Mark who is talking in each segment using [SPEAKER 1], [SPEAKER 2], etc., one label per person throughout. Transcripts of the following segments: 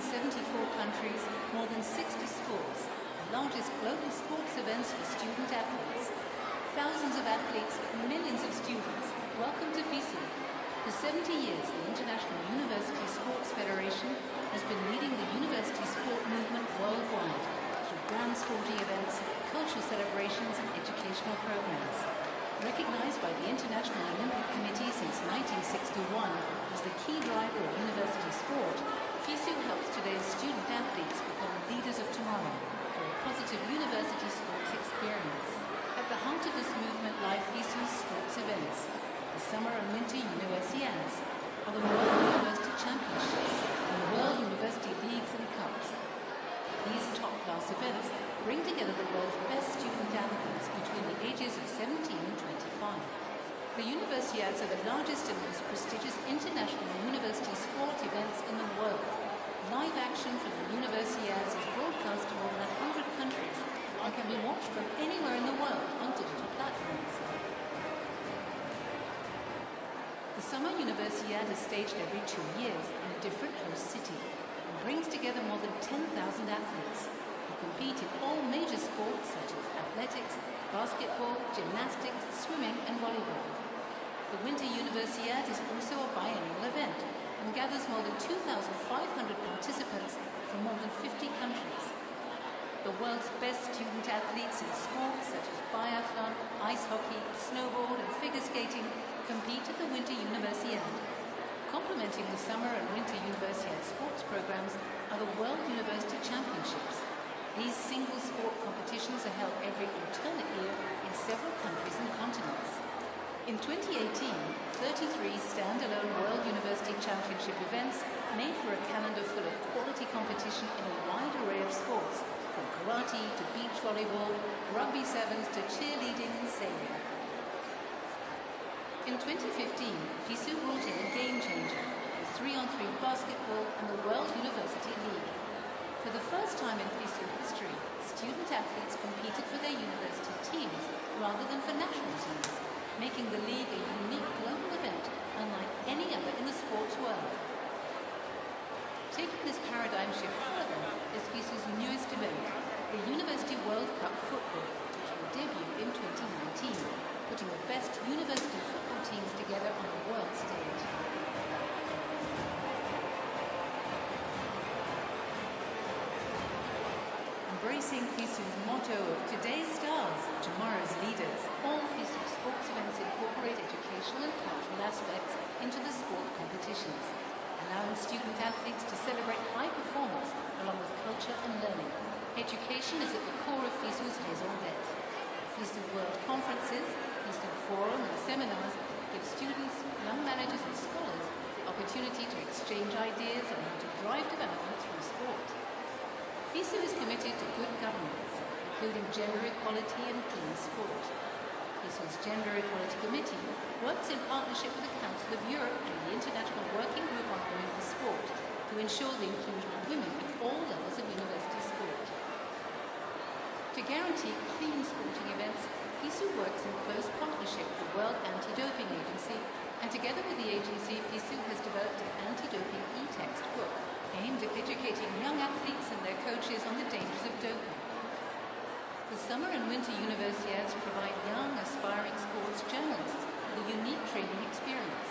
[SPEAKER 1] 174 countries, more than 60 sports, the largest global sports events for student athletes. Thousands of athletes, millions of students, welcome to FISU. For 70 years, the International University Sports Federation has been leading the university sport movement worldwide through grand sporting events, cultural celebrations and educational programs. Recognized by the International Olympic Committee since 1961 as the key driver of university sport, FISU helps today's student athletes become leaders of tomorrow through a positive university sports experience. At the heart of this movement lie FISU's sports events. The Summer and Winter Universiades are the World University Championships and the World University Leagues and Cups. These top-class events bring together the world's best student athletes between the ages of 17 and 25. The Universiades are the largest and most prestigious international university sport events in the world. Live action from the Universiades is broadcast to more than 100 countries and can be watched from anywhere in the world on digital platforms. The Summer Universiade is staged every 2 years in a different host city and brings together more than 10,000 athletes who compete in all major sports such as athletics, basketball, gymnastics, swimming and volleyball. The Winter Universiade is also a biennial event and gathers more than 2,500 participants from more than 50 countries. The world's best student athletes in sports such as biathlon, ice hockey, snowboard and figure skating compete at the Winter Universiade. Complementing the Summer and Winter Universiade sports programs are the World University Championships. These single sport competitions are held every alternate year in several countries and continents. In 2018, 33 standalone World University Championship events made for a calendar full of quality competition in a wide array of sports, from karate to beach volleyball, rugby sevens to cheerleading and sailing. In 2015, FISU brought in a game changer, the 3-on-3 basketball and the World University League. For the first time in FISU history, student athletes competed for their university teams rather than for national teams, making the league a unique global event unlike any other in the sports world. Taking this paradigm shift further is FISU's newest event, the University World Cup Football, which will debut in 2019, putting the best university football teams together on a world stage. Embracing FISU's motto of today's stars, tomorrow's leaders, all FISU sports events incorporate educational and cultural aspects into the sport competitions, allowing student athletes to celebrate high performance along with culture and learning. Education is at the core of FISU's raison d'être. FISU World Conferences, FISU Forum and seminars give students, young managers and scholars the opportunity to exchange ideas on how to drive development through sport. FISU is committed to good governance, including gender equality and clean sport. FISU's Gender Equality Committee works in partnership with the Council of Europe and the International Working Group on Women in Sport to ensure the inclusion of women at all levels of university sport. To guarantee clean sporting events, FISU works in close partnership with the World Anti-Doping Agency, and together with the agency, FISU has developed an anti-doping e-text book aimed at educating young athletes and their coaches on the dangers of doping. The Summer and Winter Universiades provide young, aspiring sports journalists with a unique training experience.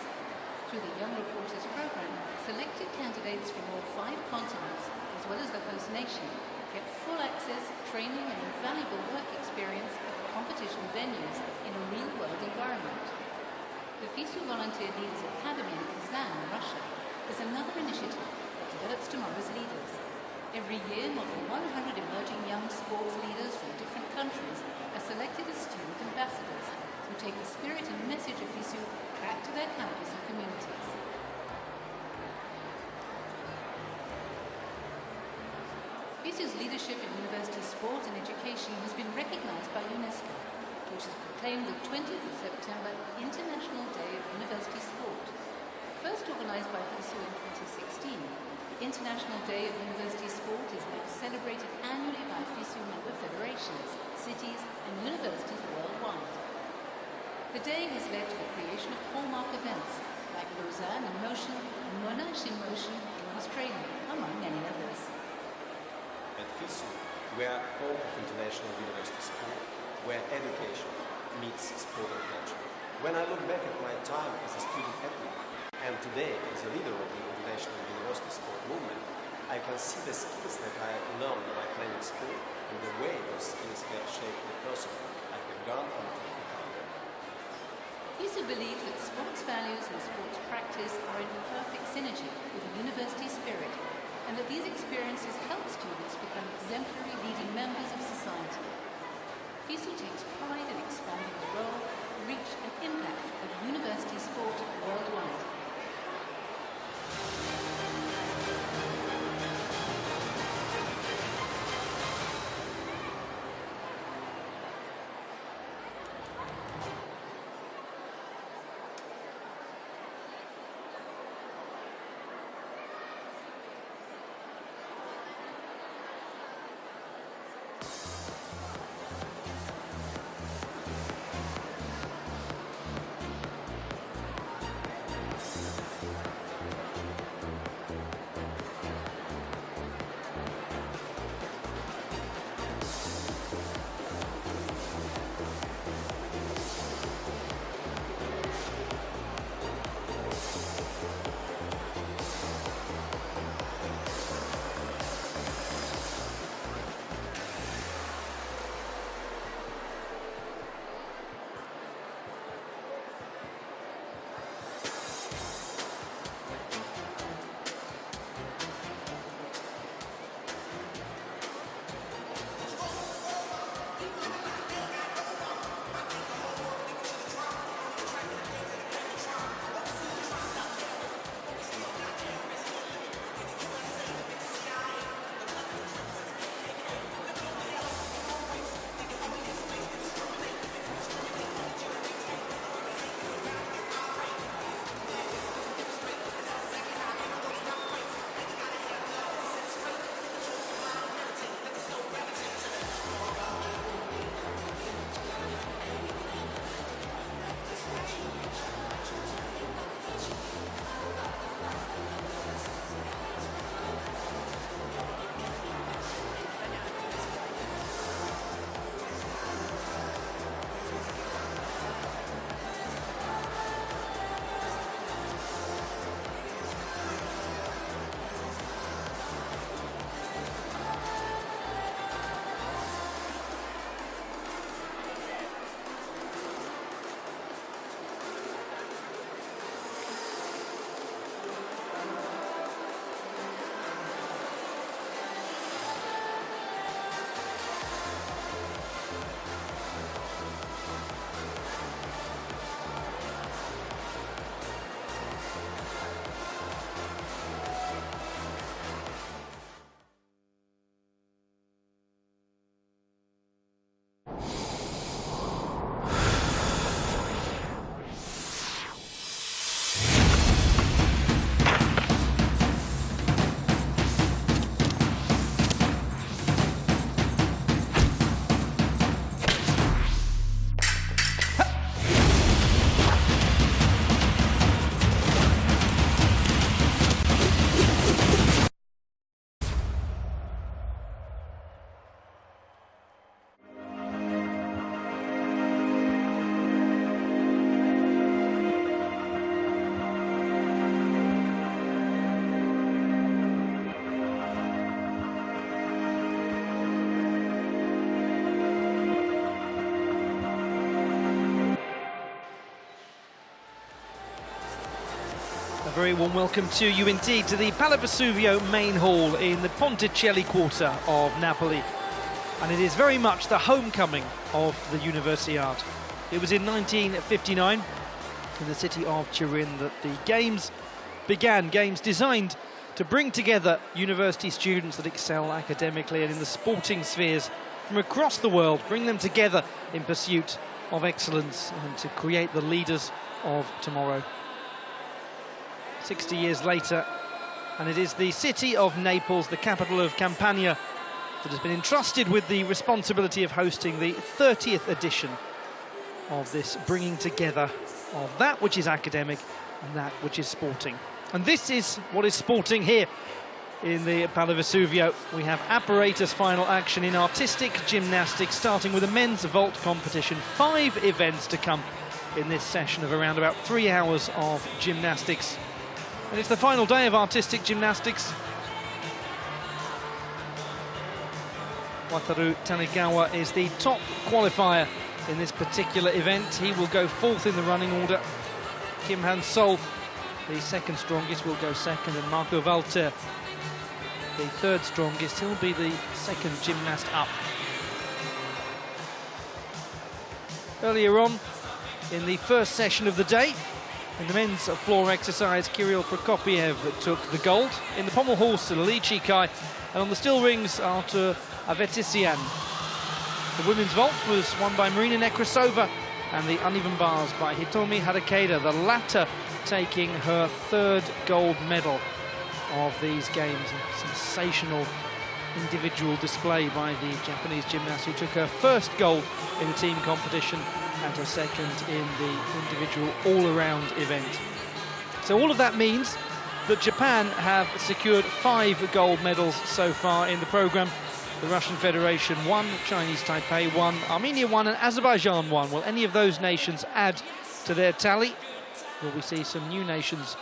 [SPEAKER 1] Through the Young Reporters program, selected candidates from all 5 continents, as well as the host nation, get full access, training and invaluable work experience at the competition venues in a real-world environment. The FISU Volunteer Leaders Academy in Kazan, Russia, is another initiative that develops tomorrow's leaders. Every year, more than 100 emerging young sports leaders from different countries are selected as student ambassadors who take the spirit and message of FISU back to their campus and communities. FISU's leadership in university sport and education has been recognized by UNESCO, which has proclaimed the 20th of September International Day of University Sport. First organized by FISU in 2016, the International Day of University Sport is now celebrated annually by FISU member federations, cities and universities worldwide. The day has led to the creation of hallmark events like Lausanne in Motion and Monash in Motion in Australia, among many others.
[SPEAKER 2] At FISU, we are home of international university sport, where education meets sport and culture. When I look back at my time as a student athlete, and today as a leader of the international university sport movement, I can see the skills that I learned by playing sport and the way those skills have shaped the person I have gone on to become.
[SPEAKER 1] FISU believes that sports values and sports practice are in perfect synergy with the university spirit, and that these experiences help students become exemplary leading members of society. FISU takes pride in expanding the role, reach and impact of university sport worldwide.
[SPEAKER 3] A very warm welcome to you indeed to the Pallavesuvio main hall in the Ponticelli quarter of Napoli. And it is very much the homecoming of the Universiade. It was in 1959 in the city of Turin that the games began, games designed to bring together university students that excel academically and in the sporting spheres from across the world, bring them together in pursuit of excellence and to create the leaders of tomorrow. 60 years later, and it is the city of Naples, the capital of Campania, that has been entrusted with the responsibility of hosting the 30th edition of this bringing together of that which is academic and that which is sporting. And this is what is sporting here in the Pala Vesuvio. We have apparatus final action in artistic gymnastics, starting with a men's vault competition. 5 events to come in this session of around about 3 hours of gymnastics. And it's the final day of artistic gymnastics. Wataru Tanegawa is the top qualifier in this particular event. He will go 4th in the running order. Kim Han-sol, the 2nd strongest, will go 2nd, and Marco Walter, the 3rd strongest, he'll be the 2nd gymnast up. Earlier on, in the first session of the day, in the men's floor exercise, Kirill Prokopiev took the gold. In the pommel horse, Lee Chi-kai, and on the still rings, Artur Avetisian. The women's vault was won by Marina Nekrasova, and the uneven bars by Hitomi Harakeda, the latter taking her 3rd gold medal of these games. A sensational individual display by the Japanese gymnast, who took her 1st gold in the team competition and her 2nd in the individual all-around event. So all of that means that Japan have secured 5 gold medals so far in the programme. The Russian Federation 1, Chinese Taipei 1, Armenia 1 and Azerbaijan 1. Will any of those nations add to their tally? Will we see some new nations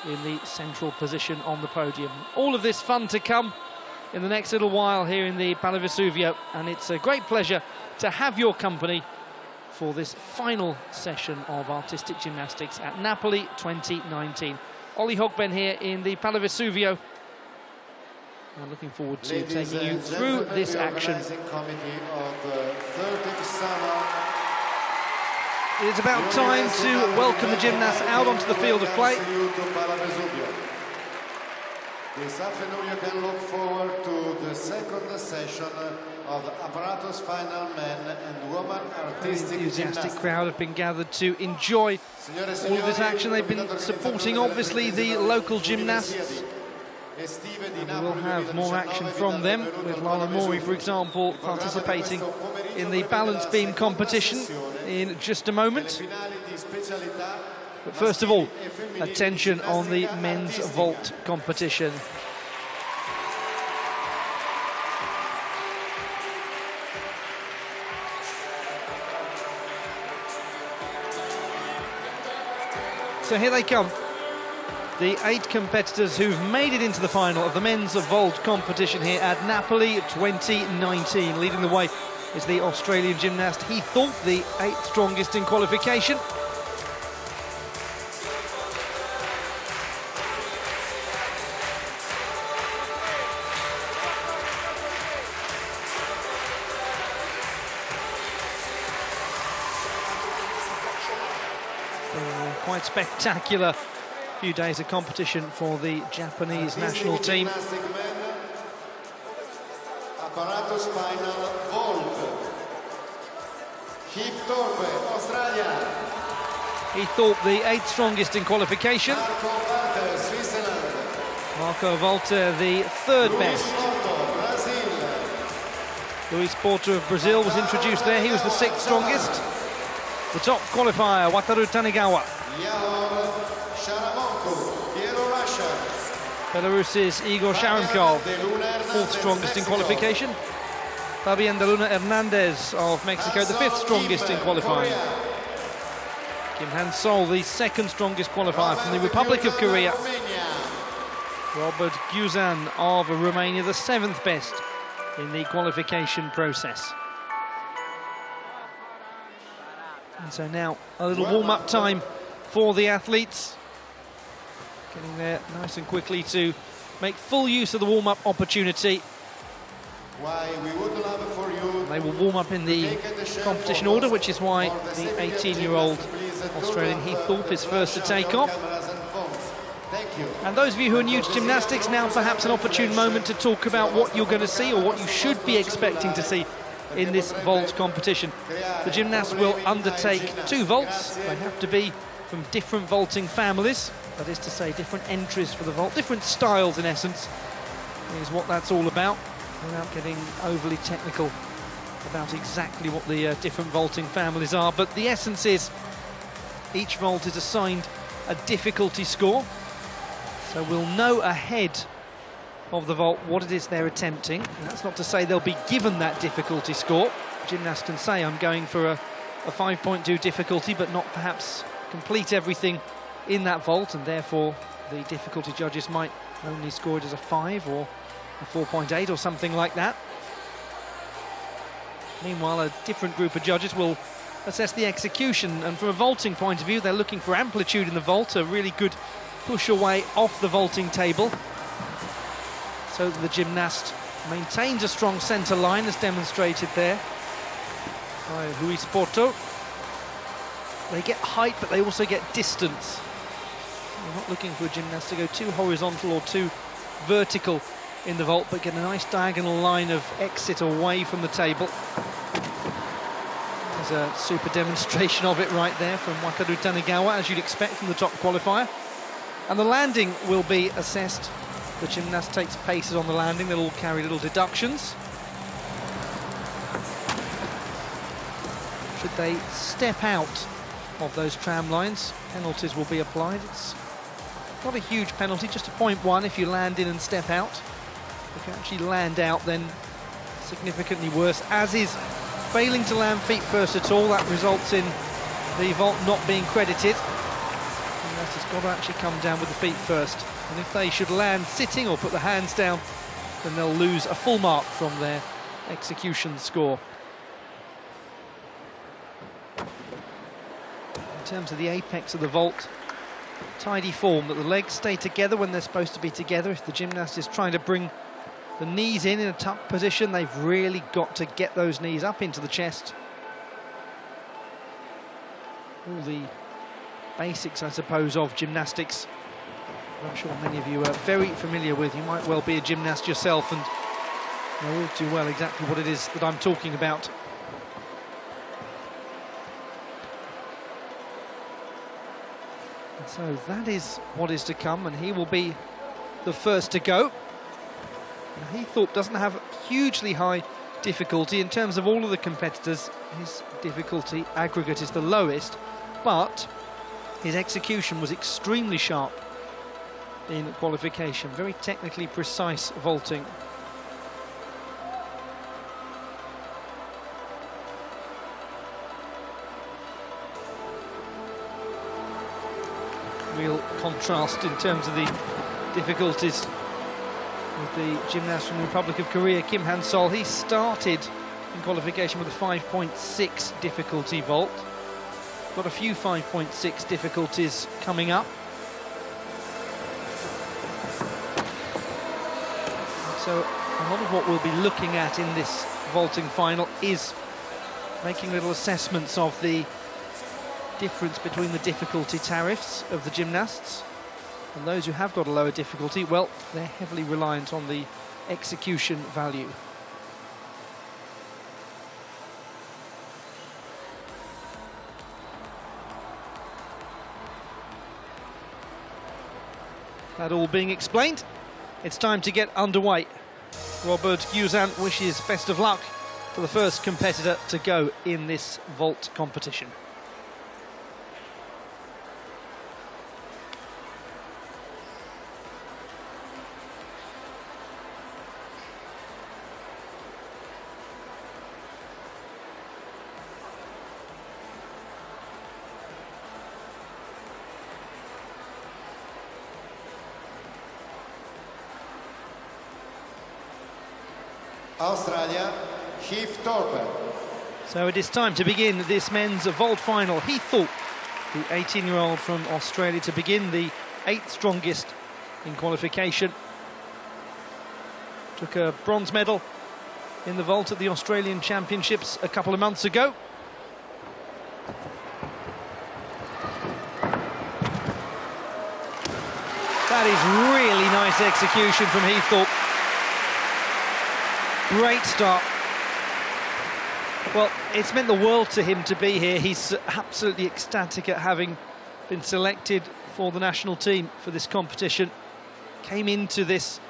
[SPEAKER 3] in the central position on the podium? All of this fun to come in the next little while here in the Pala Vesuvio, and it's a great pleasure to have your company for this final session of artistic gymnastics at Napoli 2019. Ollie Hogben here in the Pala Vesuvio. I'm looking forward to taking you through this action. It's about time to welcome the gymnasts out onto the field of play.
[SPEAKER 4] This afternoon you can look forward to the 2nd session of the Apparatus final men and women artistic
[SPEAKER 3] enthusiastic crowd have been gathered to enjoy all of this action. They've been supporting obviously the local gymnasts. And we'll have more action from them, with Lara Mori, for example, participating in the balance beam competition in just a moment. But first of all, attention on the men's vault competition. So here they come. The 8 competitors who've made it into the final of the men's vault competition here at Napoli 2019. Leading the way is the Australian gymnast Heath Thorpe, the 8th strongest in qualification. Quite spectacular few days of competition for the Japanese national team.
[SPEAKER 4] Apparatus final vault. Heath Thorpe, Australia.
[SPEAKER 3] Heath Thorpe, the 8th strongest in qualification.
[SPEAKER 4] Marco Walter, Switzerland.
[SPEAKER 3] Marco Walter, the 3rd best.
[SPEAKER 4] Porto, Brazil.
[SPEAKER 3] Luis Porto of Brazil was introduced there. He was the 6th strongest. The top qualifier, Wataru Tanegawa. Belarus's Igor Sharonkov, 4th strongest in qualification. Fabian de Luna Hernandez of Mexico, the 5th strongest in qualifying. Kim Han-sol, the 2nd strongest qualifier from the Republic of Korea. Robert Guzan of Romania, the 7th best in the qualification process. And so now a little warm-up time for the athletes. Getting there nice and quickly to make full use of the warm-up opportunity. They will warm up in the competition order, which is why the 18-year-old Australian Heath Thorpe is first to take off. And those of you who are new to gymnastics, now perhaps an opportune moment to talk about what you're going to see or what you should be expecting to see in this vault competition. The gymnasts will undertake 2 vaults. They have to be from different vaulting families. That is to say, different entries for the vault, different styles in essence, is what that's all about, without getting overly technical about exactly what the different vaulting families are. But the essence is, each vault is assigned a difficulty score. So we'll know ahead of the vault what it is they're attempting. And that's not to say they'll be given that difficulty score. Gymnast can say, I'm going for a 5.2 difficulty, but not perhaps complete everything in that vault, and therefore the difficulty judges might only score it as a 5 or a 4.8 or something like that. Meanwhile, a different group of judges will assess the execution, and from a vaulting point of view, they're looking for amplitude in the vault, a really good push away off the vaulting table, so that the gymnast maintains a strong centre line, as demonstrated there by Ruiz Porto. They get height, but they also get distance. We're not looking for a gymnast to go too horizontal or too vertical in the vault, but get a nice diagonal line of exit away from the table. There's a super demonstration of it right there from Wataru Tanigawa, as you'd expect from the top qualifier. And the landing will be assessed. The gymnast takes paces on the landing. They'll all carry little deductions. Should they step out of those tram lines, penalties will be applied. It's not a huge penalty, just a 0.1 if you land in and step out. If you actually land out, then significantly worse, as is failing to land feet first at all. That results in the vault not being credited. Gymnast has got to actually come down with the feet first. And if they should land sitting or put the hands down, then they'll lose a full mark from their execution score. In terms of the apex of the vault, tidy form, that the legs stay together when they're supposed to be together. If the gymnast is trying to bring the knees in a tuck position, they've really got to get those knees up into the chest. All the basics, I suppose, of gymnastics, I'm sure many of you are very familiar with. You might well be a gymnast yourself and know all too well exactly what it is that I'm talking about. And so that is what is to come, and he will be the first to go. Now, Heathorpe doesn't have hugely high difficulty in terms of all of the competitors. His difficulty aggregate is the lowest, but his execution was extremely sharp in qualification. Very technically precise vaulting. Real contrast in terms of the difficulties with the gymnast from the Republic of Korea, Kim Han-sol. He started in qualification with a 5.6 difficulty vault. Got a few 5.6 difficulties coming up. So a lot of what we'll be looking at in this vaulting final is making little assessments of the difference between the difficulty tariffs of the gymnasts. And those who have got a lower difficulty, well, they're heavily reliant on the execution value. That all being explained, it's time to get underway. Robert Guzan wishes best of luck to the first competitor to go in this vault competition.
[SPEAKER 4] Australia, Heathorpe.
[SPEAKER 3] So it is time to begin this men's vault final. Heathorpe, the 18-year-old from Australia, to begin, the 8th strongest in qualification. Took a bronze medal in the vault at the Australian Championships a couple of months ago. That is really nice execution from Heathorpe. Great start. Well, it's meant the world to him to be here. He's absolutely ecstatic at having been selected for the national team for this competition. Came into this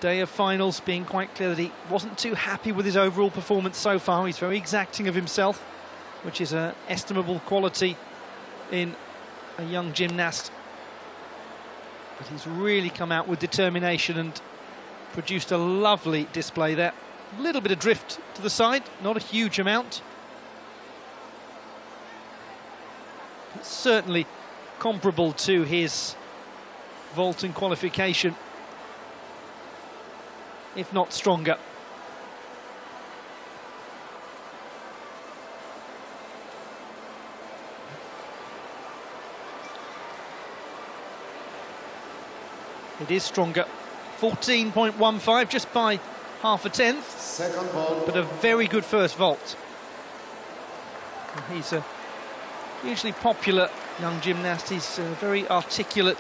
[SPEAKER 3] day of finals being quite clear that he wasn't too happy with his overall performance so far. He's very exacting of himself, which is an estimable quality in a young gymnast. But he's really come out with determination and produced a lovely display there. A little bit of drift to the side, not a huge amount. It's certainly comparable to his vault in qualification, if not stronger. It is stronger, 14.15, just by half a tenth.
[SPEAKER 4] Second vault.
[SPEAKER 3] But a very good first vault. And he's a hugely popular young gymnast. He's very articulate,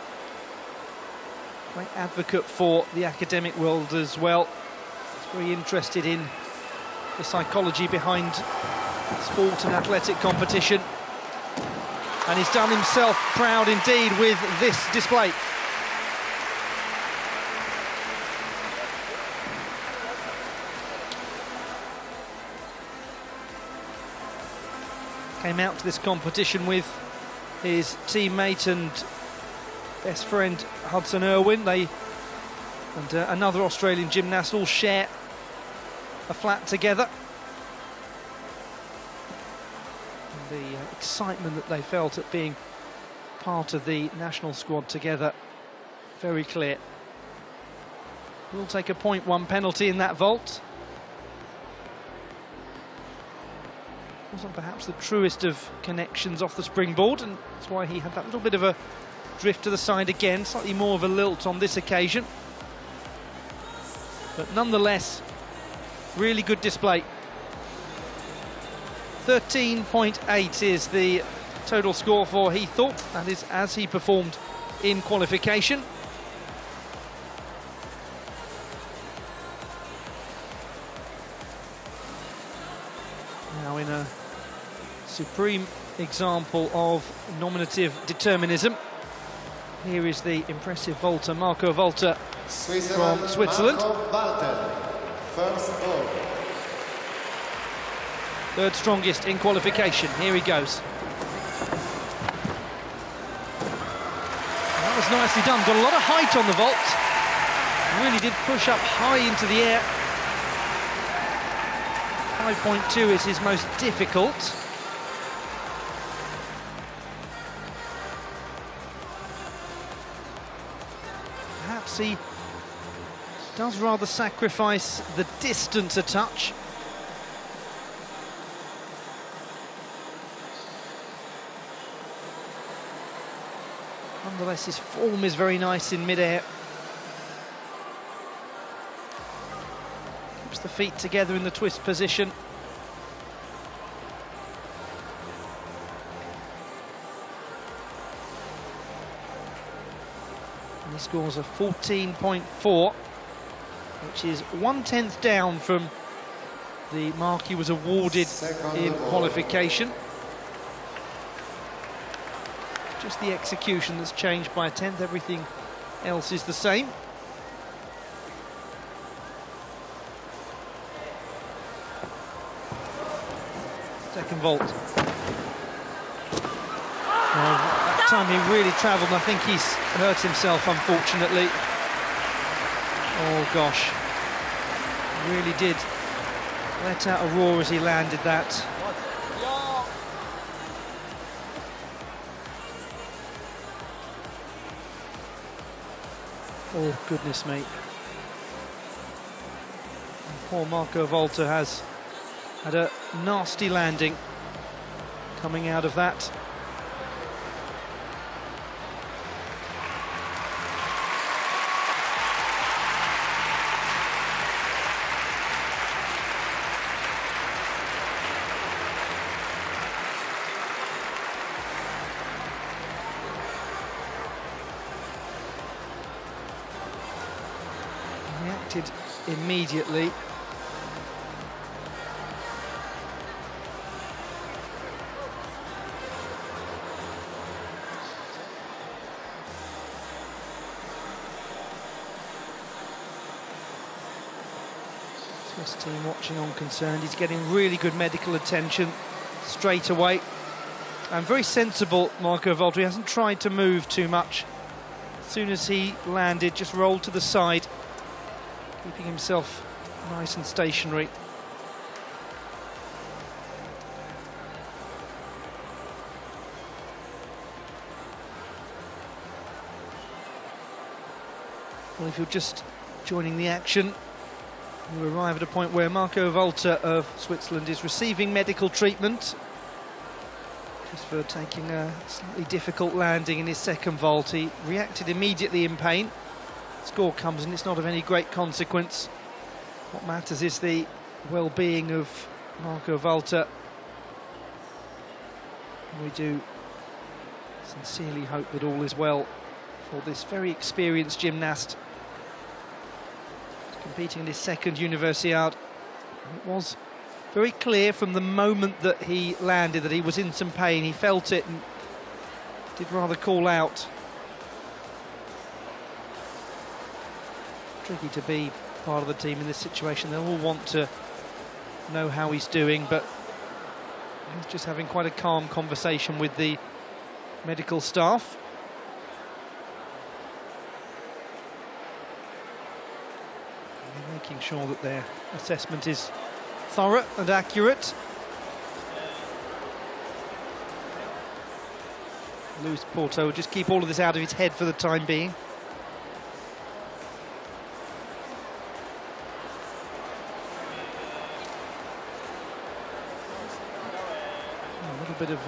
[SPEAKER 3] great advocate for the academic world as well. He's very interested in the psychology behind sport and athletic competition. And he's done himself proud indeed with this display. Came out to this competition with his teammate and best friend Hudson Irwin. They and another Australian gymnast all share a flat together. And the excitement that they felt at being part of the national squad together, very clear. We'll take a 0.1 penalty in that vault. Wasn't perhaps the truest of connections off the springboard, and that's why he had that little bit of a drift to the side again, slightly more of a lilt on this occasion. But nonetheless, really good display. 13.8 is the total score for Heaththorpe. That is as he performed in qualification. Now in a supreme example of nominative determinism, here is the impressive vaulter, Marco Walter from Switzerland.
[SPEAKER 4] Marco Walter, first vault.
[SPEAKER 3] Third strongest in qualification. Here he goes. That was nicely done. Got a lot of height on the vault. Really did push up high into the air. 5.2 is his most difficult. Perhaps he does rather sacrifice the distance a touch. Nonetheless, his form is very nice in mid-air. Keeps the feet together in the twist position. And he scores a 14.4, which is 1/10 down from the mark he was awarded in qualification. Just the execution that's changed by a tenth, everything else is the same. Second vault. That time he really travelled, and I think he's hurt himself, unfortunately. Oh gosh, really did let out a roar as he landed that. Oh, goodness me. Poor Marco Walter has had a nasty landing coming out of that. Reacted immediately. Swiss team watching on concerned. He's getting really good medical attention straight away. And very sensible, Marco Walter. He hasn't tried to move too much As soon as he landed, just rolled to the side, keeping himself nice and stationary. Well, if you're just joining the action, you arrive at a point where Marco Volta of Switzerland is receiving medical treatment just for taking a slightly difficult landing in his second vault. He reacted immediately in pain. Score comes and it's not of any great consequence. What matters is the well-being of Marco Volta. We do sincerely hope that all is well for this very experienced gymnast. Competing in his second Universiade. It was very clear from the moment that he landed that he was in some pain. He felt it and did rather call out. Tricky to be part of the team in this situation. They'll all want to know how he's doing, but he's just having quite a calm conversation with the medical staff. Making sure that their assessment is thorough and accurate. Luis Porto will just keep all of this out of his head for the time being. A little bit of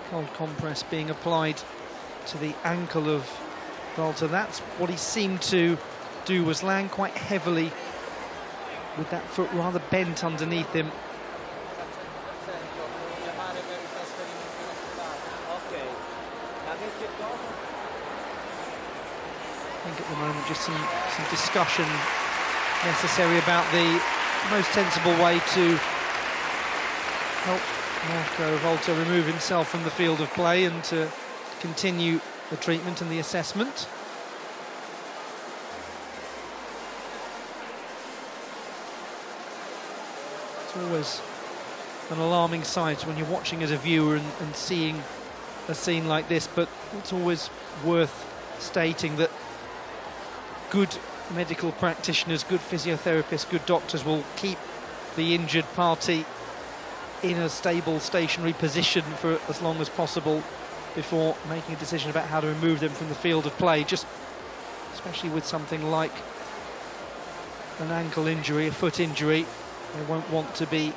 [SPEAKER 3] cold compress being applied to the ankle of Volta. That's what he seemed to do, was land quite heavily with that foot rather bent underneath him. I think at the moment just some discussion necessary about the most sensible way to help Marco Volta remove himself from the field of play and to continue the treatment and the assessment. It's always an alarming sight when you're watching as a viewer and seeing a scene like this, but it's always worth stating that good medical practitioners, good physiotherapists, good doctors will keep the injured party in a stable, stationary position for as long as possible before making a decision about how to remove them from the field of play, just especially with something like an ankle injury, a foot injury. They won't want to be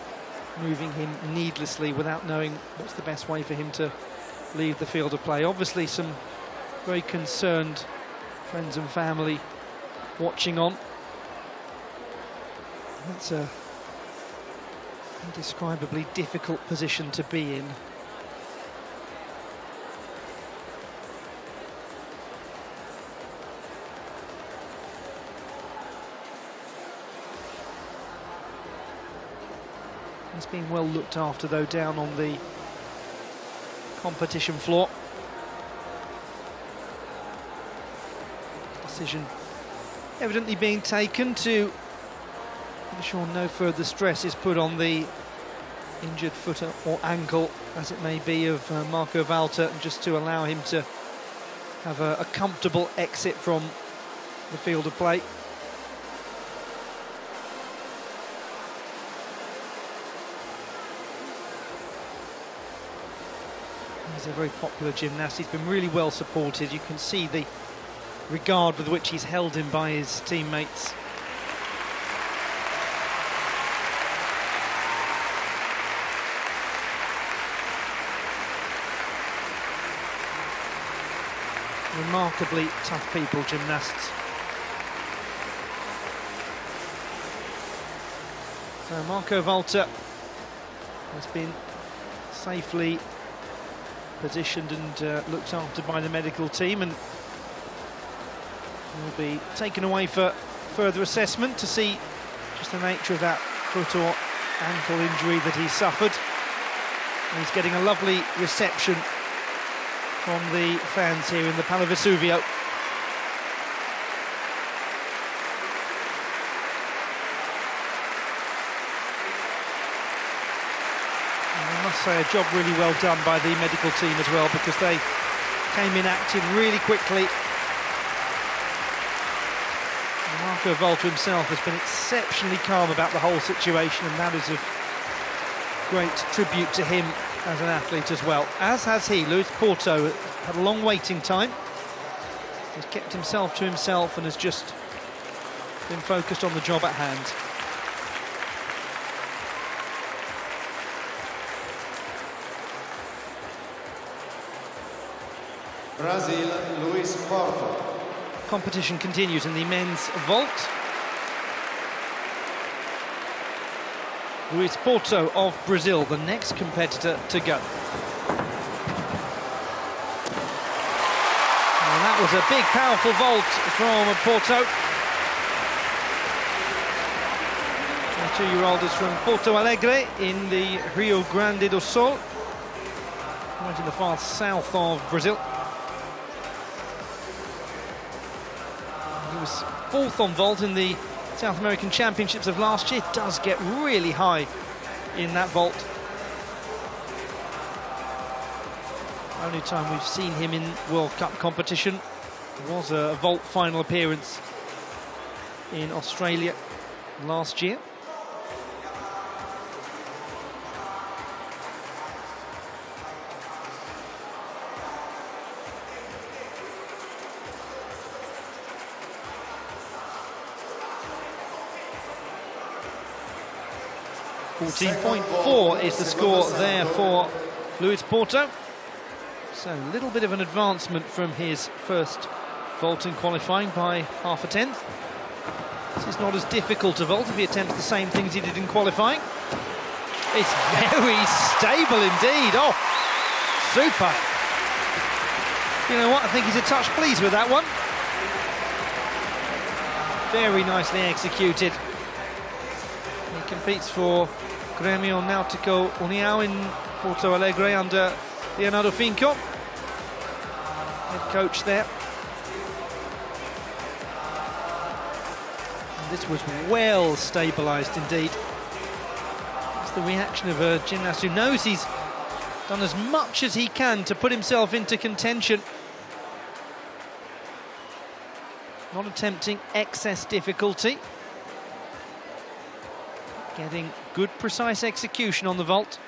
[SPEAKER 3] moving him needlessly without knowing what's the best way for him to leave the field of play. Obviously some very concerned friends and family watching on. That's a indescribably difficult position to be in. He's being well looked after though down on the competition floor. Decision evidently being taken to ensure no further stress is put on the injured foot or ankle, as it may be, of Marco Volta, and just to allow him to have a comfortable exit from the field of play. He's a very popular gymnast. He's been really well supported. You can see the regard with which he's held him by his teammates. Remarkably tough people, gymnasts. So Marco Volta has been safely positioned and looked after by the medical team, and will be taken away for further assessment to see just the nature of that foot or ankle injury that he suffered. And he's getting a lovely reception from the fans here in the Pala Vesuvio. And I must say, a job really well done by the medical team as well, because they came in active really quickly. Marco Volta himself has been exceptionally calm about the whole situation, and that is of great tribute to him as an athlete as well. As has he. Luis Porto had a long waiting time. He's kept himself to himself and has just been focused on the job at hand.
[SPEAKER 4] Brazil, Luis Porto.
[SPEAKER 3] Competition continues in the men's vault. Luis Porto of Brazil, the next competitor to go. And that was a big, powerful vault from Porto. The 2-year-old is from Porto Alegre in the Rio Grande do Sul, right in the far south of Brazil. He was 4th on vault in the South American Championships of last year. Does get really high in that vault. Only time we've seen him in World Cup competition was a vault final appearance in Australia last year. .4 is the score there for Luis Porto. So a little bit of an advancement from his first vault in qualifying by half a tenth. This is not as difficult a vault if he attempts the same things he did in qualifying. It's very stable indeed. Oh, super. You know what, I think he's a touch pleased with that one. Very nicely executed. He competes for Grêmio Náutico União in Porto Alegre under Leonardo Finco, head coach there. And this was well stabilised indeed. It's the reaction of a gymnast who knows he's done as much as he can to put himself into contention. Not attempting excess difficulty. Getting good, precise execution on the vault.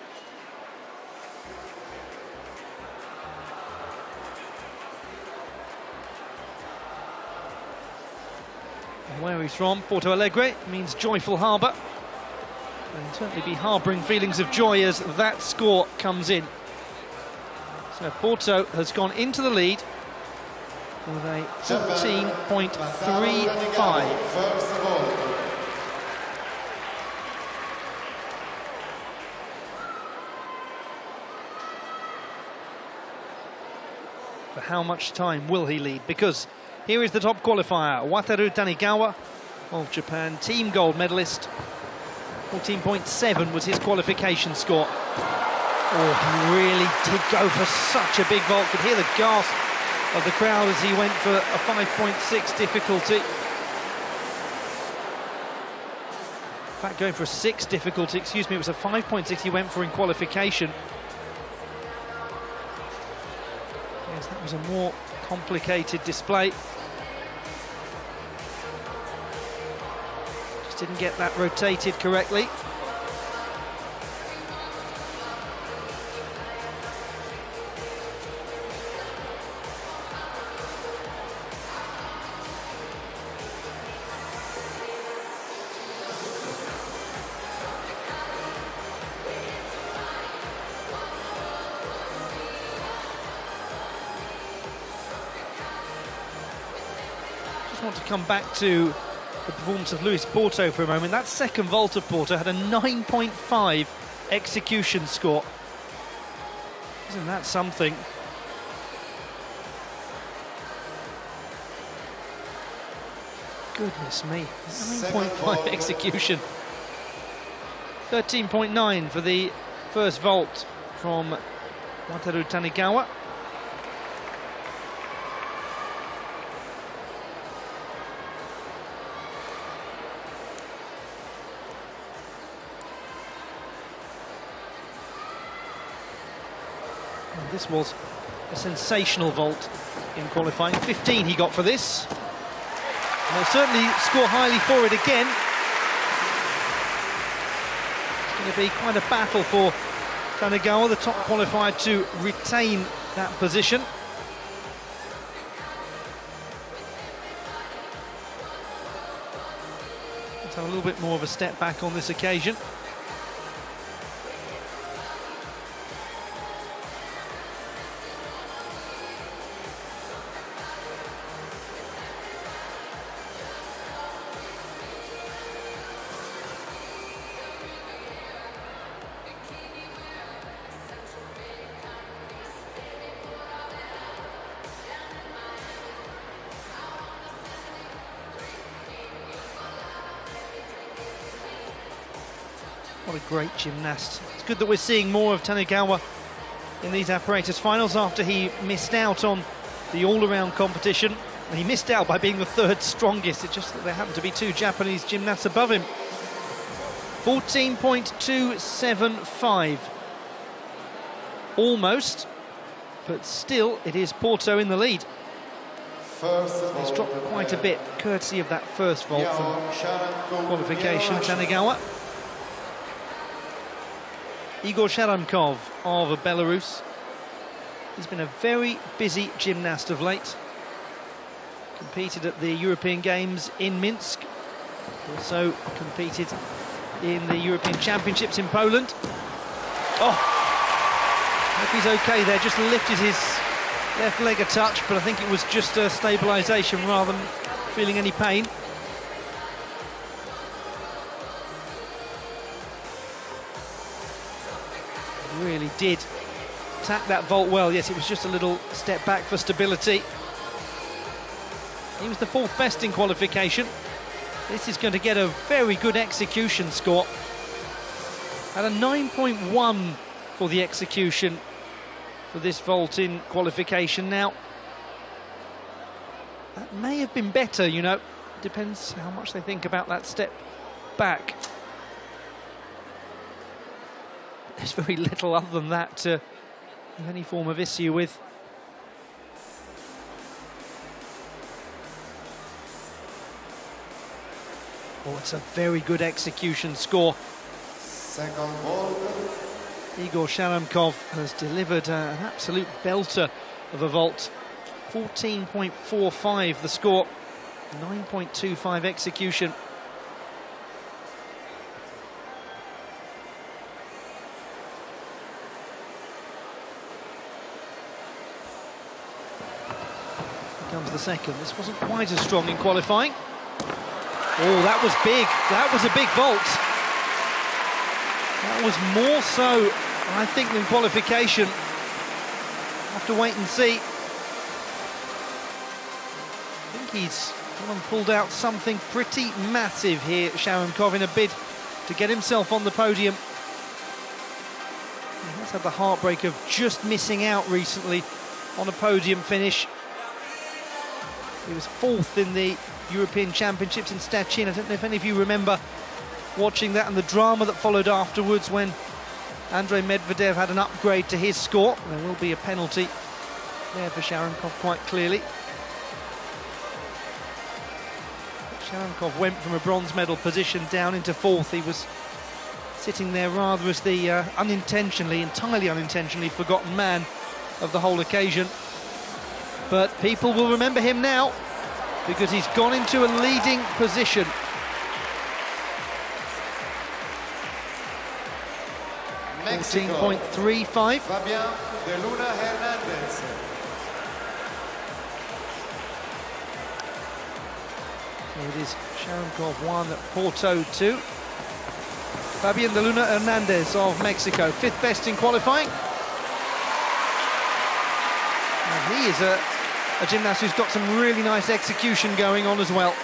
[SPEAKER 3] And where he's from, Porto Alegre, means joyful harbour. And certainly be harbouring feelings of joy as that score comes in. So Porto has gone into the lead with a 14.35.
[SPEAKER 4] First vault.
[SPEAKER 3] For how much time will he lead? Because here is the top qualifier, Wataru Tanigawa of Japan, team gold medalist. 14.7 was his qualification score. Oh, he really did go for such a big vault. Could hear the gasp of the crowd as he went for a 5.6 difficulty. In fact, going for a 6 difficulty, excuse me, it was a 5.6 he went for in qualification. Yes, that was a more complicated display. Just didn't get that rotated correctly. I want to come back to the performance of Luis Porto for a moment. That second vault of Porto had a 9.5 execution score. Isn't that something? Goodness me, 9.5 execution. 13.9 for the first vault from Wataru Tanigawa. This was a sensational vault in qualifying. 15 he got for this. And he'll certainly score highly for it again. It's going to be quite a battle for Tanegawa, the top qualifier, to retain that position. Let's have a little bit more of a step back on this occasion. What a great gymnast. It's good that we're seeing more of Tanegawa in these Apparatus finals after he missed out on the all-around competition. And he missed out by being the third strongest. It's just that there happened to be two Japanese gymnasts above him. 14.275. Almost, but still it is Porto in the lead. He's dropped quite a bit, courtesy of that first vault from qualification. Tanegawa. Igor Sharamkov of Belarus. He's been a very busy gymnast of late. Competed at the European Games in Minsk. Also competed in the European Championships in Poland. Oh, I hope he's okay there. Just lifted his left leg a touch, but I think it was just a stabilisation rather than feeling any pain. Really did attack that vault well. Yes, it was just a little step back for stability. He was the fourth best in qualification. This is going to get a very good execution score. At a 9.1 for the execution for this vault in qualification. Now, that may have been better, you know. Depends how much they think about that step back. There's very little other than that to have any form of issue with. Oh, it's a very good execution score.
[SPEAKER 4] Second ball.
[SPEAKER 3] Igor Sharamkov has delivered an absolute belter of a vault. 14.45 the score, 9.25 execution. Comes the second. This wasn't quite as strong in qualifying. Oh, that was big. That was a big vault. That was more so, I think, than qualification. Have to wait and see. I think he's gone and pulled out something pretty massive here, Sharamkov, in a bid to get himself on the podium. He has had the heartbreak of just missing out recently on a podium finish. He was fourth in the European Championships in Szczecin. I don't know if any of you remember watching that and the drama that followed afterwards when Andrei Medvedev had an upgrade to his score. There will be a penalty there for Sharamkov, quite clearly. Sharamkov went from a bronze medal position down into fourth. He was sitting there rather as the entirely unintentionally forgotten man of the whole occasion. But people will remember him now because he's gone into a leading position.
[SPEAKER 4] Mexico.
[SPEAKER 3] 14.35.
[SPEAKER 4] Fabian de Luna Hernandez.
[SPEAKER 3] So it is Sharamkov 1, Porto 2. Fabian de Luna Hernandez of Mexico, fifth best in qualifying. And he is a gymnast who's got some really nice execution going on as well.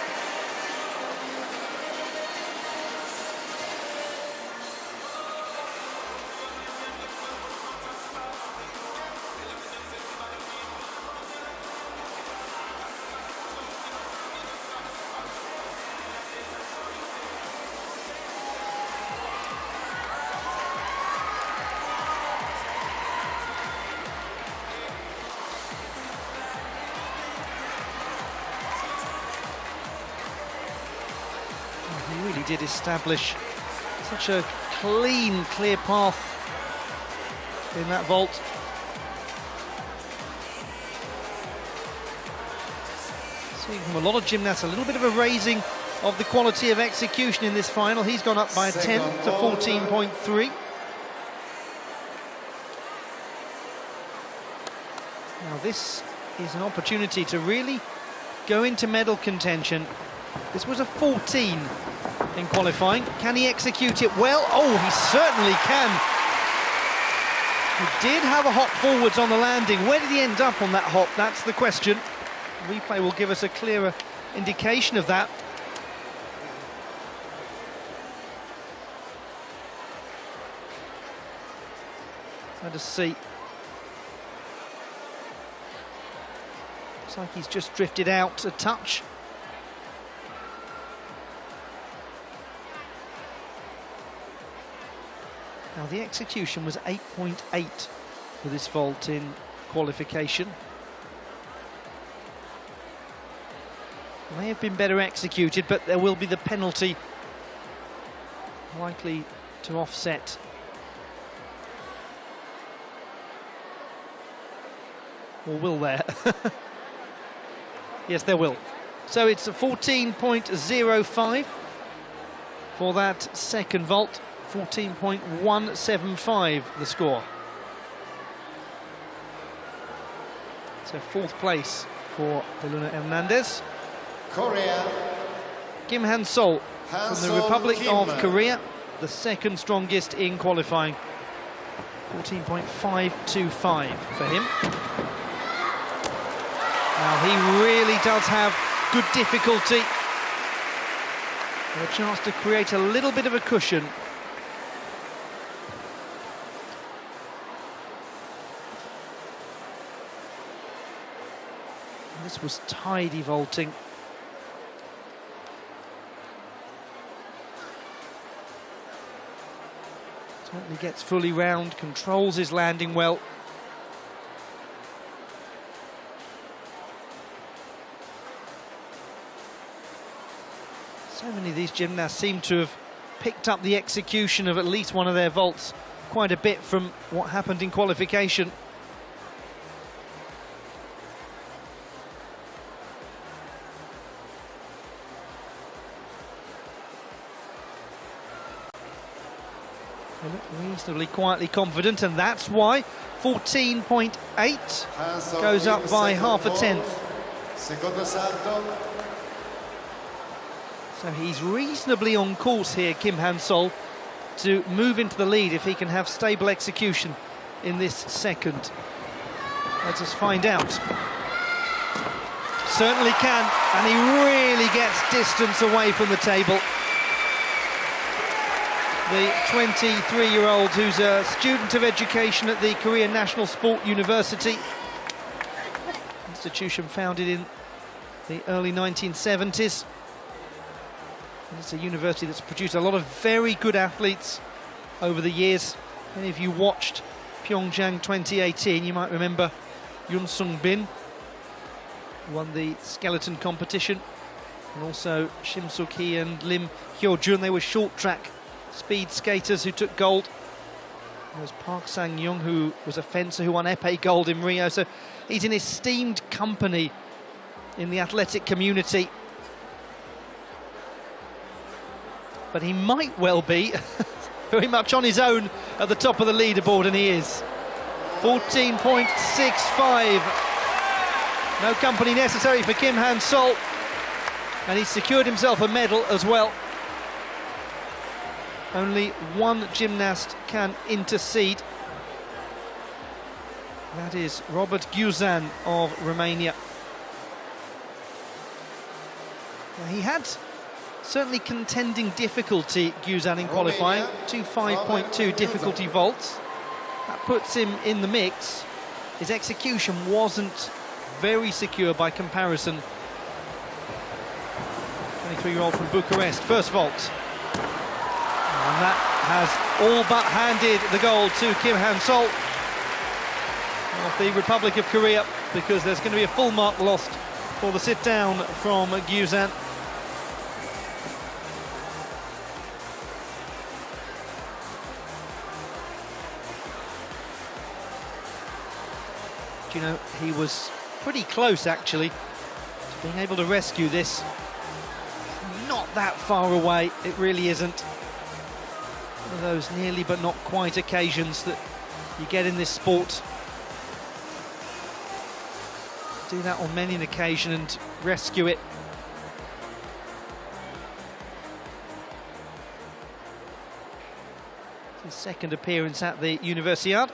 [SPEAKER 3] he did establish such a clean, clear path in that vault. Seeing from a lot of gymnasts, a little bit of a raising of the quality of execution in this final. He's gone up by 10 to 14.3. Now this is an opportunity to really go into medal contention. This was a 14 in qualifying. Can he execute it well? Oh, he certainly can. He did have a hop forwards on the landing. Where did he end up on that hop? That's the question. Replay will give us a clearer indication of that. Let us see. Looks like he's just drifted out a touch. Now the execution was 8.8 for this vault in qualification. May have been better executed, but there will be the penalty likely to offset. Or will there? Yes, there will. So it's a 14.05 for that second vault. 14.175 the score. So fourth place for Helena Hernandez.
[SPEAKER 4] Korea.
[SPEAKER 3] Kim Han-sol from the Republic of Korea, the second strongest in qualifying. 14.525 for him. Now he really does have good difficulty. A chance to create a little bit of a cushion. And this was tidy vaulting. Certainly gets fully round, controls his landing well. So many of these gymnasts seem to have picked up the execution of at least one of their vaults quite a bit from what happened in qualification. They look reasonably quietly confident, and that's why 14.8 goes up by half a tenth. So he's reasonably on course here, Kim Han-sol, to move into the lead if he can have stable execution in this second. Let us find out. Certainly can, and he really gets distance away from the table. The 23-year-old who's a student of education at the Korean National Sport University, institution founded in the early 1970s. And it's a university that's produced a lot of very good athletes over the years. Many of you watched Pyeongchang 2018. You might remember Yoon Sung-bin won the skeleton competition, and also Shim Suk-hee and Lim Hyo-jun. They were short track speed skaters who took gold. There was Park Sang-young, who was a fencer who won épée gold in Rio. So he's an esteemed company in the athletic community. But he might well be very much on his own at the top of the leaderboard, and he is. 14.65. No company necessary for Kim Han-sol, and he's secured himself a medal as well. Only one gymnast can intercede. That is Robert Gyuzan of Romania. Now, he had certainly contending difficulty, Gyuzan, in qualifying. 5.2 difficulty vaults. That puts him in the mix. His execution wasn't very secure by comparison. 23-year-old from Bucharest, first vault. And that has all but handed the gold to Kim Han-sol of the Republic of Korea, because there's going to be a full mark lost for the sit-down from Gyuzan. you know, he was pretty close actually to being able to rescue this. Not that far away, it really isn't. One of those nearly but not quite occasions that you get in this sport. Do that on many an occasion and rescue it. His second appearance at the Universiade.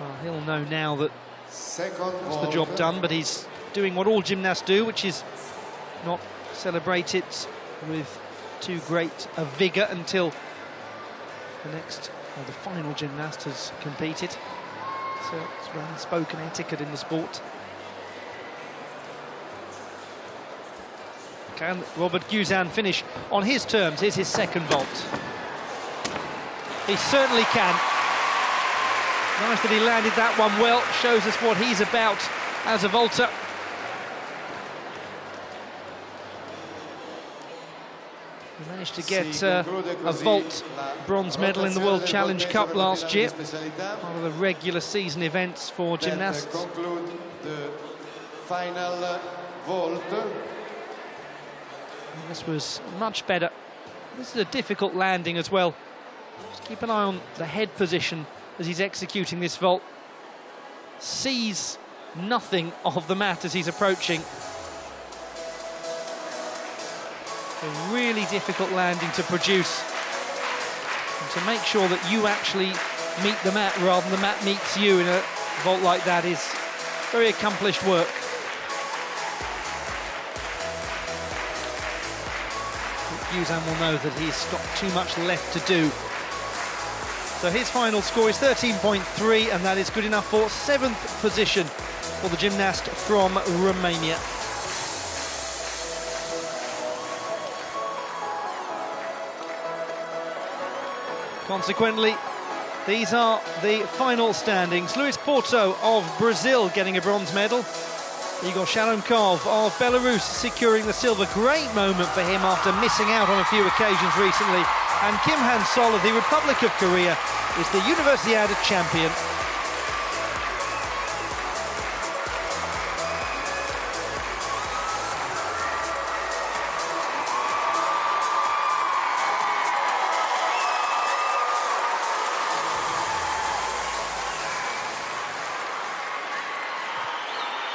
[SPEAKER 3] Well, he'll know now that that's the job done, but he's doing what all gymnasts do, which is not celebrate it with too great a vigour until the next, or the final gymnast has competed. So it's an unspoken etiquette in the sport. Can Robert Guzan finish on his terms? Here's his second vault. He certainly can. Nice that he landed that one well. Shows us what he's about as a vaulter. He managed to get a vault bronze medal in the World Challenge Cup last year. One of the regular season events for gymnasts.
[SPEAKER 4] Conclude the final vault.
[SPEAKER 3] This was much better. This is a difficult landing as well. Just keep an eye on the head position as he's executing this vault. Sees nothing of the mat as he's approaching. A really difficult landing to produce. And to make sure that you actually meet the mat rather than the mat meets you in a vault like that is very accomplished work. Guzan will know that he's got too much left to do. So his final score is 13.3, and that is good enough for 7th position for the gymnast from Romania. Consequently, these are the final standings. Luis Porto of Brazil getting a bronze medal. Igor Shalonkov of Belarus securing the silver. Great moment for him after missing out on a few occasions recently. And Kim Han-sol of the Republic of Korea is the Universiade champion.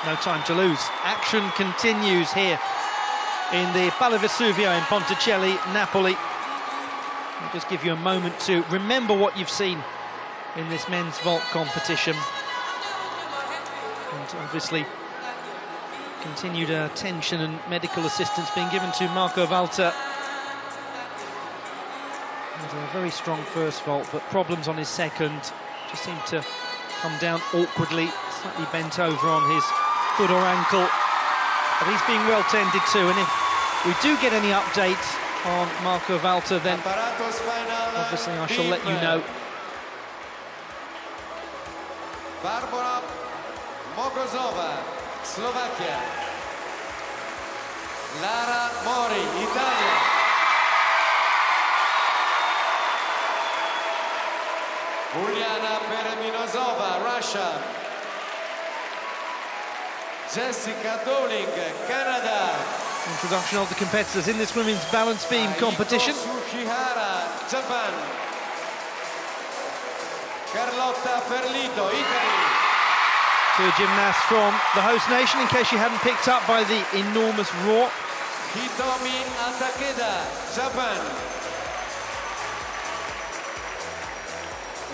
[SPEAKER 3] No time to lose. Action continues here in the Pala Vesuvio in Ponticelli, Napoli. I'll just give you a moment to remember what you've seen in this men's vault competition. And obviously, continued attention and medical assistance being given to Marco Walter. He had a very strong first vault, but problems on his second. Just seemed to come down awkwardly, slightly bent over on his foot or ankle. But he's being well tended to, and if we do get any updates on Marco Walter, then obviously I shall let you know.
[SPEAKER 4] Barbara Mogozova, Slovakia. Lara Mori, Italia. Uliana Pereminozova, Russia. Jessica Doling, Canada.
[SPEAKER 3] Introduction of the competitors in this women's balance beam competition.
[SPEAKER 4] Sushihara, Japan. Carlotta Ferlito, Italy.
[SPEAKER 3] Two gymnasts from the host nation, in case you hadn't picked up by the enormous roar.
[SPEAKER 4] Hitomi Atakeda, Japan.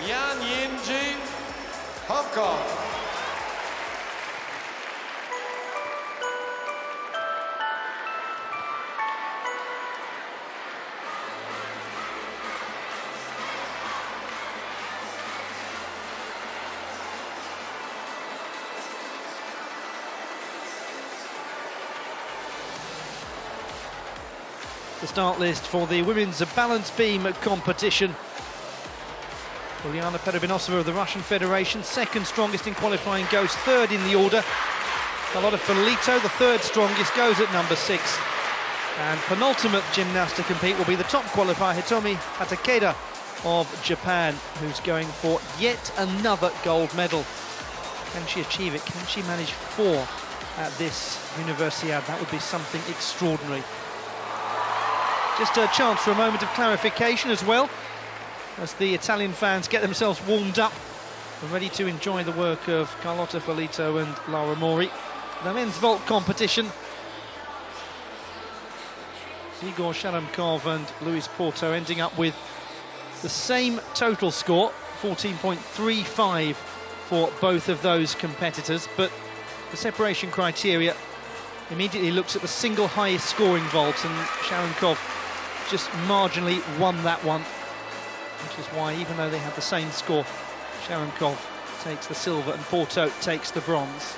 [SPEAKER 4] Yan Yinji, Hong Kong.
[SPEAKER 3] The start list for the women's balance beam competition. Uliana Perebinosova of the Russian Federation, second strongest in qualifying, goes third in the order. Carlotta Ferlito, the third strongest, goes at number 6. And penultimate gymnast to compete will be the top qualifier, Hitomi Hatakeda of Japan, who's going for yet another gold medal. Can she achieve it? Can she manage 4 at this Universiade? That would be something extraordinary. Just a chance for a moment of clarification as well, as the Italian fans get themselves warmed up and ready to enjoy the work of Carlotta Felito and Laura Mori. The men's vault competition. Igor Sharamkov and Luis Porto ending up with the same total score, 14.35 for both of those competitors, but the separation criteria immediately looks at the single highest scoring vault, and Sharamkov just marginally won that one, which is why, even though they have the same score, Sharamkov takes the silver and Porto takes the bronze.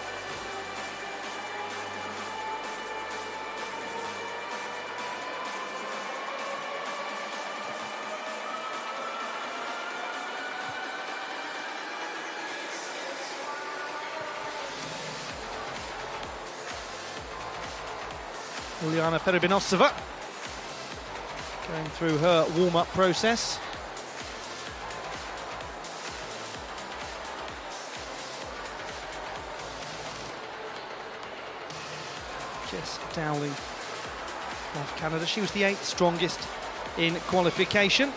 [SPEAKER 3] Uliana Perebinosova going through her warm-up process. Jess Dowling of Canada. She was the 8th strongest in qualification.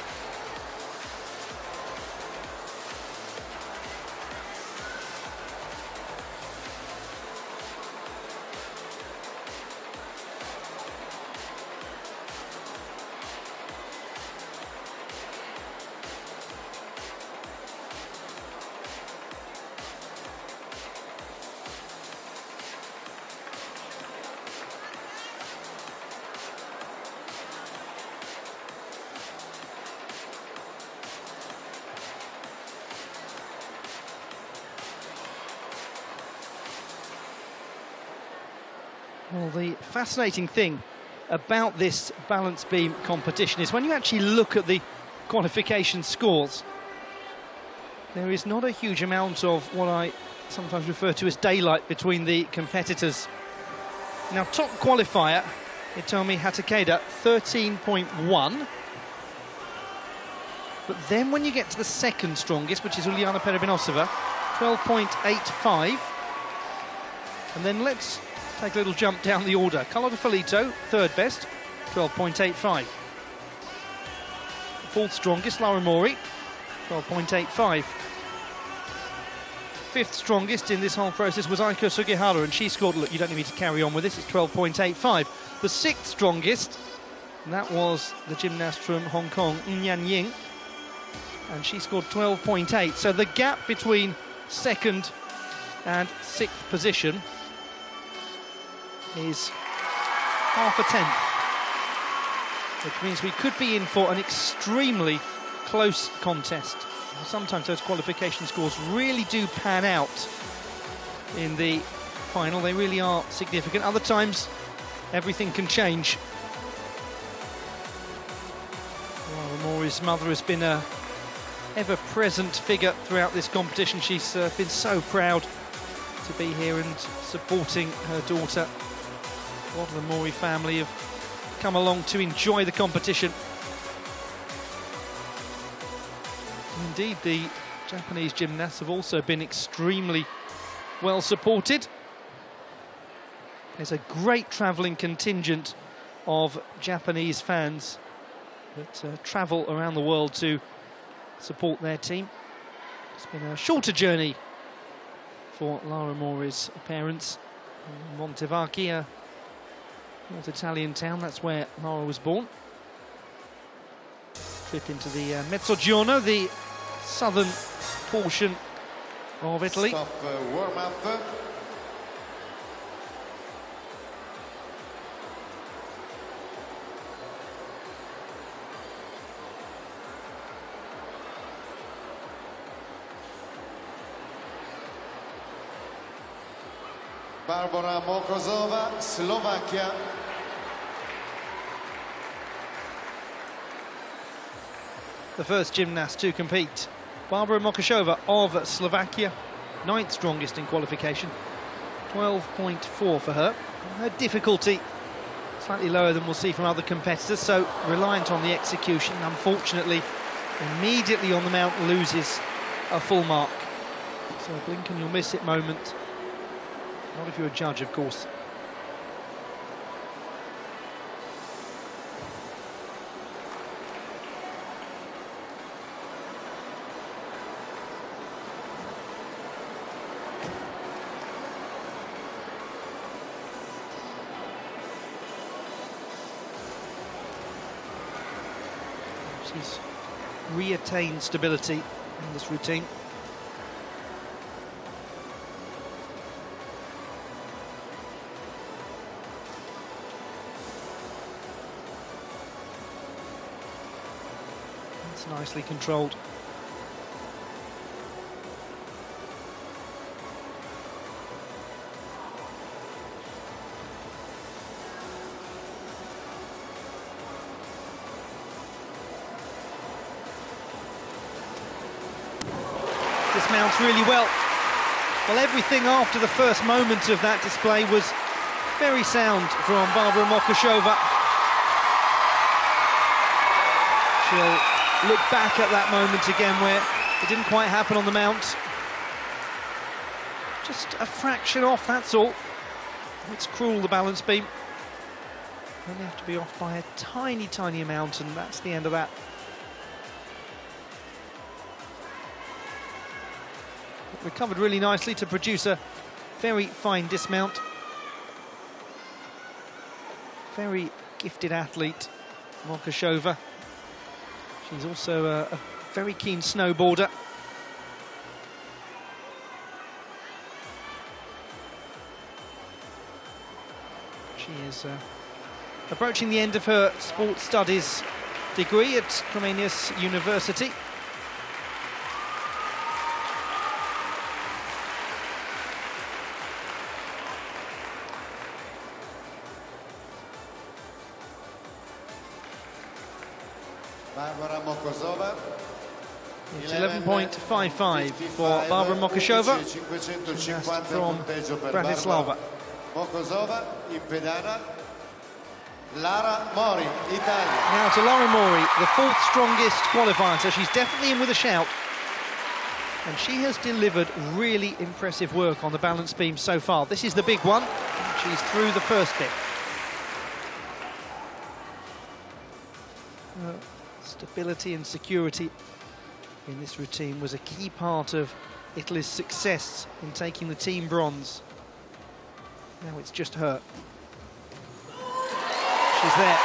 [SPEAKER 3] Well, the fascinating thing about this balance beam competition is when you actually look at the qualification scores, there is not a huge amount of what I sometimes refer to as daylight between the competitors. Now, top qualifier, Hitomi Hatakeda, 13.1. But then when you get to the second strongest, which is Uliana Perebinosova, 12.85. And then let's take a little jump down the order. Carlotta Felito, 3rd best, 12.85. Fourth strongest, Laura Mori, 12.85. 5th strongest in this whole process was Aiko Sugihara, and she scored, look, you don't need me to carry on with this, it's 12.85. The 6th strongest, and that was the gymnast from Hong Kong, Nyan Ying, and she scored 12.8. So the gap between 2nd and 6th position is half a tenth, which means we could be in for an extremely close contest. Sometimes those qualification scores really do pan out in the final. They really are significant. Other times, everything can change. Laura Mori's mother has been a ever-present figure throughout this competition. She's been so proud to be here and supporting her daughter. A lot of the Mori family have come along to enjoy the competition. Indeed, the Japanese gymnasts have also been extremely well supported. There's a great travelling contingent of Japanese fans that travel around the world to support their team. It's been a shorter journey for Laura Mori's parents in Montevacchi, a North Italian town. That's where Laura was born. Trip into the Mezzogiorno, the southern portion of Italy.
[SPEAKER 4] Stop warm-up. Barbara Mokosova, Slovakia.
[SPEAKER 3] The first gymnast to compete, Barbara Mokosova of Slovakia, 9th strongest in qualification, 12.4 for her. Her difficulty slightly lower than we'll see from other competitors, so reliant on the execution. Unfortunately, immediately on the mount loses a full mark. So a blink and you'll miss it moment. Not if you're a judge, of course. She's reattained stability in this routine. It's nicely controlled. Dismounts really well. Well, everything after the first moment of that display was very sound from Barbara Mokashova. She'll look back at that moment again where it didn't quite happen on the mount. Just a fraction off, that's all. It's cruel, the balance beam. Only have to be off by a tiny, tiny amount, and that's the end of that. Recovered really nicely to produce a very fine dismount. Very gifted athlete, Mokashova. She's also a very keen snowboarder. She is approaching the end of her sports studies degree at Comenius University.
[SPEAKER 4] Barbara Mokashova.
[SPEAKER 3] It's 11.55 for Barbara Mokashova, from Bratislava.
[SPEAKER 4] Mokashova in pedana. Lara Mori, Italia.
[SPEAKER 3] Now to Lara Mori, the fourth strongest qualifier, so she's definitely in with a shout. And she has delivered really impressive work on the balance beam so far. This is the big one. She's through the first bit. Stability and security in this routine was a key part of Italy's success in taking the team bronze. Now it's just her. She's there.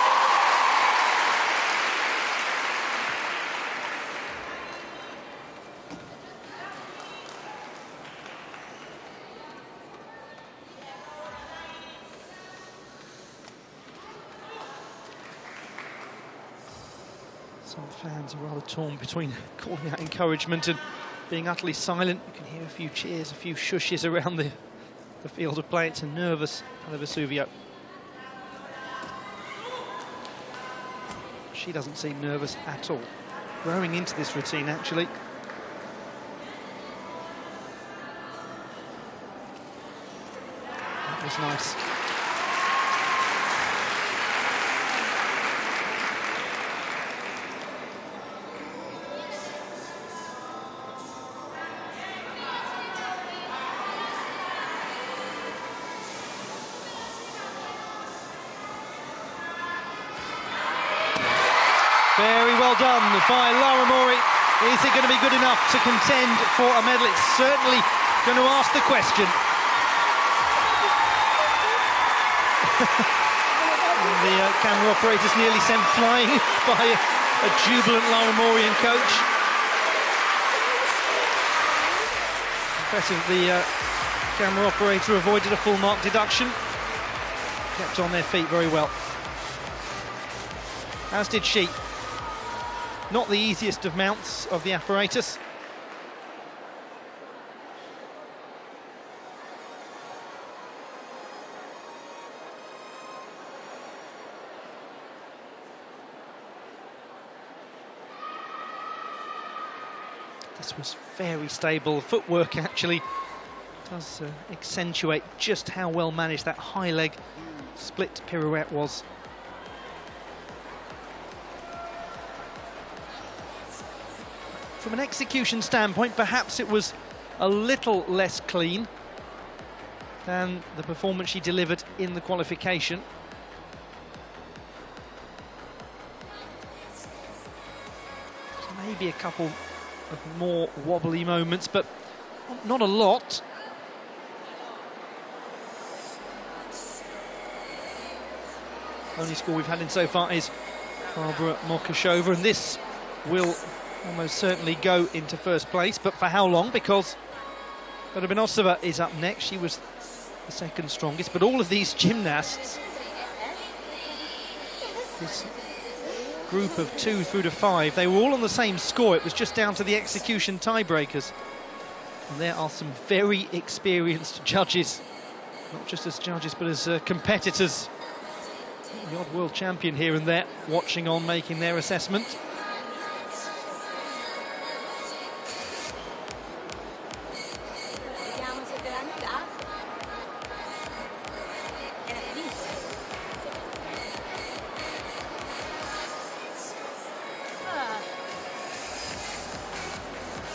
[SPEAKER 3] Some fans are rather torn between calling out encouragement and being utterly silent. You can hear a few cheers, a few shushes around the field of play. It's a nervous Vesuvio. She doesn't seem nervous at all. Growing into this routine, actually. That was nice. Very well done by Lara Mori. Is it going to be good enough to contend for a medal? It's certainly going to ask the question. The camera operator's nearly sent flying by a jubilant Lara Mori and coach. Impressive, the camera operator avoided a full mark deduction. Kept on their feet very well. As did she. Not the easiest of mounts of the apparatus. This was very stable. Footwork actually does accentuate just how well managed that high leg split pirouette was. From an execution standpoint, perhaps it was a little less clean than the performance she delivered in the qualification. Maybe a couple of more wobbly moments, but not a lot. Only score we've had in so far is Barbara Mokashova, and this will almost certainly go into first place, but for how long? Because Parabinosova is up next. She was the second strongest, but all of these gymnasts, this group of 2 through to 5, they were all on the same score. It was just down to the execution tiebreakers. And there are some very experienced judges, not just as judges, but as competitors. The odd world champion here and there, watching on, making their assessment.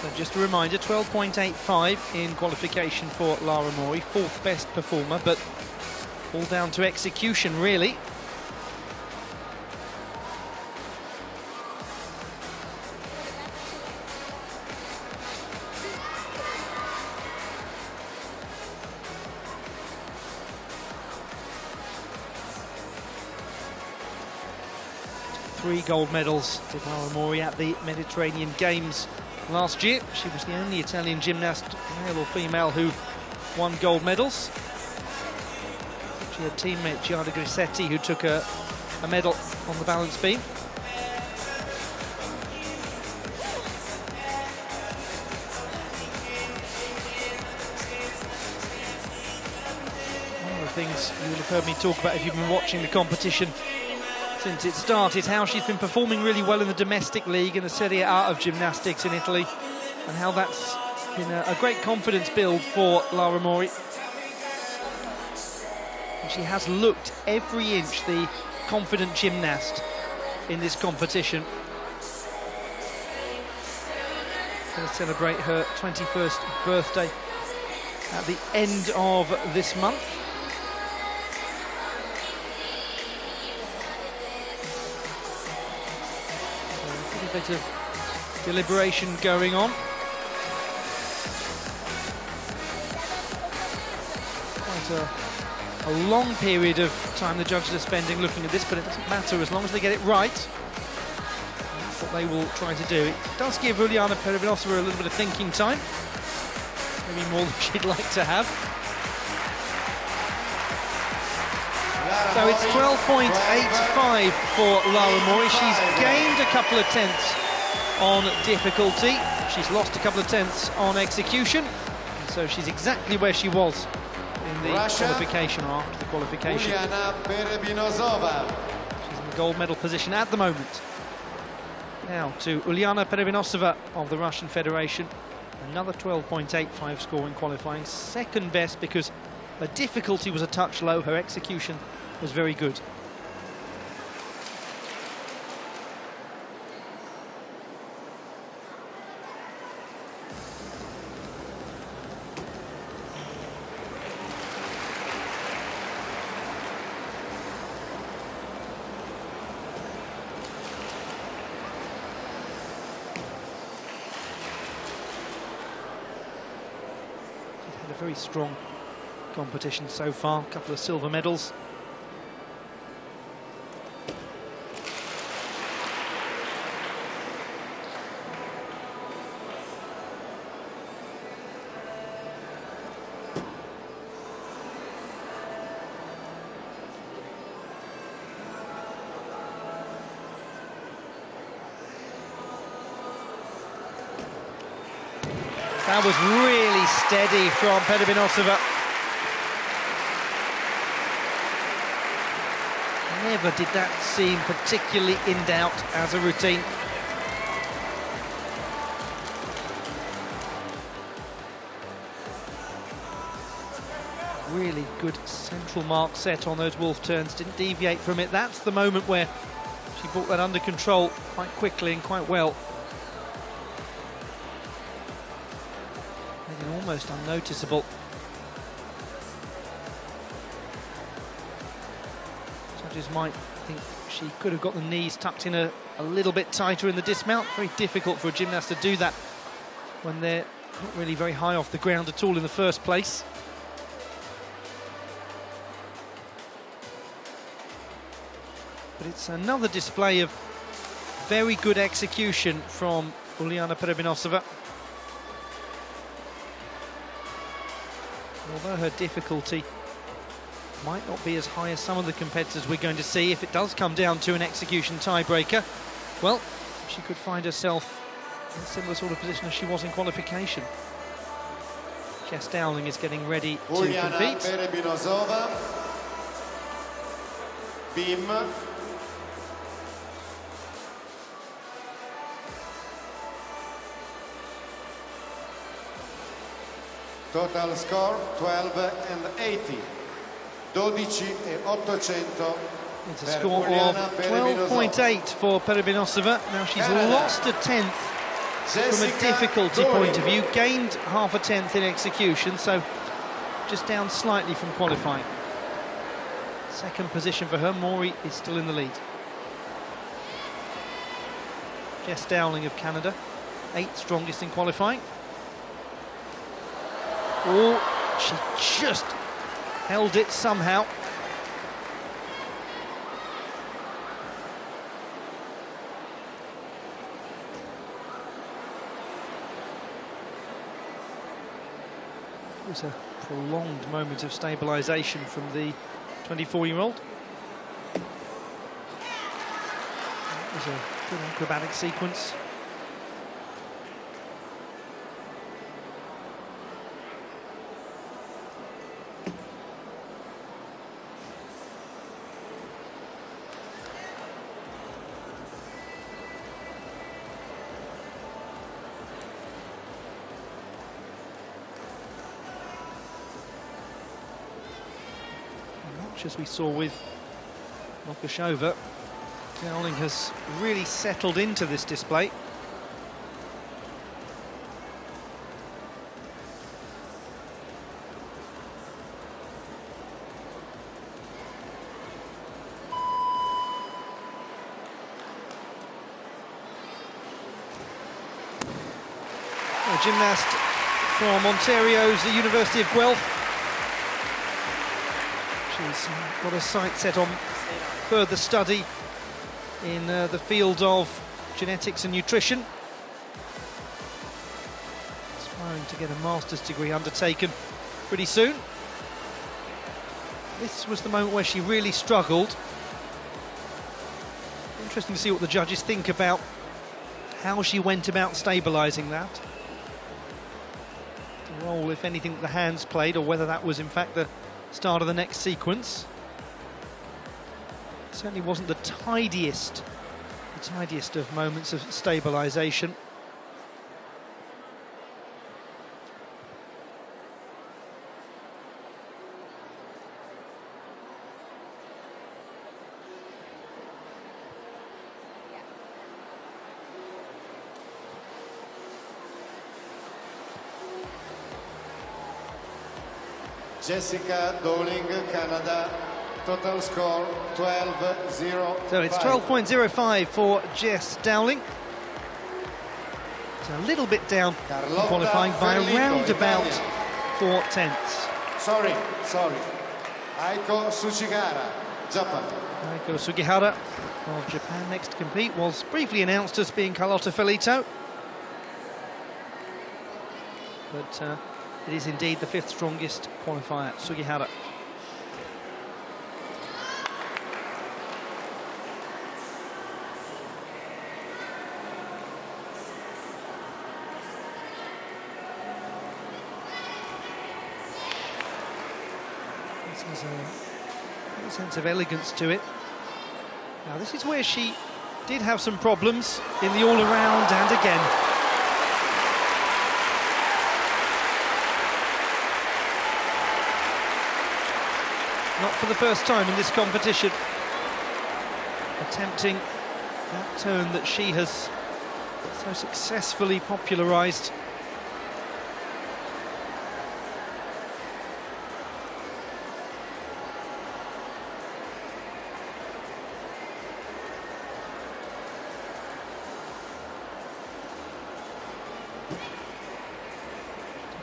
[SPEAKER 3] So just a reminder, 12.85 in qualification for Lara Mori, 4th best performer, but all down to execution, really. Three gold medals did Lara Mori at the Mediterranean Games last year. She was the only Italian gymnast, male or female, who won gold medals. She had teammate Giada Grissetti, who took a medal on the balance beam. One of the things you will have heard me talk about if you've been watching the competition since it started, how she's been performing really well in the domestic league, in the Serie A of gymnastics in Italy, and how that's been a great confidence build for Lara Mori. And she has looked every inch the confident gymnast in this competition. Going to celebrate her 21st birthday at the end of this month. A bit of deliberation going on. Quite a long period of time the judges are spending looking at this, but it doesn't matter as long as they get it right. That's what they will try to do. It does give Uliana Parabinosova a little bit of thinking time, maybe more than she'd like to have. So it's 12.85 for Lara Mori. She's gained a couple of tenths on difficulty. She's lost a couple of tenths on execution. And so she's exactly where she was in the qualification, or after the qualification. She's in the gold medal position at the moment. Now to Uliana Parabinosova of the Russian Federation. Another 12.85 score in qualifying. Second best because her difficulty was a touch low, her execution was very good. She's had a very strong competition so far, a couple of silver medals. That was really steady from Parabinosova. Never did that seem particularly in doubt as a routine. Really good central mark set on those wolf turns, didn't deviate from it. That's the moment where she brought that under control quite quickly and quite well. Making it almost unnoticeable. Judges might think she could have got the knees tucked in a little bit tighter in the dismount. Very difficult for a gymnast to do that when they're not really very high off the ground at all in the first place. But it's another display of very good execution from Uliana Perebinosova. Although her difficulty might not be as high as some of the competitors we're going to see, if it does come down to an execution tiebreaker, well, she could find herself in a similar sort of position as she was in qualification. Jess Dowling is getting ready to compete.
[SPEAKER 4] Perebinosova, beam. Total score 12 and 80. 12,800.
[SPEAKER 3] It's a score of 12.8 for Perebinosova. Now she's lost a tenth from a difficulty point of view, gained half a tenth in execution, so just down slightly from qualifying. Second position for her. Mori is still in the lead. Jess Dowling of Canada, 8th strongest in qualifying. Oh, she just held it somehow. It was a prolonged moment of stabilisation from the 24-year-old. It was a good acrobatic sequence. As we saw with Lukashova, Dowling has really settled into this display. A gymnast from Ontario's the University of Guelph. She's got her sights set on further study in the field of genetics and nutrition. Aspiring to get a master's degree undertaken pretty soon. This was the moment where she really struggled. Interesting to see what the judges think about how she went about stabilising that. The role, if anything, that the hands played, or whether that was in fact the start of the next sequence. Certainly wasn't the tidiest of moments of stabilisation.
[SPEAKER 4] Jessica Dowling, Canada, total score 12.05.
[SPEAKER 3] So it's 12.05 for Jess Dowling. It's a little bit down in qualifying by around about 4 tenths.
[SPEAKER 4] Sorry. Aiko Tsujihara, Japan.
[SPEAKER 3] Aiko Sugihara of Japan next to compete was briefly announced as being Carlotta Felito. But it is indeed the 5th strongest qualifier, Sugihara. This has a sense of elegance to it. Now this is where she did have some problems in the all-around and again. not for the first time in this competition, attempting that turn that she has so successfully popularised.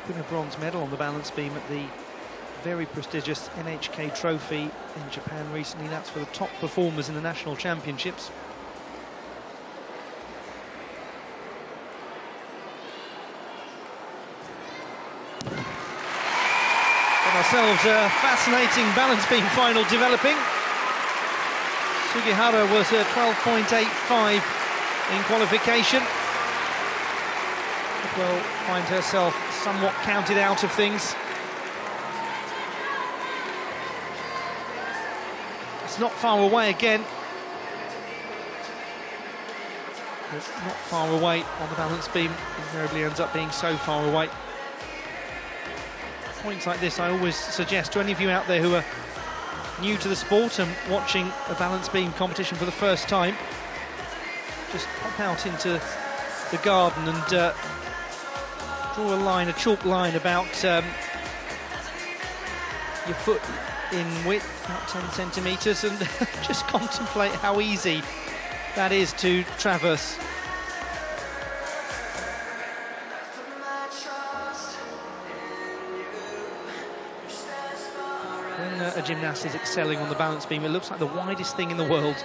[SPEAKER 3] Took a bronze medal on the balance beam at the very prestigious NHK Trophy in Japan recently. That's for the top performers in the national championships. Got ourselves a fascinating balance beam final developing. Sugihara was at 12.85 in qualification. Will find herself somewhat counted out of things. It's not far away again. It's not far away on the balance beam. Invariably ends up being so far away. Points like this I always suggest to any of you out there who are new to the sport and watching a balance beam competition for the first time, just pop out into the garden and draw a line, a chalk line about your foot in width, about 10 centimetres, and just contemplate how easy that is to traverse. When a gymnast is excelling on the balance beam, it looks like the widest thing in the world.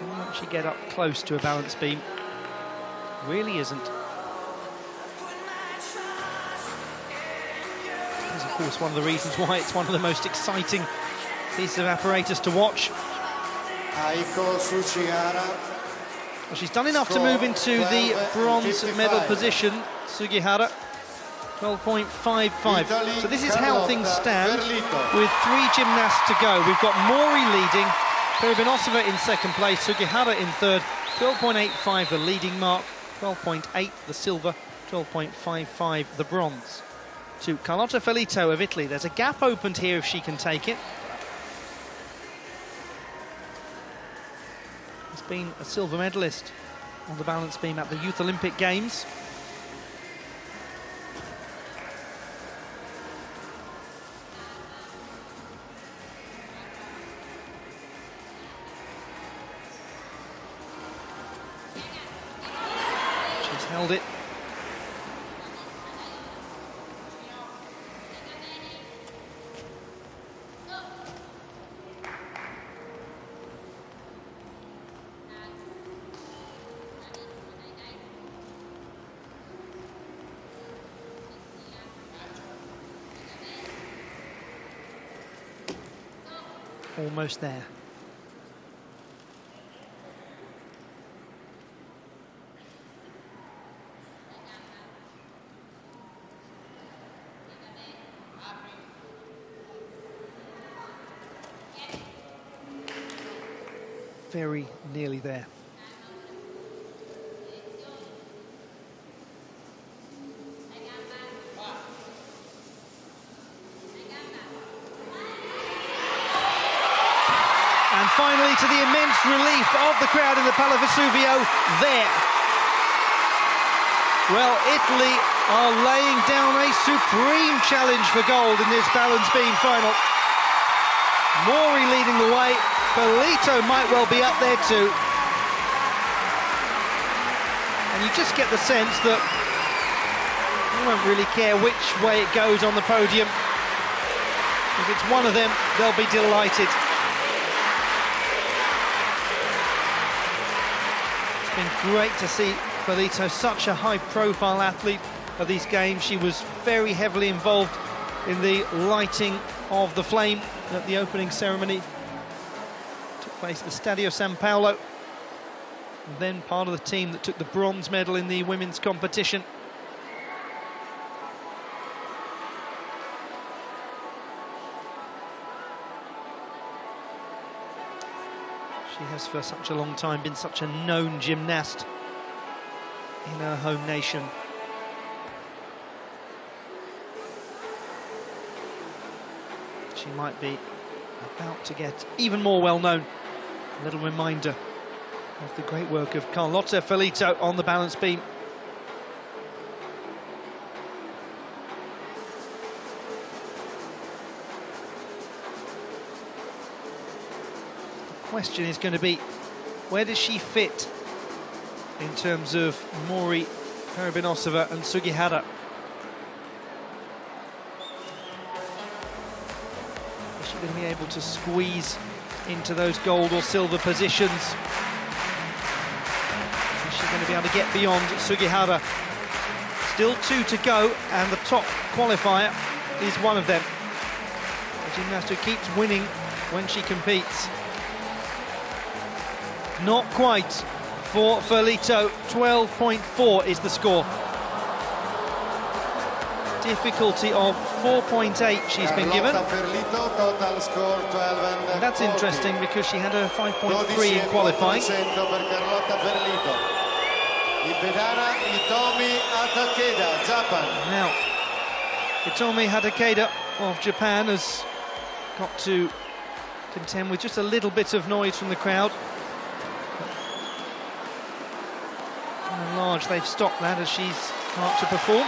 [SPEAKER 3] And once you get up close to a balance beam, it really isn't. This is, of course, one of the reasons why it's one of the most exciting pieces of apparatus to watch. Well, she's done enough to move into the bronze medal position, Sugihara. 12.55. So this is how things stand with 3 gymnasts to go. We've got Mori leading, Peribinosova in second place, Sugihara in third. 12.85 the leading mark, 12.8 the silver, 12.55 the bronze. To Carlotta Felito of Italy. There's a gap opened here if she can take it. Has been a silver medalist on the balance beam at the Youth Olympic Games. She's held it. Almost there. Very nearly there. And finally, to the immense relief of the crowd in the Pala Vesuvio, there. Well, Italy are laying down a supreme challenge for gold in this balance beam final. Mori leading the way. Felito might well be up there too. And you just get the sense that they won't really care which way it goes on the podium. If it's one of them, they'll be delighted. It's been great to see Felito, such a high-profile athlete of these games. She was very heavily involved in the lighting of the flame at the opening ceremony. Took place at the Stadio San Paolo. And then part of the team that took the bronze medal in the women's competition. She has for such a long time been such a known gymnast in her home nation. she might be about to get even more well-known. A little reminder of the great work of Carlotta Felito on the balance beam. The question is going to be, where does she fit in terms of Mori, Karabinosova and Sugihara? Is she going to be able to squeeze into those gold or silver positions? Is she going to be able to get beyond Sugihara? Still 2 to go, and the top qualifier is one of them. The gymnast who keeps winning when she competes. Not quite for Felito. 12.4 is the score. Difficulty of 4.8 she's been given. And that's interesting because she had a 5.3 in qualifying. Now, Hitomi Hadakeda of Japan has got to contend with just a little bit of noise from the crowd. By and large, they've stopped that as she's come up to perform.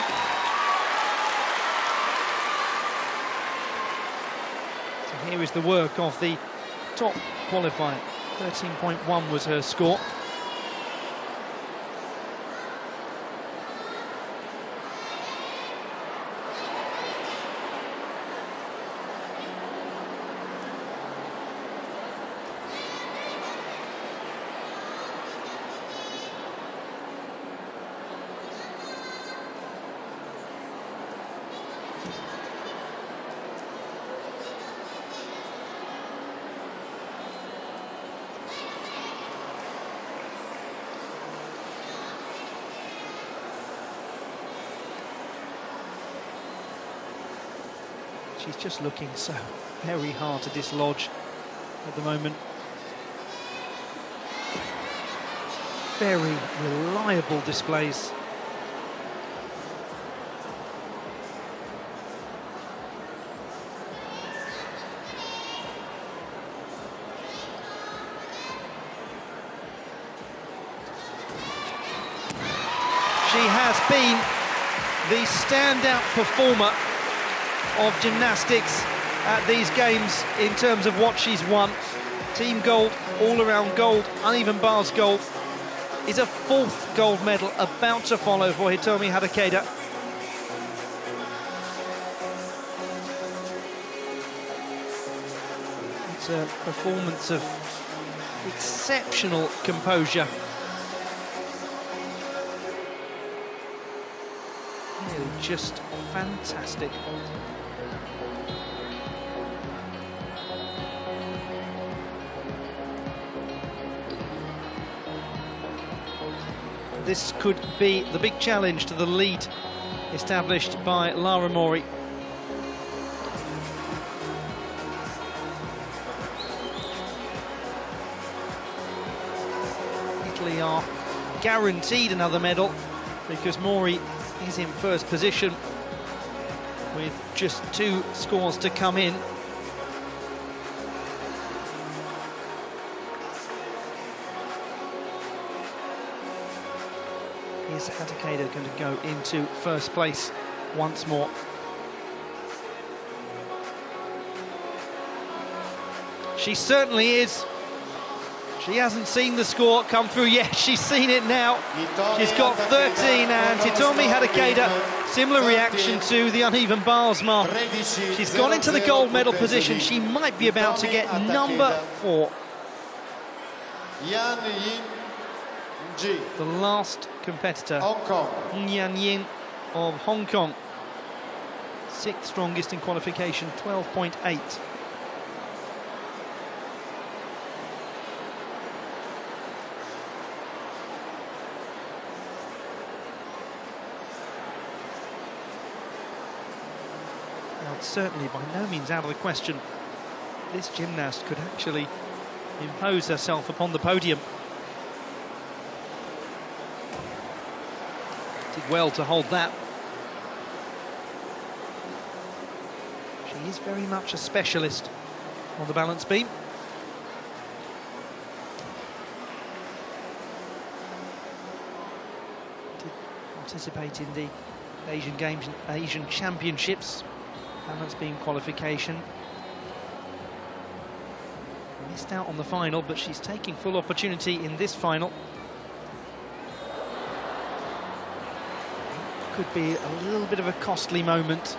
[SPEAKER 3] So here is the work of the top qualifier. 13.1 was her score. She's just looking so very hard to dislodge at the moment. Very reliable displays. She has been the standout performer of gymnastics at these games in terms of what she's won. Team gold, all-around gold, uneven bars gold. Is a 4th gold medal about to follow for Hitomi Hadakeda. It's a performance of exceptional composure. Really just fantastic. This could be the big challenge to the lead established by Lara Mori. Italy are guaranteed another medal because Mori is in first position with just 2 scores to come in. Is Hadakeda going to go into first place once more? She certainly is. She hasn't seen the score come through yet. She's seen it now. She's got 13, and Hitomi Hadakeda, similar reaction to the uneven bars mark. She's gone into the gold medal position. She might be about to get number 4. The last competitor, Nyan Yin of Hong Kong. 6th strongest in qualification, 12.8. Now, it's certainly by no means out of the question this gymnast could actually impose herself upon the podium. Did well to hold that. She is very much a specialist on the balance beam. Did participate in the Asian Games and Asian Championships balance beam qualification. Missed out on the final, but she's taking full opportunity in this final. Could be a little bit of a costly moment.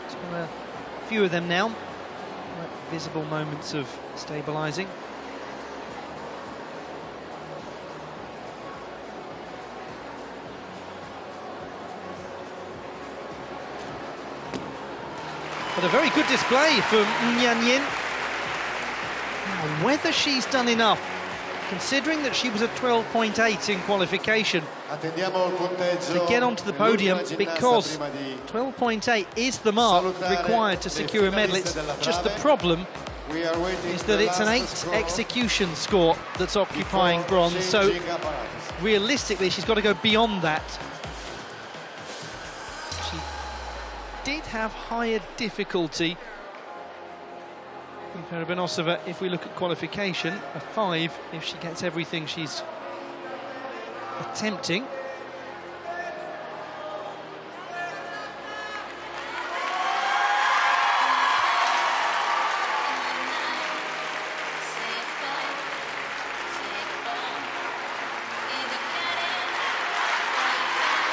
[SPEAKER 3] It's been a few of them now. Quite visible moments of stabilising. But a very good display from Yan Yin. Now, whether she's done enough, considering that she was at 12.8 in qualification, to get onto the podium, because 12.8 is the mark required to secure a medal. It's just the problem is that it's an 8 execution score that's occupying bronze, so realistically she's got to go beyond that. Did have higher difficulty in Parabenosova if we look at qualification, a 5 if she gets everything she's attempting.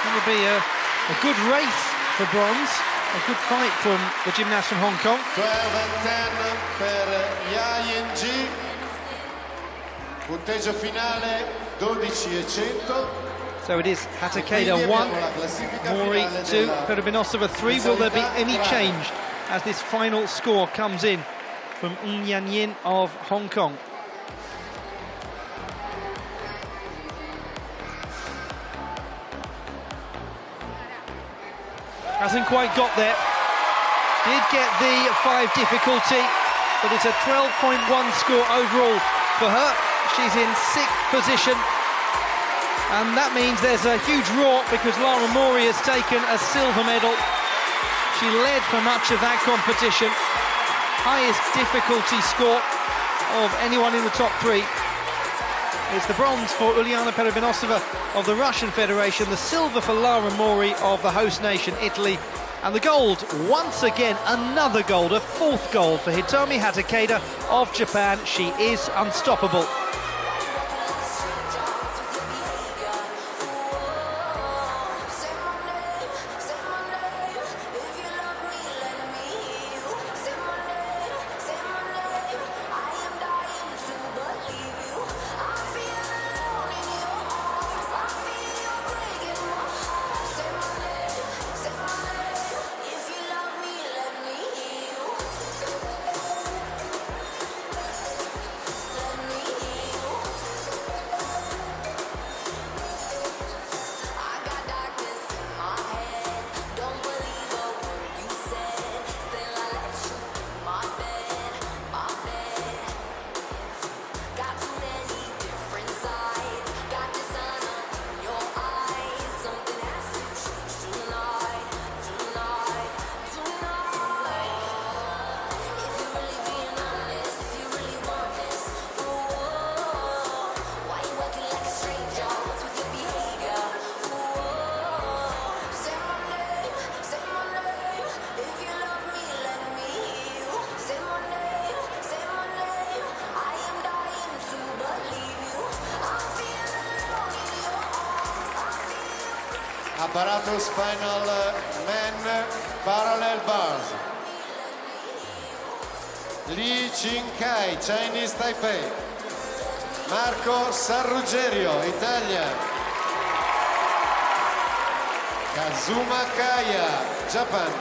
[SPEAKER 3] It'll be a good race for bronze. A good fight from the gymnast from Hong Kong.
[SPEAKER 4] 12-10 per Yang. Punteggio finale 12.100.
[SPEAKER 3] So it is Hatakeda 1, Mori 2, Parabenosova 3. Will there be any change as this final score comes in from Yan Yin of Hong Kong? Hasn't quite got there. Did get the 5 difficulty, but it's a 12.1 score overall for her. She's in 6th position, and that means there's a huge roar because Lara Mori has taken a silver medal. She led for much of that competition. Highest difficulty score of anyone in the top 3. It's the bronze for Uliana Parabenosova of the Russian Federation, the silver for Lara Mori of the host nation, Italy, and the gold, once again, another gold, a 4th gold for Hitomi Hatakeda of Japan. She is unstoppable.
[SPEAKER 4] Apparatus final men parallel bars. Li Qingkai, Chinese Taipei. Marco Sarruggerio, Italia. Kazuma Kaya, Japan.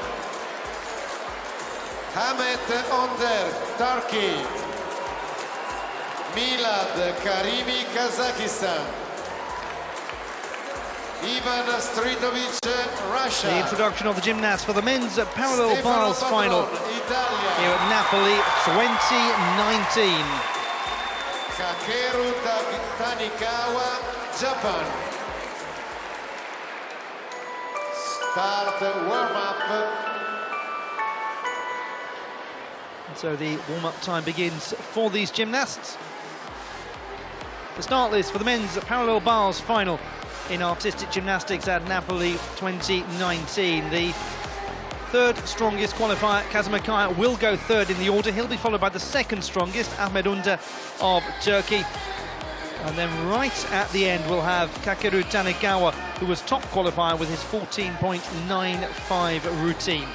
[SPEAKER 4] Hamet Onder, Turkey. Milad Karimi, Kazakhstan. Ivan Stritovic, Russia. Brescia.
[SPEAKER 3] The introduction of the gymnasts for the men's parallel bars final here at Napoli 2019.
[SPEAKER 4] Kakeru Tanikawa, Japan. Start warm-up.
[SPEAKER 3] So the warm-up time begins for these gymnasts. The start list for the men's parallel bars final in artistic gymnastics at Napoli 2019. The third strongest qualifier, Kazımakaya, will go third in the order. He'll be followed by the second strongest, Ahmet Under of Turkey. And then right at the end we'll have Kakeru Tanikawa, who was top qualifier with his 14.95 routine.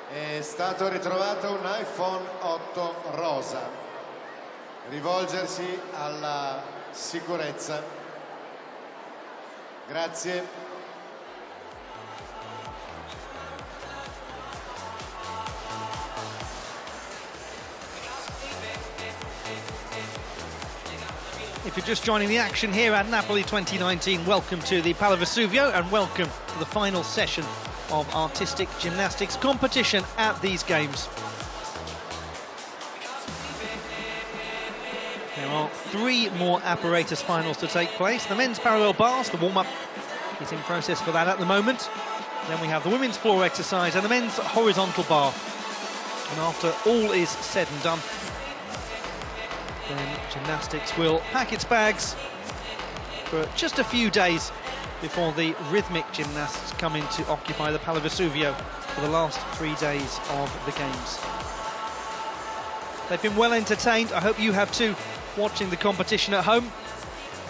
[SPEAKER 4] È stato ritrovato un iPhone 8 rosa. Rivolgersi alla sicurezza. Grazie.
[SPEAKER 3] If you're just joining the action here at Napoli 2019, welcome to the Pala Vesuvio and welcome to the final session of artistic gymnastics competition at these games. There are 3 more apparatus finals to take place. The men's parallel bars, the warm-up is in process for that at the moment. Then we have the women's floor exercise and the men's horizontal bar. And after all is said and done, then gymnastics will pack its bags for just a few days before the rhythmic gymnasts come in to occupy the Pala Vesuvio for the last 3 days of the games. They've been well entertained. I hope you have too, watching the competition at home.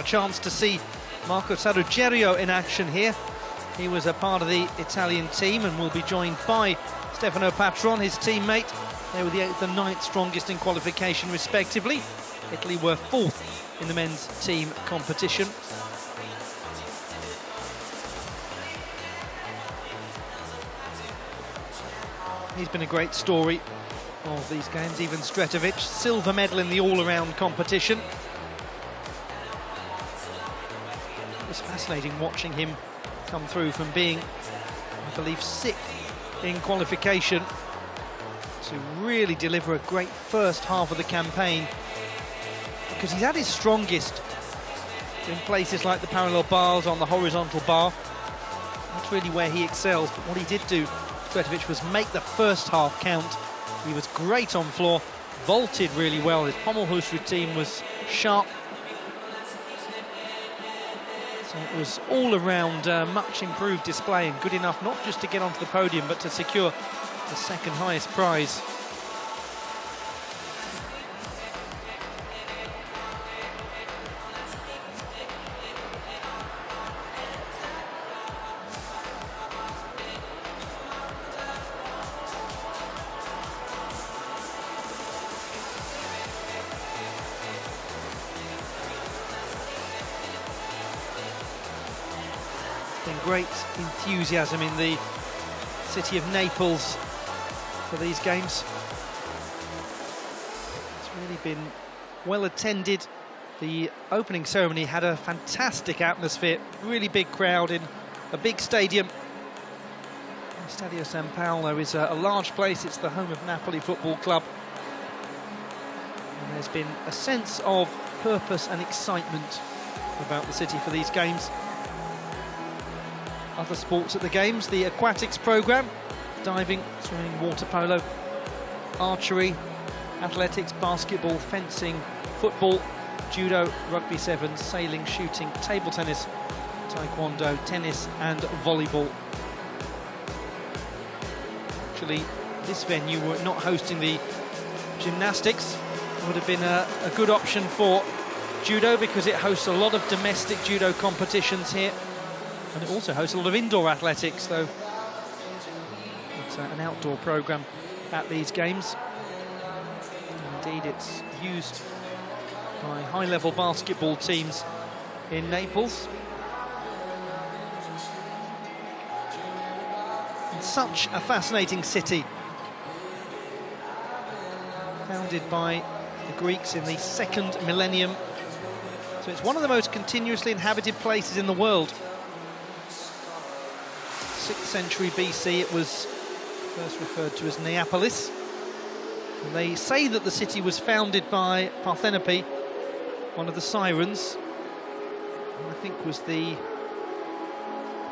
[SPEAKER 3] A chance to see Marco Saruggerio in action here. He was a part of the Italian team and will be joined by Stefano Patron, his teammate. They were the 8th and 9th strongest in qualification respectively. Italy were 4th in the men's team competition. He's been a great story of these games. Even Stretovic, silver medal in the all-around competition. It was fascinating watching him come through from being, I believe, 6th in qualification to really deliver a great first half of the campaign, because he's at his strongest in places like the parallel bars, on the horizontal bar. That's really where he excels. But what he did do, Stretovic, was make the first half count. He was great on floor, vaulted really well. His Pommelhuis routine was sharp. So it was all around much improved display and good enough not just to get onto the podium but to secure the second highest prize. Been great enthusiasm in the city of Naples for these games. It's really been well attended. The opening ceremony had a fantastic atmosphere, really big crowd in a big stadium. Stadio San Paolo is a large place. It's the home of Napoli Football Club. And there's been a sense of purpose and excitement about the city for these games. Other sports at the games, the aquatics programme, diving, swimming, water polo, archery, athletics, basketball, fencing, football, judo, rugby sevens, sailing, shooting, table tennis, taekwondo, tennis and volleyball. Actually, this venue were not hosting the gymnastics. Would have been a good option for judo because it hosts a lot of domestic judo competitions here, and it also hosts a lot of indoor athletics, though it's an outdoor programme at these games. Indeed, it's used by high-level basketball teams in Naples. And such a fascinating city, founded by the Greeks in the 2nd millennium. So it's one of the most continuously inhabited places in the world. 6th century BC, it was first referred to as Neapolis. And they say that the city was founded by Parthenope, one of the sirens, who I think was the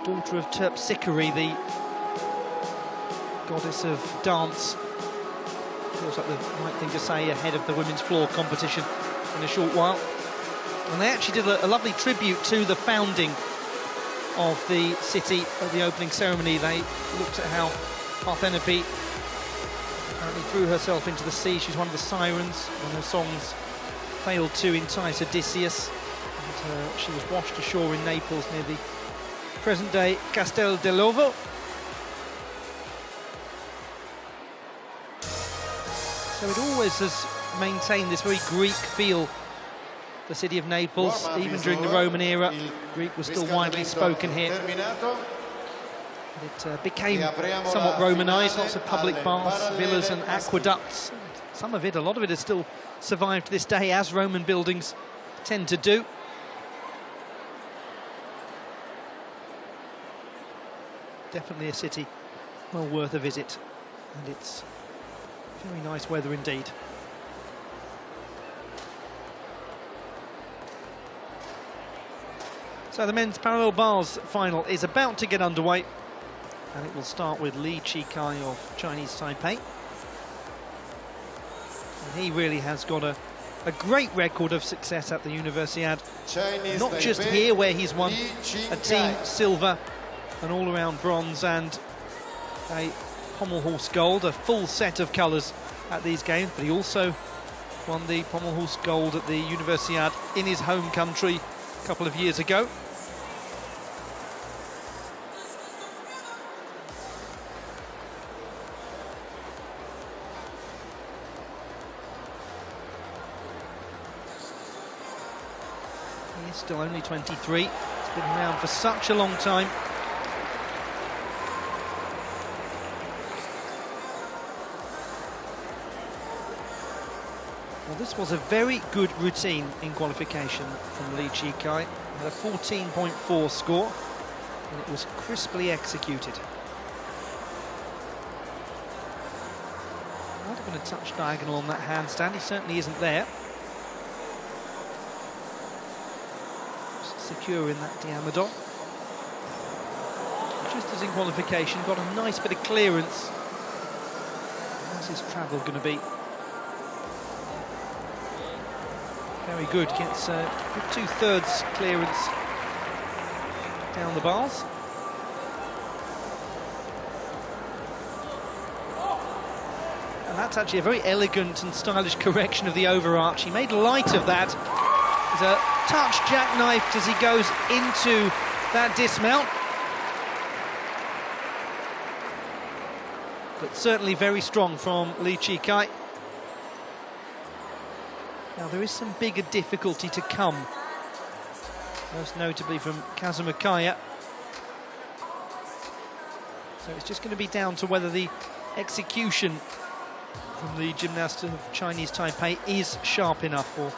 [SPEAKER 3] daughter of Terpsichore, the goddess of dance. Feels like the right thing to say ahead of the women's floor competition in a short while. And they actually did a lovely tribute to the founding of the city at the opening ceremony. They looked at how Parthenope apparently threw herself into the sea. She's one of the sirens. One of her songs failed to entice Odysseus, and she was washed ashore in Naples near the present-day Castel dell'Ovo. So it always has maintained this very Greek feel, the city of Naples. Even during the Roman era, Greek was still widely spoken here. It became somewhat Romanised, lots of public baths, villas and aqueducts. Some of it, a lot of it, has still survived to this day, as Roman buildings tend to do. Definitely a city well worth a visit, and it's very nice weather indeed. So the men's parallel bars final is about to get underway, and it will start with Li Chikai of Chinese Taipei. And he really has got a great record of success at the Universiade. Not just here, where he's won a team silver, an all-around bronze and a pommel horse gold, a full set of colours at these games, but he also won the pommel horse gold at the Universiade in his home country a couple of years ago. He's still only 23. He's been around for such a long time. Well, this was a very good routine in qualification from Li Chikai. He had a 14.4 score, and it was crisply executed. Might have been a touch diagonal on that handstand. He certainly isn't there. Secure in that Diamidon. Just as in qualification, got a nice bit of clearance. How's his travel going to be? Very good, gets good 2/3 clearance down the bars. And that's actually a very elegant and stylish correction of the overarch. He made light of that. There's a touch jackknifed as he goes into that dismount. But certainly very strong from Li Chikai. Now, there is some bigger difficulty to come, most notably from Kazumikaya. So it's just going to be down to whether the execution from the gymnast of Chinese Taipei is sharp enough, or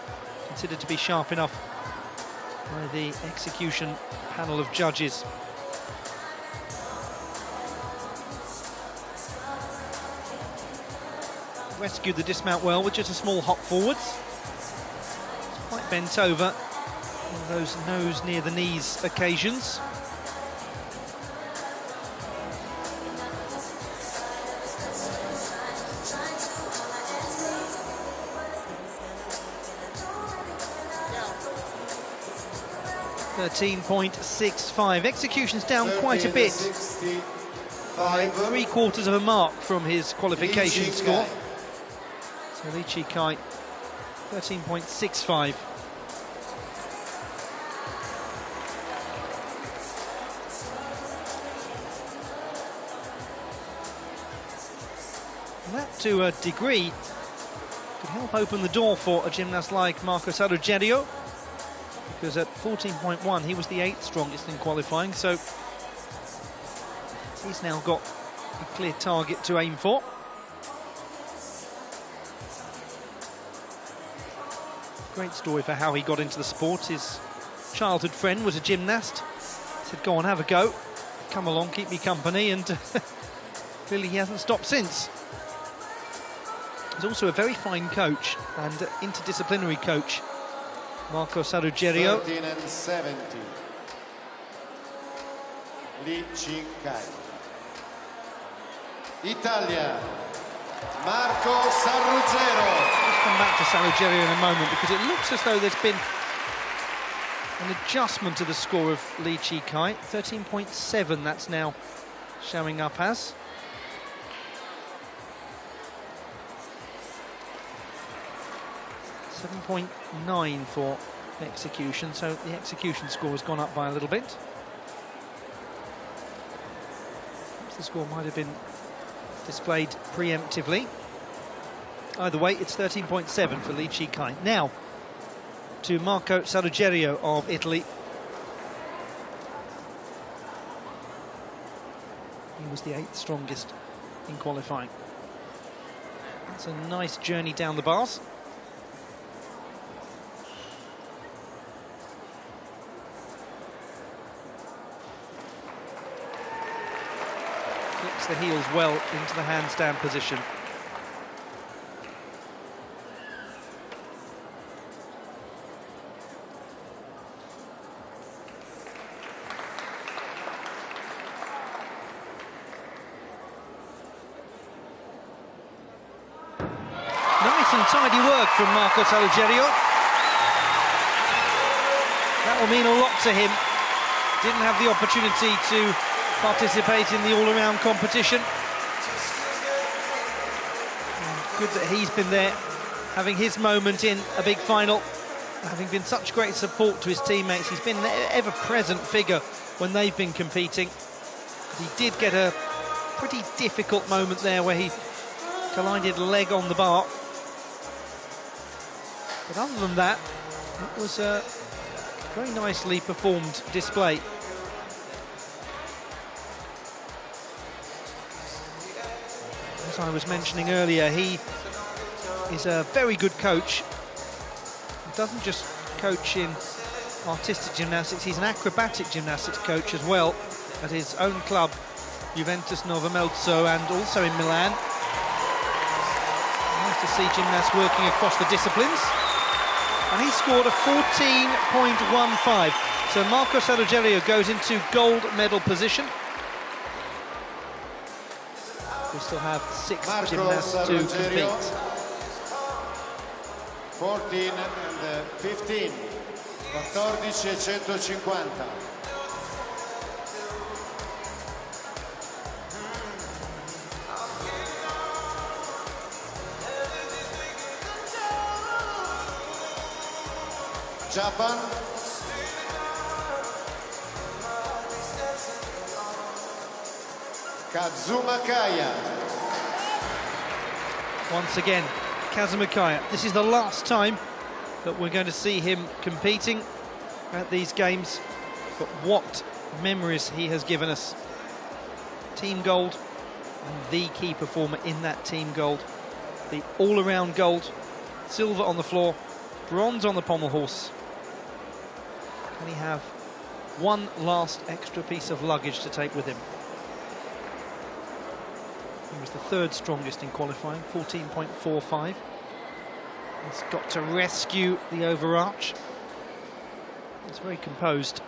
[SPEAKER 3] considered to be sharp enough by the execution panel of judges. rescued the dismount well with just a small hop forwards. Quite bent over. One of those nose near the knees occasions. .65. Execution's down quite a bit. 3/4 of a mark from his qualification score. So Lee Chi-kai, 13.65. That, to a degree, could help open the door for a gymnast like Marco Saluggerio, because at 14.1 he was the 8th strongest in qualifying, so he's now got a clear target to aim for. Great story for how he got into the sport. His childhood friend was a gymnast. He said, go on, have a go, come along, keep me company, and clearly he hasn't stopped since. He's also a very fine coach and interdisciplinary coach, Marco Saluggerio.
[SPEAKER 4] 13.70. Lee Chi-kai. Italia, Marco Saluggerio.
[SPEAKER 3] Let's come back to Saluggerio in a moment, because it looks as though there's been an adjustment to the score of Lee Chi-kai. 13.7 that's now showing up as. .9 for execution, so the execution score has gone up by a little bit. Perhaps the score might have been displayed preemptively. Either way, it's 13.7 for Lee Chi-kai. Now, to Marco Saluggerio of Italy. He was the 8th strongest in qualifying. That's a nice journey down the bars. Flicks the heels well into the handstand position. Nice and tidy work from Marco Saluggerio. That will mean a lot to him. Didn't have the opportunity to participate in the all-around competition. And good that he's been there, having his moment in a big final, having been such great support to his teammates. He's been an ever-present figure when they've been competing. He did get a pretty difficult moment there where he collided leg on the bar. But other than that, it was a very nicely performed display. As I was mentioning earlier, he is a very good coach. He doesn't just coach in artistic gymnastics, he's an acrobatic gymnastics coach as well at his own club, Juventus Novo Melzo, and also in Milan. Nice to see gymnasts working across the disciplines. And he scored a 14.15. So Marco Saluggerio goes into gold medal position. We still have 6
[SPEAKER 4] Marco
[SPEAKER 3] gymnasts to
[SPEAKER 4] Saluggerio,
[SPEAKER 3] compete.
[SPEAKER 4] 14 and 15, 14 e 150. Japan. Kazuma Kaya.
[SPEAKER 3] Once again, Kazuma Kaya. This is the last time that we're going to see him competing at these games, but what memories he has given us. Team gold, and the key performer in that team gold. The all-around gold, silver on the floor, bronze on the pommel horse. Can he have one last extra piece of luggage to take with him? He was the third strongest in qualifying, 14.45. He's got to rescue the overarch. He's very composed.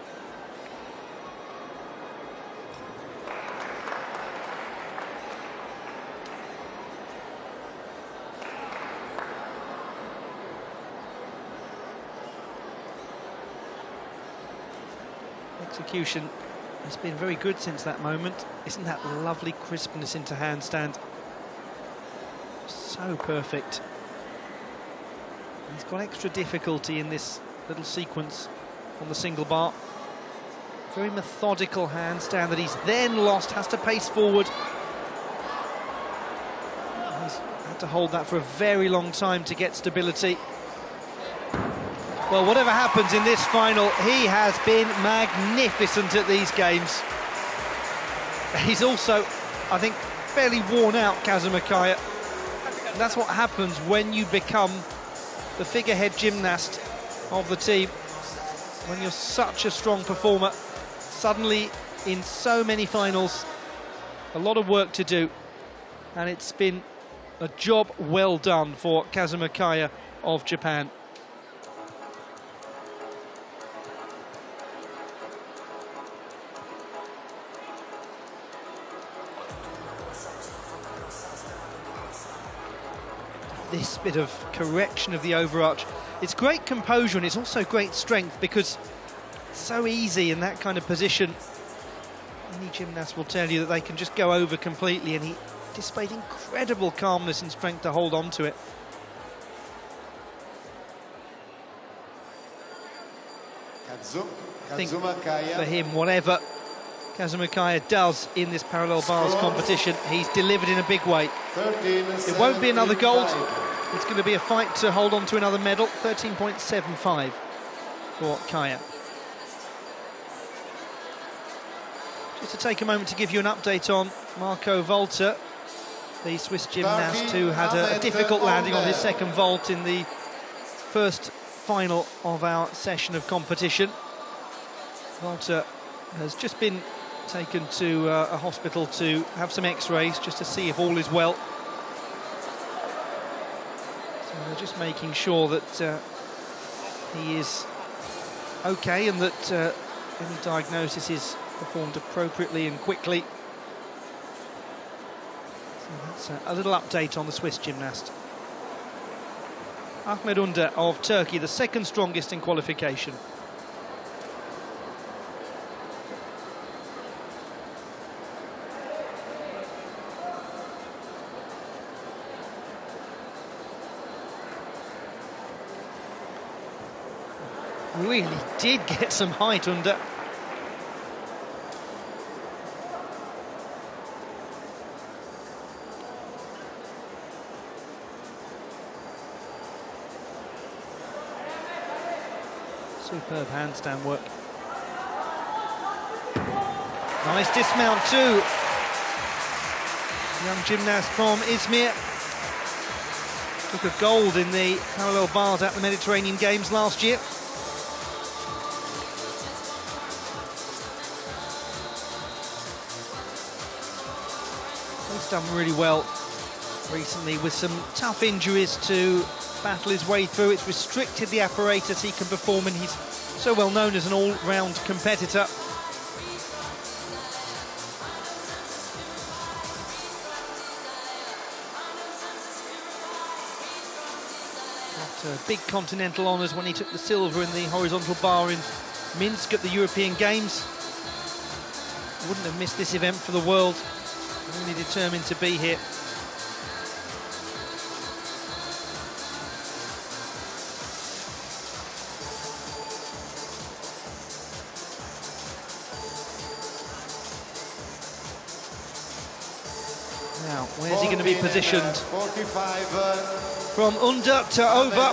[SPEAKER 3] Execution has been very good since that moment. Isn't that lovely crispness into handstand? So perfect. He's got extra difficulty in this little sequence on the single bar. Very methodical handstand that he's then lost, has to pace forward. He's had to hold that for a very long time to get stability. Well, whatever happens in this final, he has been magnificent at these games. He's also, I think, fairly worn out, Kazumakaya. And that's what happens when you become the figurehead gymnast of the team. When you're such a strong performer, suddenly in so many finals, a lot of work to do. And it's been a job well done for Kazumakaya of Japan. This bit of correction of the overarch, it's great composure and it's also great strength, because it's so easy in that kind of position. Any gymnast will tell you that they can just go over completely, and he displayed incredible calmness and strength to hold on to it. I think for him, whatever Kazumakaya does in this parallel bars competition, he's delivered in a big way. It won't be another gold. It's going to be a fight to hold on to another medal. 13.75 for Kaya. Just to take a moment to give you an update on Marco Volter, the Swiss gymnast who had a difficult landing on his second vault in the first final of our session of competition. Volter has just been taken to a hospital to have some x-rays just to see if all is well. So they're just making sure that he is okay and that any diagnosis is performed appropriately and quickly. So that's a little update on the Swiss gymnast. Ahmed Under of Turkey, the second strongest in qualification. Really did get some height Under. Superb handstand work. Nice dismount too. Young gymnast from Izmir. Took a gold in the parallel bars at the Mediterranean Games last year. He's done really well recently with some tough injuries to battle his way through. It's restricted the apparatus he can perform, and he's so well known as an all-round competitor. Got big continental honours when he took the silver in the horizontal bar in Minsk at the European Games. Wouldn't have missed this event for the world. Really determined to be here. Now, where's he going to be positioned?
[SPEAKER 4] 45.
[SPEAKER 3] From Under to over.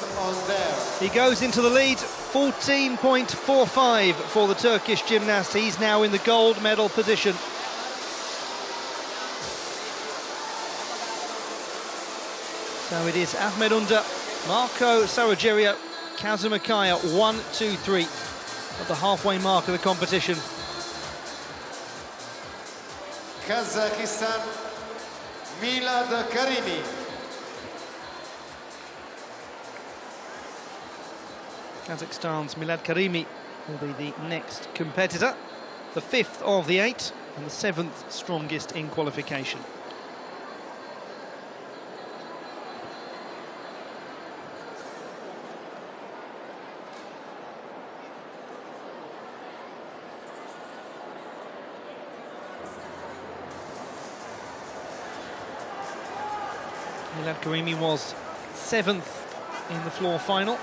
[SPEAKER 3] He goes into the lead. 14.45 for the Turkish gymnast. He's now in the gold medal position. So it is Ahmed Under, Marco Sarajerio, Kazumakaya, 1, 2, 3 at the halfway mark of the competition.
[SPEAKER 4] Kazakhstan, Milad Karimi.
[SPEAKER 3] Kazakhstan's Milad Karimi will be the next competitor, the 5th of the 8 and the 7th strongest in qualification. Milad Karimi was 7th in the floor final.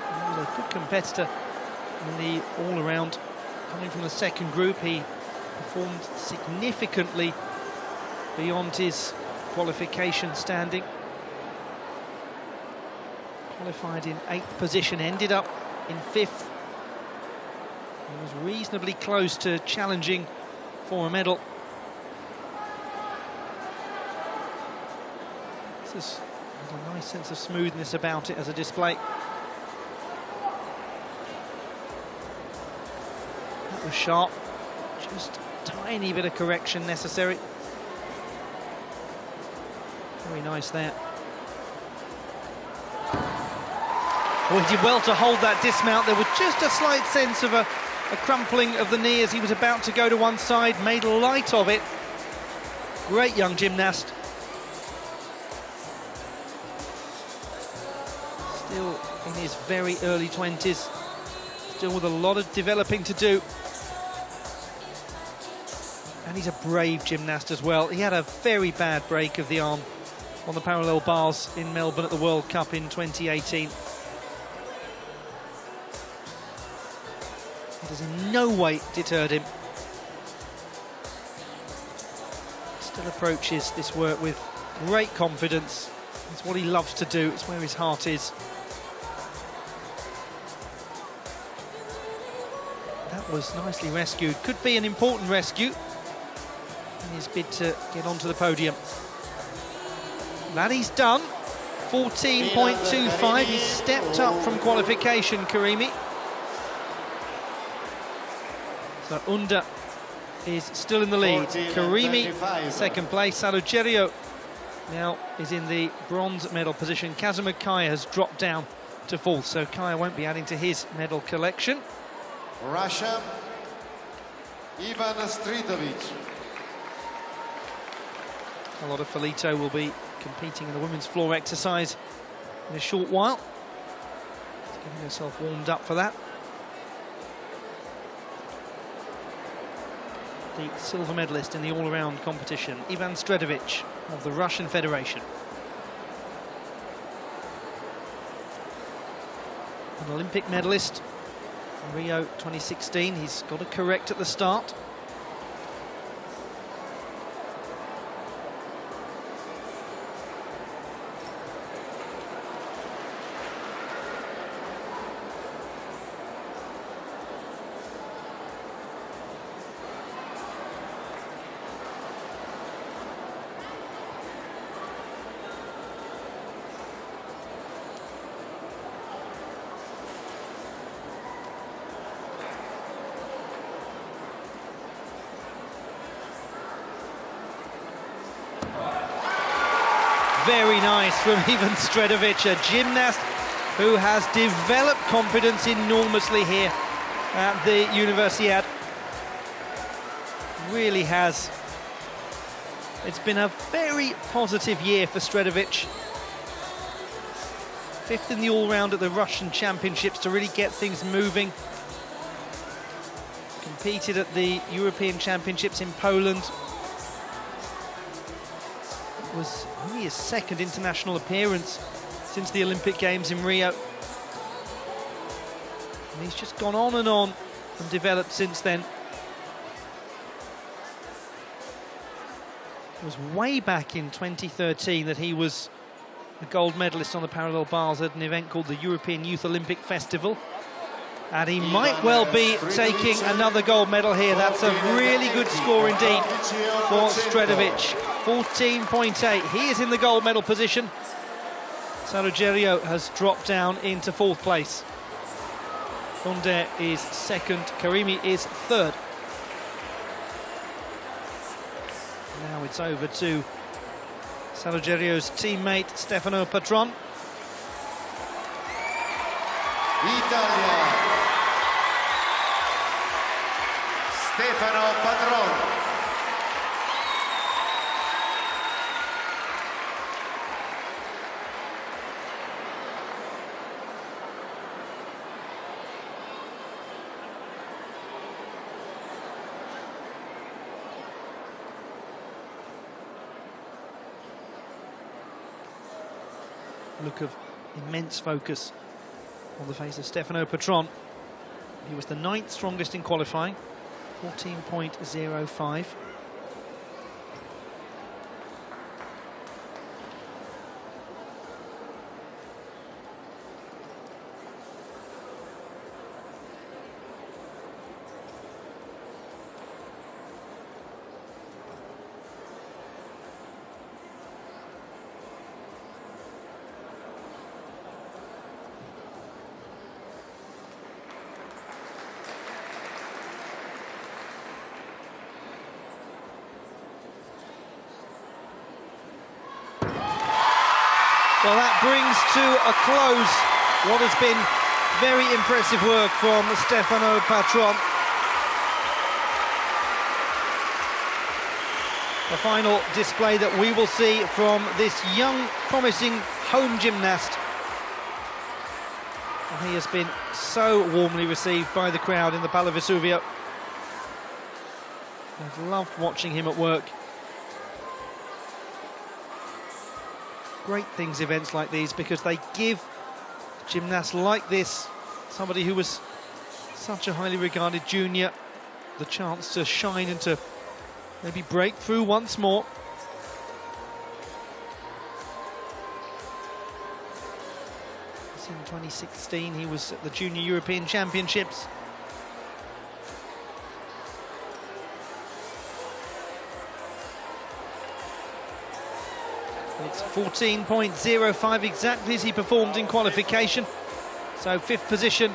[SPEAKER 3] He was a good competitor in the all-around. Coming from the second group, he performed significantly beyond his qualification standing. Qualified in 8th position, ended up in 5th. He was reasonably close to challenging for a medal. This has a nice sense of smoothness about it as a display. That was sharp, just a tiny bit of correction necessary. Very nice there. Well, he did well to hold that dismount. There was just a slight sense of a crumpling of the knee as he was about to go to one side, made light of it. Great young gymnast. Still in his very early 20s, still with a lot of developing to do. And he's a brave gymnast as well. He had a very bad break of the arm on the parallel bars in Melbourne at the World Cup in 2018. It has in no way deterred him. Still approaches this work with great confidence. It's what he loves to do, it's where his heart is. That was nicely rescued. Could be an important rescue in his bid to get onto the podium. That he's done. 14.25. He's stepped up from qualification, Karimi. So Unda is still in the lead. Karimi, second place. Salugerio now is in the bronze medal position. Kazimir Kaya has dropped down to 4th, so Kaya won't be adding to his medal collection.
[SPEAKER 4] Russia, Ivan Stridovic.
[SPEAKER 3] Carlotta Felito will be competing in the women's floor exercise in a short while. She's getting herself warmed up for that. The silver medalist in the all-around competition, Ivan Stridovic of the Russian Federation. An Olympic medalist in Rio 2016. He's got to correct at the start. Very nice from Ivan Stridovic, a gymnast who has developed confidence enormously here at the Universiade. Really has. It's been a very positive year for Stridovic. 5th in the all-round at the Russian Championships to really get things moving. Competed at the European Championships in Poland. It was only his 2nd international appearance since the Olympic Games in Rio. And he's just gone on and developed since then. It was way back in 2013 that he was a gold medalist on the parallel bars at an event called the European Youth Olympic Festival. And he might well be taking another gold medal here. That's a really good score indeed for Stridovic. 14.8. He is in the gold medal position. Sarugerio has dropped down into 4th place. Onder is 2nd, Karimi is 3rd. Now it's over to Sarugerio's teammate Stefano Patron.
[SPEAKER 4] Italia. Stefano Patron.
[SPEAKER 3] Look of immense focus on the face of Stefano Patron. He was the 9th strongest in qualifying, 14.05. Well, that brings to a close what has been very impressive work from Stefano Patron. The final display that we will see from this young, promising home gymnast. And he has been so warmly received by the crowd in the Pala Vesuvio. I've loved watching him at work. Great things, events like these, because they give gymnasts like this, somebody who was such a highly regarded junior, the chance to shine and to maybe break through once more. In 2016 he was at the Junior European Championships. It's 14.05 exactly as he performed in qualification. So 5th position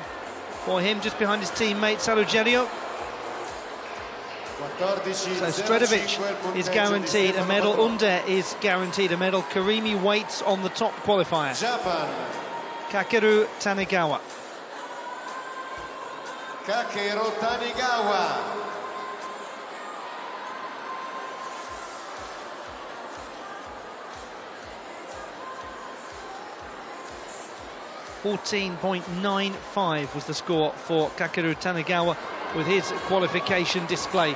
[SPEAKER 3] for him, just behind his teammate Sarugerio. So Stredovic is guaranteed a medal, Under is guaranteed a medal. Karimi waits on the top qualifier.
[SPEAKER 4] Japan.
[SPEAKER 3] Kakeru Tanegawa.
[SPEAKER 4] Kakeru Tanegawa.
[SPEAKER 3] 14.95 was the score for Kakeru Tanegawa with his qualification display.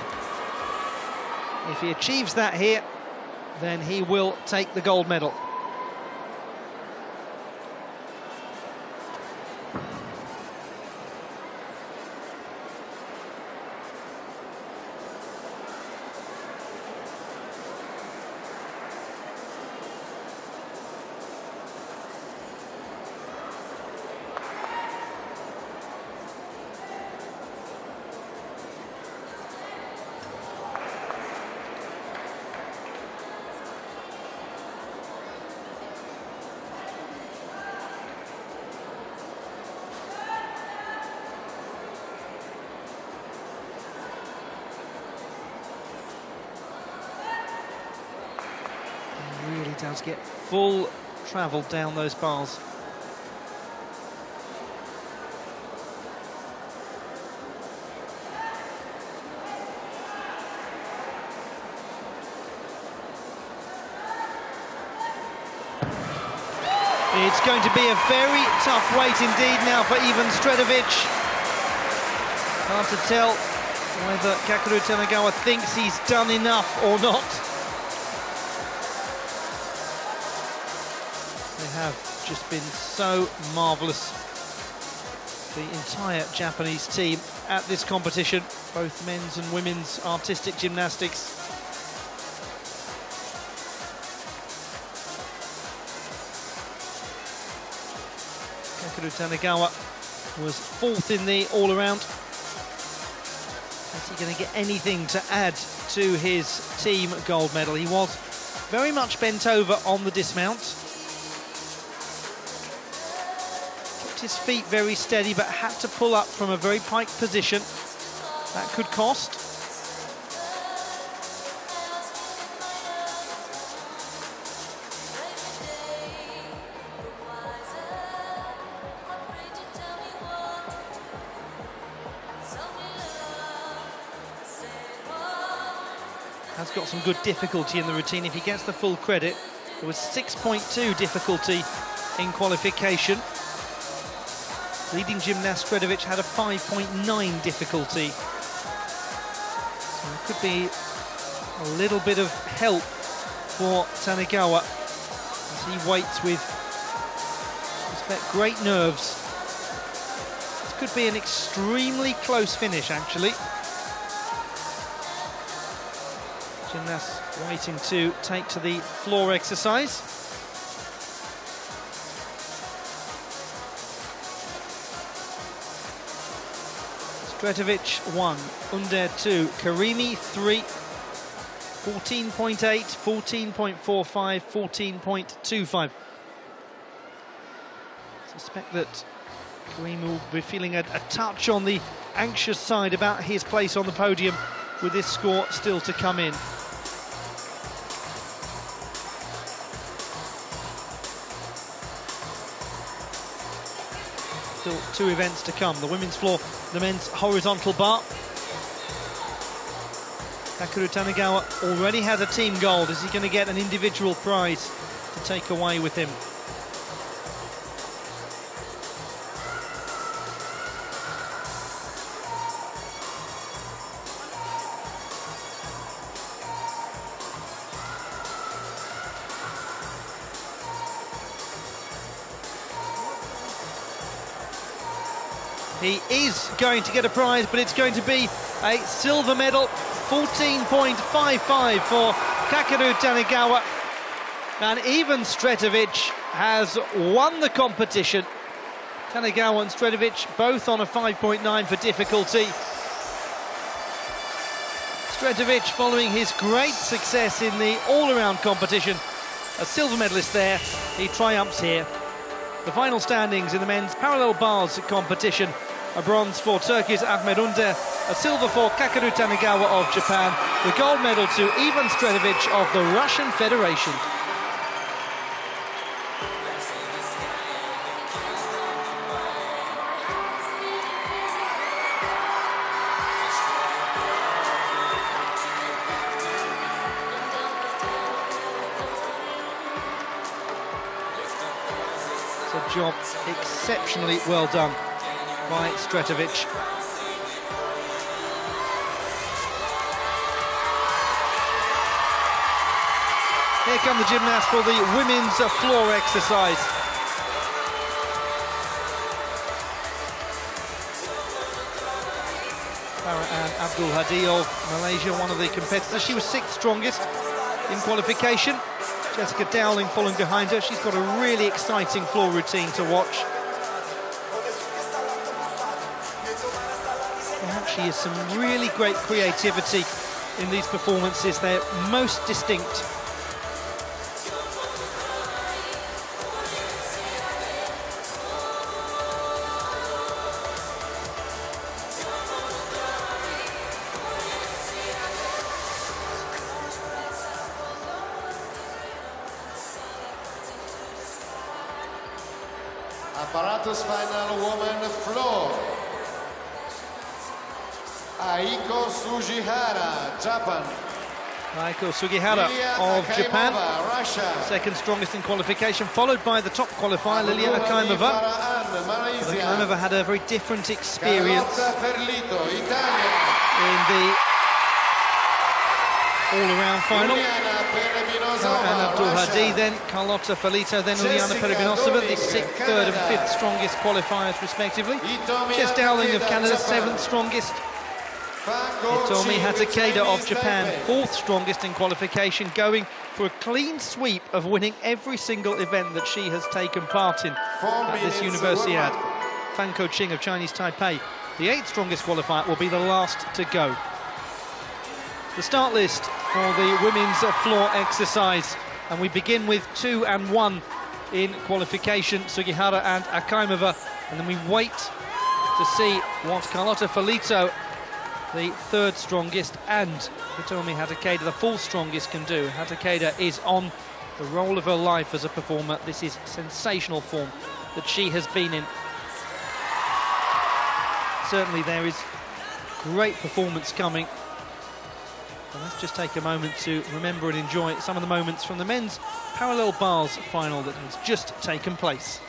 [SPEAKER 3] If he achieves that here, then he will take the gold medal. Really does get full travel down those bars. It's going to be a very tough wait indeed now for Ivan Stredovic. Hard to tell whether Kakeru Tanegawa thinks he's done enough or not. They have just been so marvellous, the entire Japanese team at this competition, both men's and women's artistic gymnastics. Kakeru Tanegawa was 4th in the all-around. Is he going to get anything to add to his team gold medal? He was very much bent over on the dismount. his feet very steady, but had to pull up from a very pike position. That could cost. Has got some good difficulty in the routine. If he gets the full credit, it was 6.2 difficulty in qualification. Leading gymnast Stretevich had a 5.9 difficulty. So it could be a little bit of help for Tanegawa as he waits with, I suspect, great nerves. This could be an extremely close finish, actually. Gymnasts waiting to take to the floor exercise. Stretevich 1, Under 2, Karimi 3, 14.8, 14.45, 14.25. Suspect that Karimi will be feeling a touch on the anxious side about his place on the podium with this score still to come in. Still 2 events to come, the women's floor, the men's horizontal bar. Kakeru Tanegawa already has a team gold. Is he going to get an individual prize to take away with him? He is going to get a prize, but it's going to be a silver medal, 14.55 for Kakeru Tanegawa. And even Stretevich has won the competition. Tanegawa and Stretevich both on a 5.9 for difficulty. Stretevich, following his great success in the all-around competition, a silver medalist there, he triumphs here. The final standings in the men's parallel bars competition: a bronze for Turkey's Ahmet Under, a silver for Kakeru Tanegawa of Japan, the gold medal to Ivan Stretevich of the Russian Federation. It's a job exceptionally well done by Stretevich. Here come the gymnasts for the women's floor exercise. Farah Abdul Hadi of Malaysia, one of the competitors. She was 6th strongest in qualification. Jessica Dowling following behind her. She's got a really exciting floor routine to watch. There actually is some really great creativity in these performances. They're most distinct.
[SPEAKER 4] Apparatus final woman floor. Aiko Sugihara, Japan.
[SPEAKER 3] Aiko Sugihara of Japan,
[SPEAKER 4] Russia.
[SPEAKER 3] 2nd strongest in qualification, followed by the top qualifier, Lilia Akaimova. But Akaimova had a very different experience in the all-around final. And Abdul Hadi, then Carlotta Felito, then Uliana Peregrinossova, the 6th, 3rd and 5th strongest qualifiers respectively. Jess Dowling of Canada, 7th strongest. Hitomi Hatakeda of Japan, 4th strongest in qualification, going for a clean sweep of winning every single event that she has taken part in at this Universiade. Fan Ko-ching of Chinese Taipei, the 8th strongest qualifier, will be the last to go. The start list for the women's floor exercise, and we begin with 2 and 1 in qualification. Sugihara and Akaimova And then we wait to see what Carlotta Folito, the third strongest, and Hitomi Hatakeda, the fourth strongest, can do. Hatakeda is on the roll of her life as a performer. This is sensational form that she has been in. Certainly there is great performance coming. And let's just take a moment to remember and enjoy some of the moments from the men's parallel bars final that has just taken place.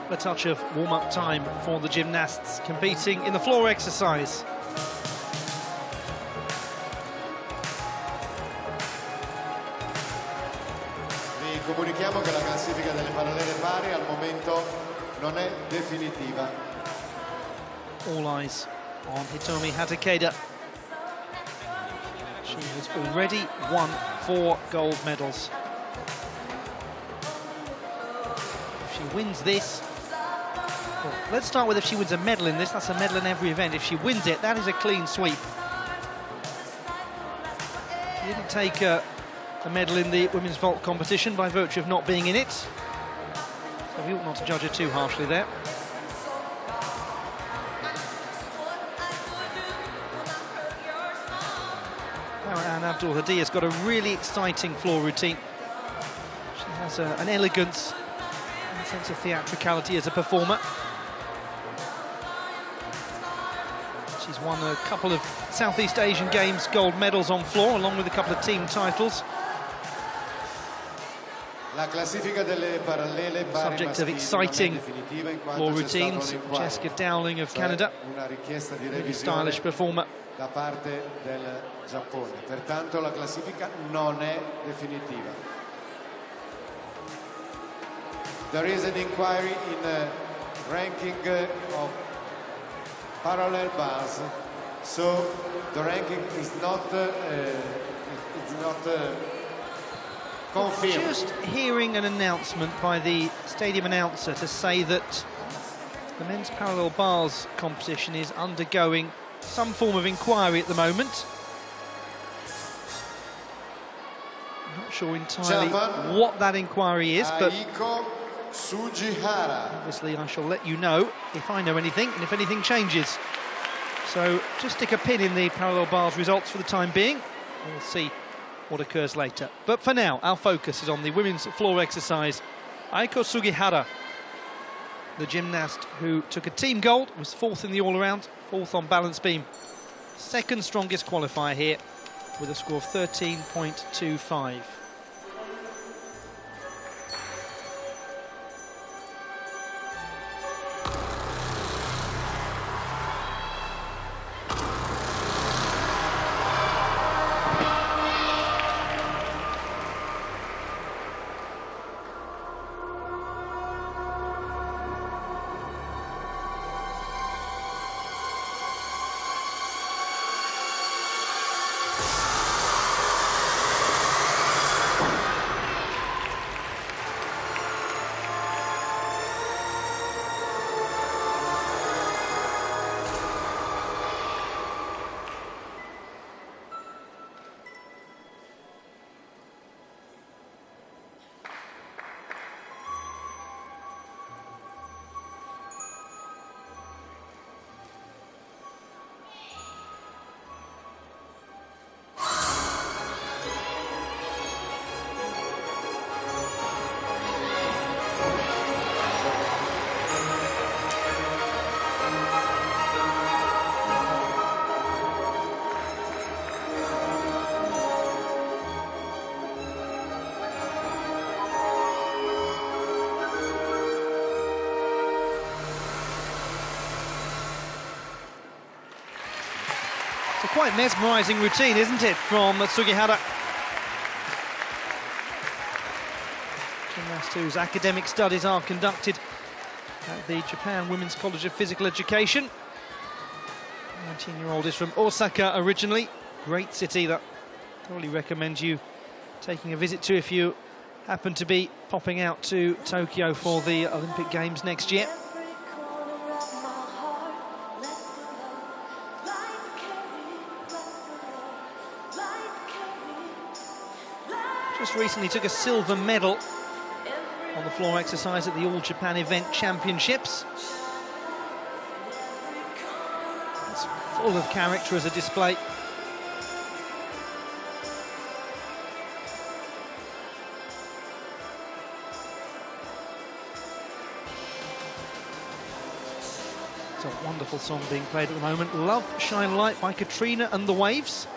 [SPEAKER 3] A touch of warm-up time for the gymnasts competing in the floor exercise.
[SPEAKER 4] Vi comunichiamo che la classifica delle parallele pari al momento non è definitiva.
[SPEAKER 3] All eyes on Hitomi Hatakeda. She has already won 4 gold medals. If she wins this, well, let's start with if she wins a medal in this. That's a medal in every event. If she wins it, that is a clean sweep. She didn't take a medal in the women's vault competition by virtue of not being in it, so we ought not to judge her too harshly there. And Abdul Hadi has got a really exciting floor routine. She has an elegance and a sense of theatricality as a performer. She's won a couple of Southeast Asian Games gold medals on floor, along with a couple of team titles.
[SPEAKER 4] La classifica delle parallele pari
[SPEAKER 3] Subject of exciting floor routines, Jessica Dowling of Canada,
[SPEAKER 4] una richiesta di
[SPEAKER 3] really stylish performer.
[SPEAKER 4] da parte del Giappone. Pertanto la classifica non è definitiva. There is an inquiry in ranking of parallel bars, so the ranking is not confirmed.
[SPEAKER 3] Just hearing an announcement by the stadium announcer to say that the men's parallel bars competition is undergoing some form of inquiry at the moment. I'm not sure entirely what that inquiry is, but obviously I shall let you know if I know anything and if anything changes. So just stick a pin in the parallel bars results for the time being. We'll see what occurs later. But for now, our focus is on the women's floor exercise. Aiko Sugihara, the gymnast who took a team gold, was 4th in the all-around, 4th on balance beam. Second strongest qualifier here with a score of 13.25. a quite mesmerising routine, isn't it, from Sugihara? Gymnast whose academic studies are conducted at the Japan Women's College of Physical Education. 19-year-old is from Osaka originally. Great city that I thoroughly recommend you taking a visit to if you happen to be popping out to Tokyo for the Olympic Games next year. Just recently took a silver medal on the floor exercise at the All Japan Event Championships. It's full of character as a display. It's a wonderful song being played at the moment. Love Shine Light by Katrina and the Waves.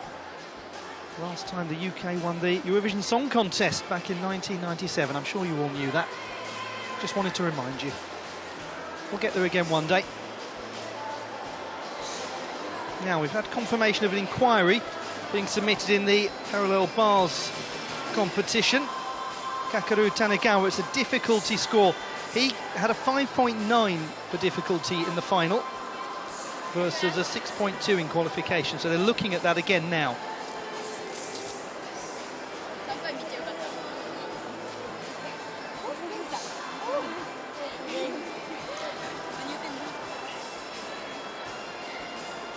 [SPEAKER 3] Last time the UK won the Eurovision Song Contest back in 1997. I'm sure you all knew that. Just wanted to remind you. We'll get there again one day. Now, we've had confirmation of an inquiry being submitted in the parallel bars competition. Kakeru Tanegawa, it's a difficulty score. He had a 5.9 for difficulty in the final versus a 6.2 in qualification. So they're looking at that again now.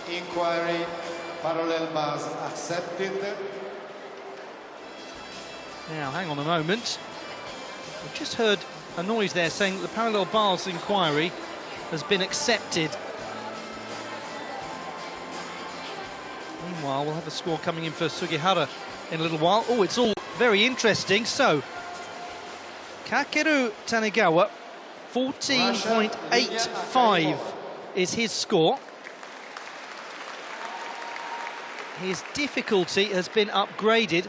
[SPEAKER 4] Inquiry, parallel bars accepted.
[SPEAKER 3] Now, hang on a moment. I've just heard a noise there saying that the parallel bars inquiry has been accepted. Meanwhile, we'll have a score coming in for Sugihara in a little while. Oh, it's all very interesting. So, Kakeru Tanegawa, 14.85 is his score. His difficulty has been upgraded.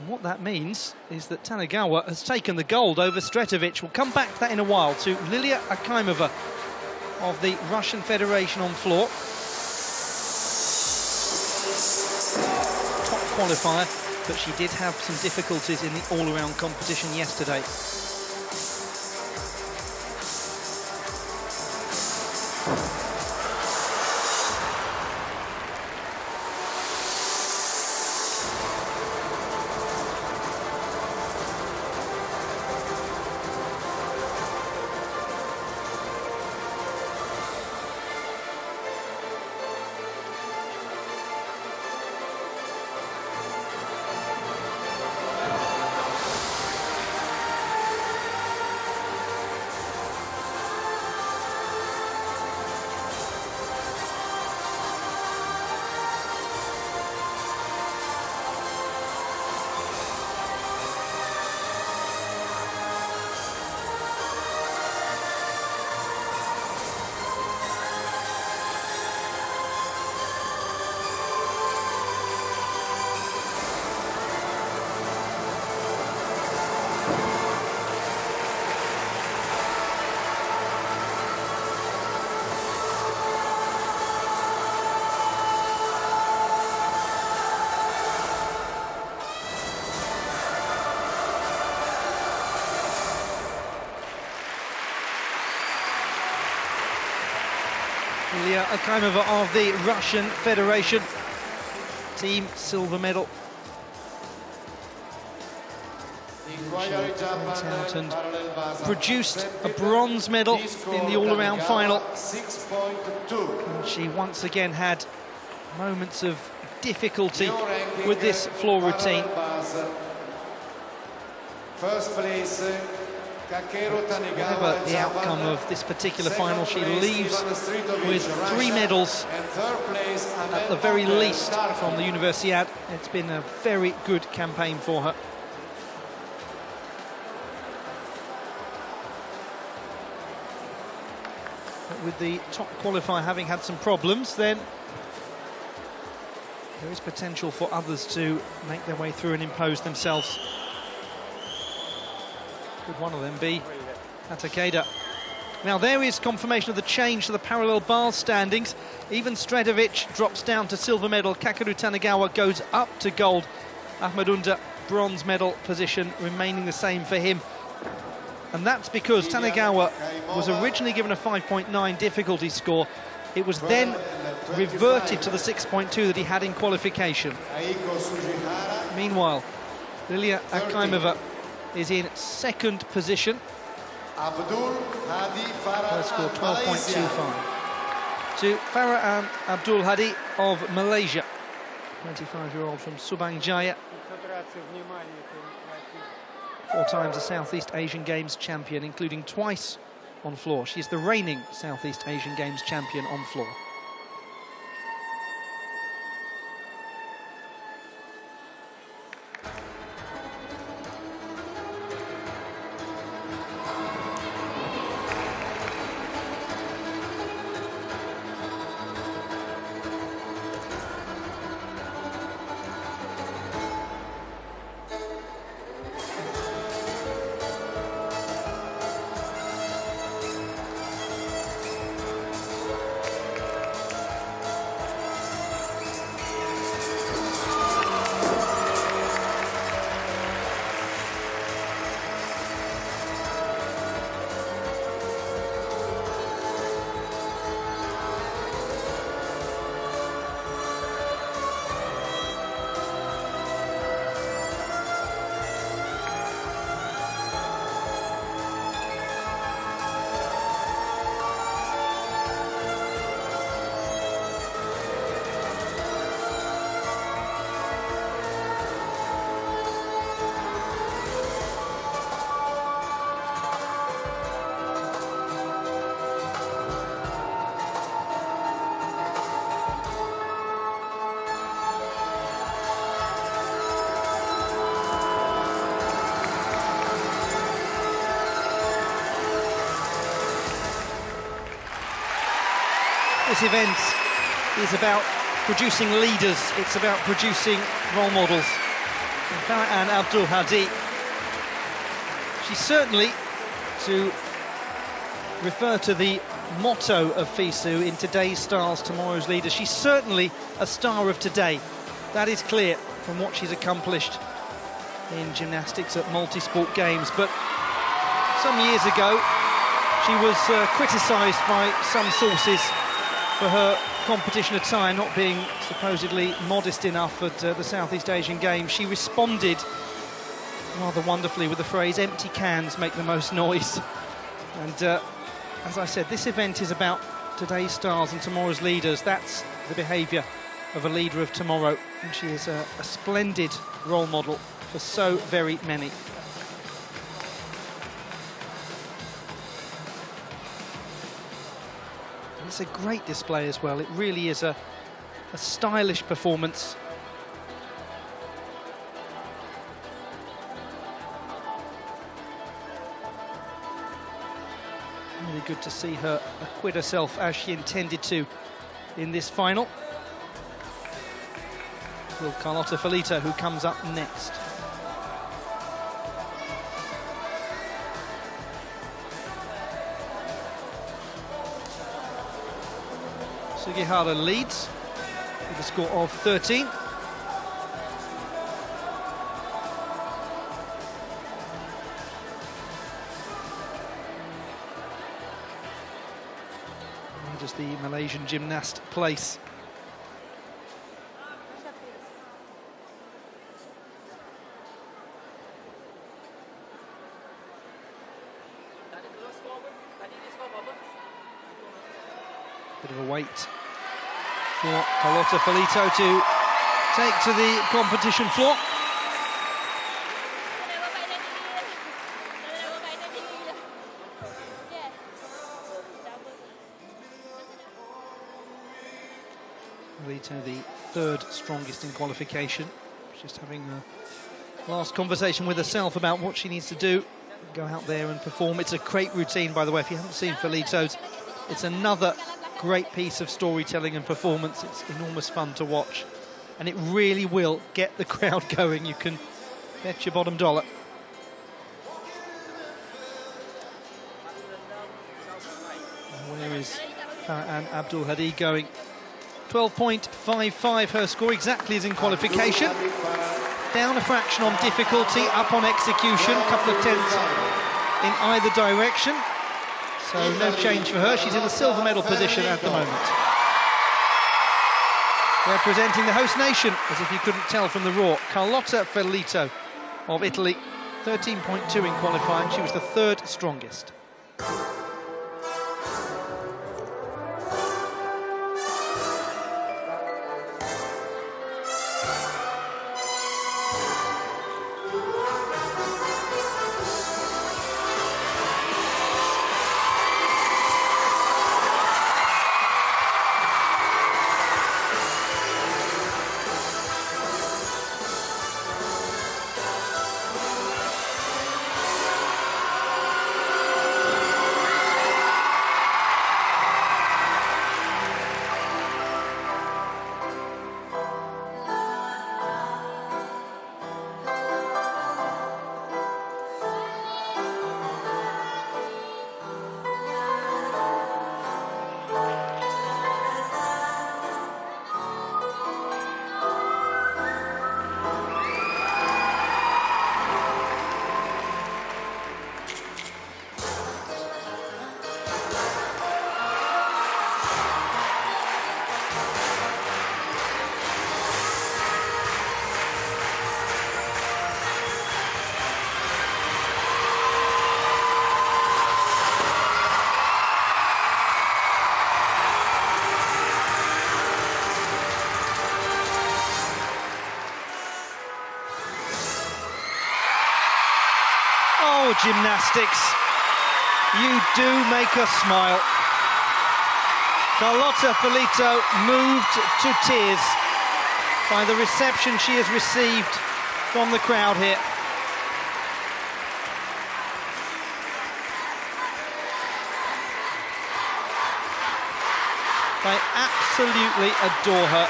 [SPEAKER 3] And what that means is that Tanegawa has taken the gold over Stretovic. We'll come back to that in a while, to Lilia Akimova of the Russian Federation on floor. Top qualifier, but she did have some difficulties in the all-around competition yesterday. Lilia Akimova of the Russian Federation. Team silver medal. She went out and produced a bronze medal in the all-around final. And she once again had moments of difficulty with this floor routine.
[SPEAKER 4] First place,
[SPEAKER 3] Whatever the outcome of this particular final, she leaves with 3 medals at the very least from the Universiade. It's been a very good campaign for her. But with the top qualifier having had some problems, then there is potential for others to make their way through and impose themselves. Could one of them be Takeda? Now there is confirmation of the change to the parallel bars standings. Even Stredovic drops down to silver medal. Kakeru Tanagawa goes up to gold. Ahmadunda, bronze medal position remaining the same for him. And that's because Tanagawa was originally given a 5.9 difficulty score. It was then reverted to the 6.2 that he had in qualification. Meanwhile, Lilia Akaimova is in second position. Her score 12.25. To Farah Abdul Hadi of Malaysia, 25-year-old from Subang Jaya. 4 times a Southeast Asian Games champion, including twice on floor. She's the reigning Southeast Asian Games champion on floor. This event is about producing leaders, it's about producing role models. And Farah Abdul Hadi, she's certainly, to refer to the motto of FISU, in today's stars, tomorrow's leaders, she's certainly a star of today. That is clear from what she's accomplished in gymnastics at multi-sport games. But some years ago, she was criticised by some sources for her competition attire not being supposedly modest enough at the Southeast Asian Games. She responded rather wonderfully with the phrase, "Empty cans make the most noise." And as I said, this event is about today's stars and tomorrow's leaders. That's the behaviour of a leader of tomorrow. And she is a splendid role model for so very many. It's a great display as well. It really is a stylish performance. Really good to see her acquit herself as she intended to in this final. Will Carlotta Felito, who comes up next. Sugihara leads with a score of 13. Where does the Malaysian gymnast place? Bit of a wait for Carlotta Felito to take to the competition floor. Felito, the third strongest in qualification. Just having a last conversation with herself about what she needs to do. Go out there and perform. It's a great routine, by the way. If you haven't seen Felito's, it's another great piece of storytelling and performance. It's enormous fun to watch, and it really will get the crowd going. You can bet your bottom dollar. and Abdul Hadi going. 12.55 her score, exactly as in qualification. Down a fraction on difficulty, up on execution, a couple of tenths in either direction. So no change for her, she's in the silver medal position at the moment. Representing the host nation, as if you couldn't tell from the raw, Carlotta Ferlito of Italy, 13.2 in qualifying, she was the third strongest. Oh, gymnastics, you do make us smile. Carlotta Ferlito moved to tears by the reception she has received from the crowd here. I absolutely adore her.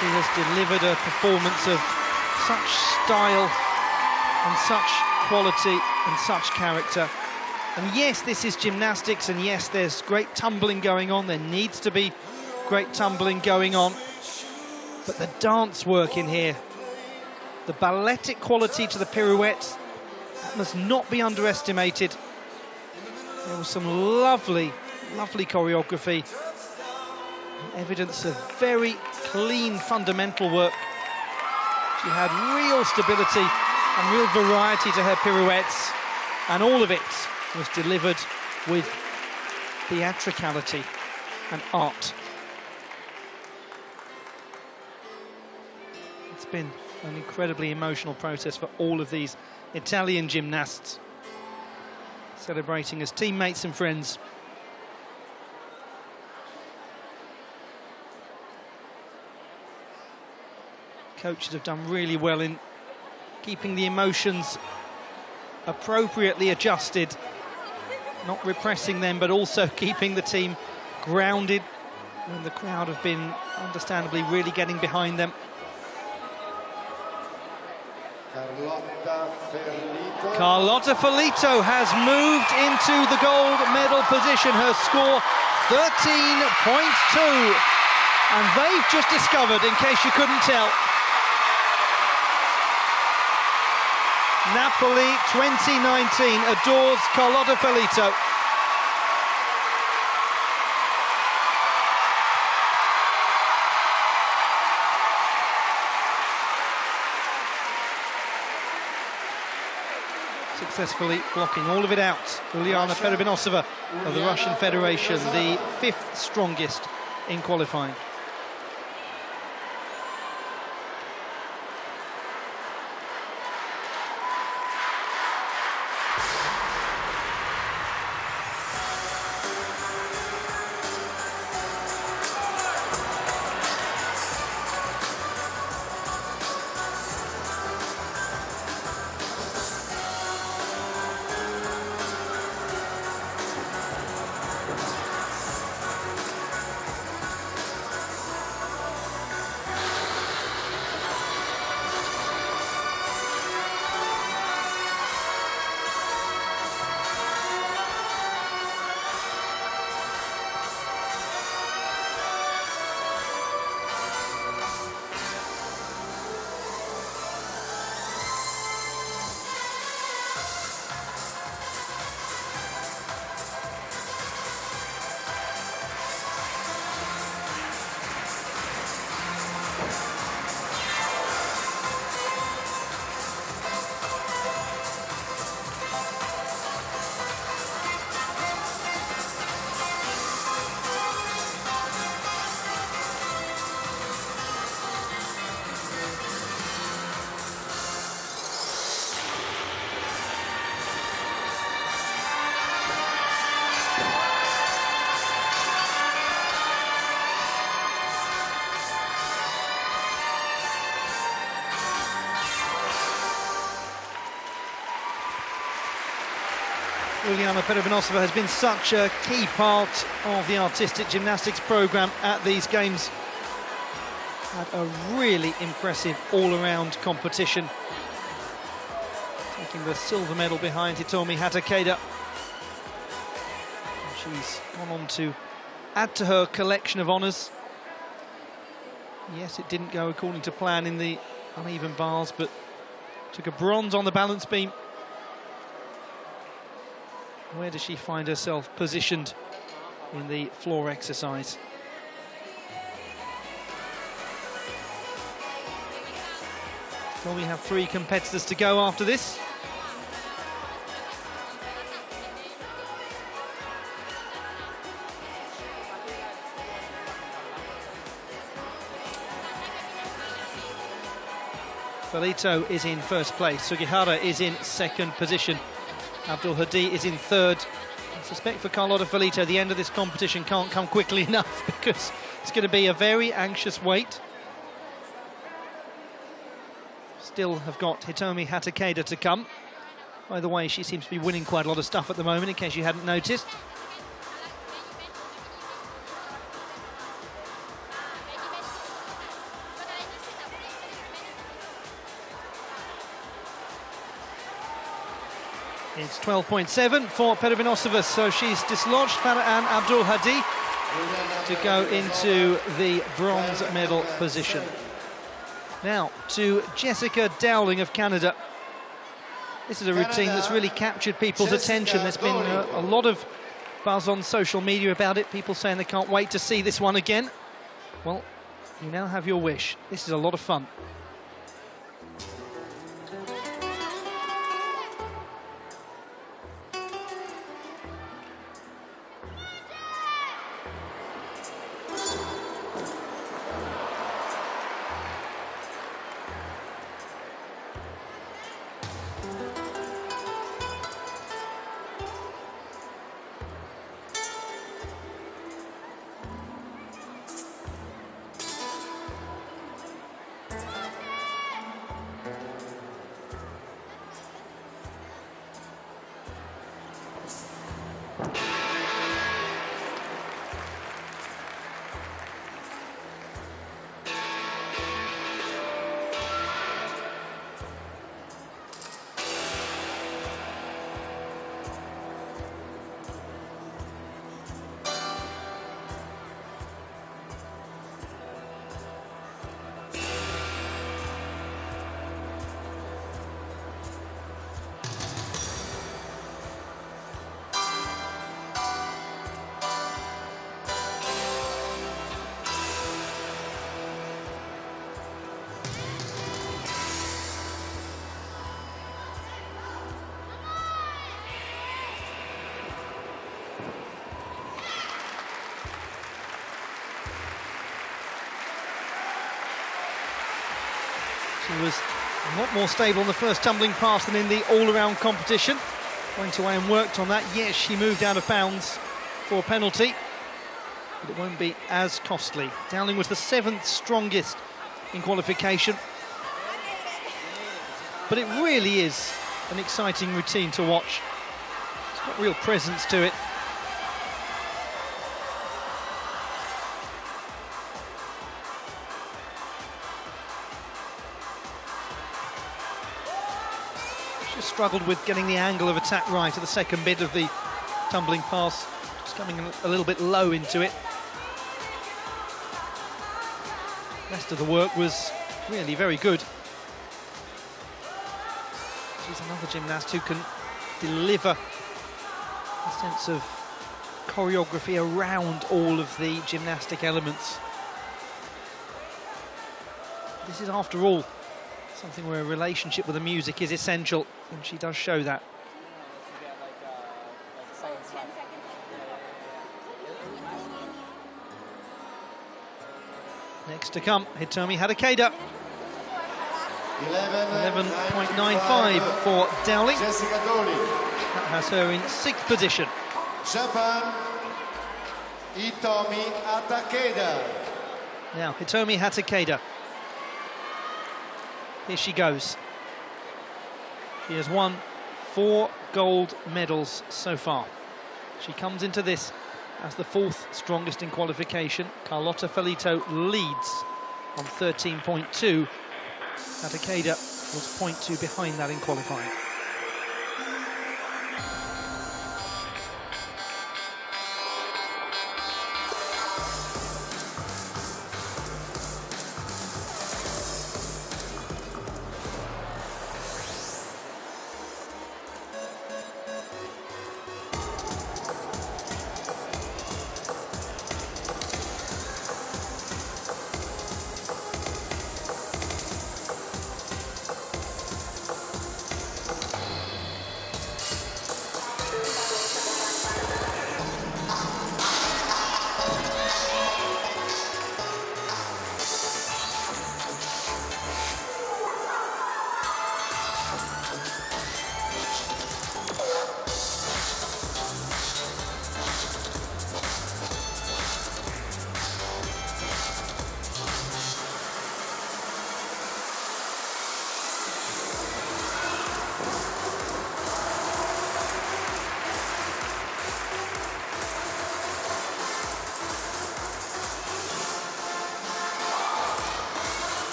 [SPEAKER 3] She has delivered a performance of such style and such quality and such character. And yes, this is gymnastics, and yes, there's great tumbling going on. There needs to be great tumbling going on. But the dance work in here, the balletic quality to the pirouettes, that must not be underestimated. There was some lovely, lovely choreography. Evidence of very clean fundamental work. She had real stability and real variety to her pirouettes, and all of it was delivered with theatricality and art. It's been an incredibly emotional process for all of these Italian gymnasts, celebrating as teammates and friends. Coaches have done really well in keeping the emotions appropriately adjusted, not repressing them, but also keeping the team grounded when the crowd have been understandably really getting behind them. Carlotta Ferlito has moved into the gold medal position, her score 13.2, and they've just discovered, in case you couldn't tell, Napoli 2019 adores Carlotta Ferlito. Successfully blocking all of it out. Uliana Perebinosova of the Russian Federation, the 5th strongest in qualifying. Uliana Perevinosova has been such a key part of the artistic gymnastics programme at these games. Had a really impressive all-around competition. Taking the silver medal behind Hitomi Hatakeda. She's gone on to add to her collection of honours. Yes, it didn't go according to plan in the uneven bars, but took a bronze on the balance beam. Where does she find herself positioned in the floor exercise? So we have 3 competitors to go after this. Felito is in first place, Sugihara is in second position, Abdul Hadi is in third. I suspect for Carlotta Felito the end of this competition can't come quickly enough because it's going to be a very anxious wait. Still have got Hitomi Hatakeda to come. By the way, she seems to be winning quite a lot of stuff at the moment, in case you hadn't noticed. It's 12.7 for Perevinosova, so she's dislodged Farah Abdul Hadi to go into the bronze medal position. Now to Jessica Dowling of Canada. This is a routine that's really captured people's attention. There's been a lot of buzz on social media about it, people saying they can't wait to see this one again. Well, you now have your wish. This is a lot of fun. She was a lot more stable in the first tumbling pass than in the all-around competition. Went away and worked on that. Yes, she moved out of bounds for a penalty, but it won't be as costly. Dowling was the 7th strongest in qualification. But it really is an exciting routine to watch. It's got real presence to it. Struggled with getting the angle of attack right at the second bit of the tumbling pass, just coming a little bit low into it. The rest of the work was really very good. She's another gymnast who can deliver a sense of choreography around all of the gymnastic elements. This is, after all, something where a relationship with the music is essential, and she does show that. Next to come, Hitomi Hatakeda. 11.95 for Dowling.
[SPEAKER 4] Jessica Dowling.
[SPEAKER 3] That has her in 6th position.
[SPEAKER 4] Japan, Hitomi Hatakeda.
[SPEAKER 3] Now, Hitomi Hatakeda. Here she goes. She has won 4 gold medals so far. She comes into this as the 4th strongest in qualification. Carlotta Felito leads on 13.2. Hatakeda was 0.2 behind that in qualifying.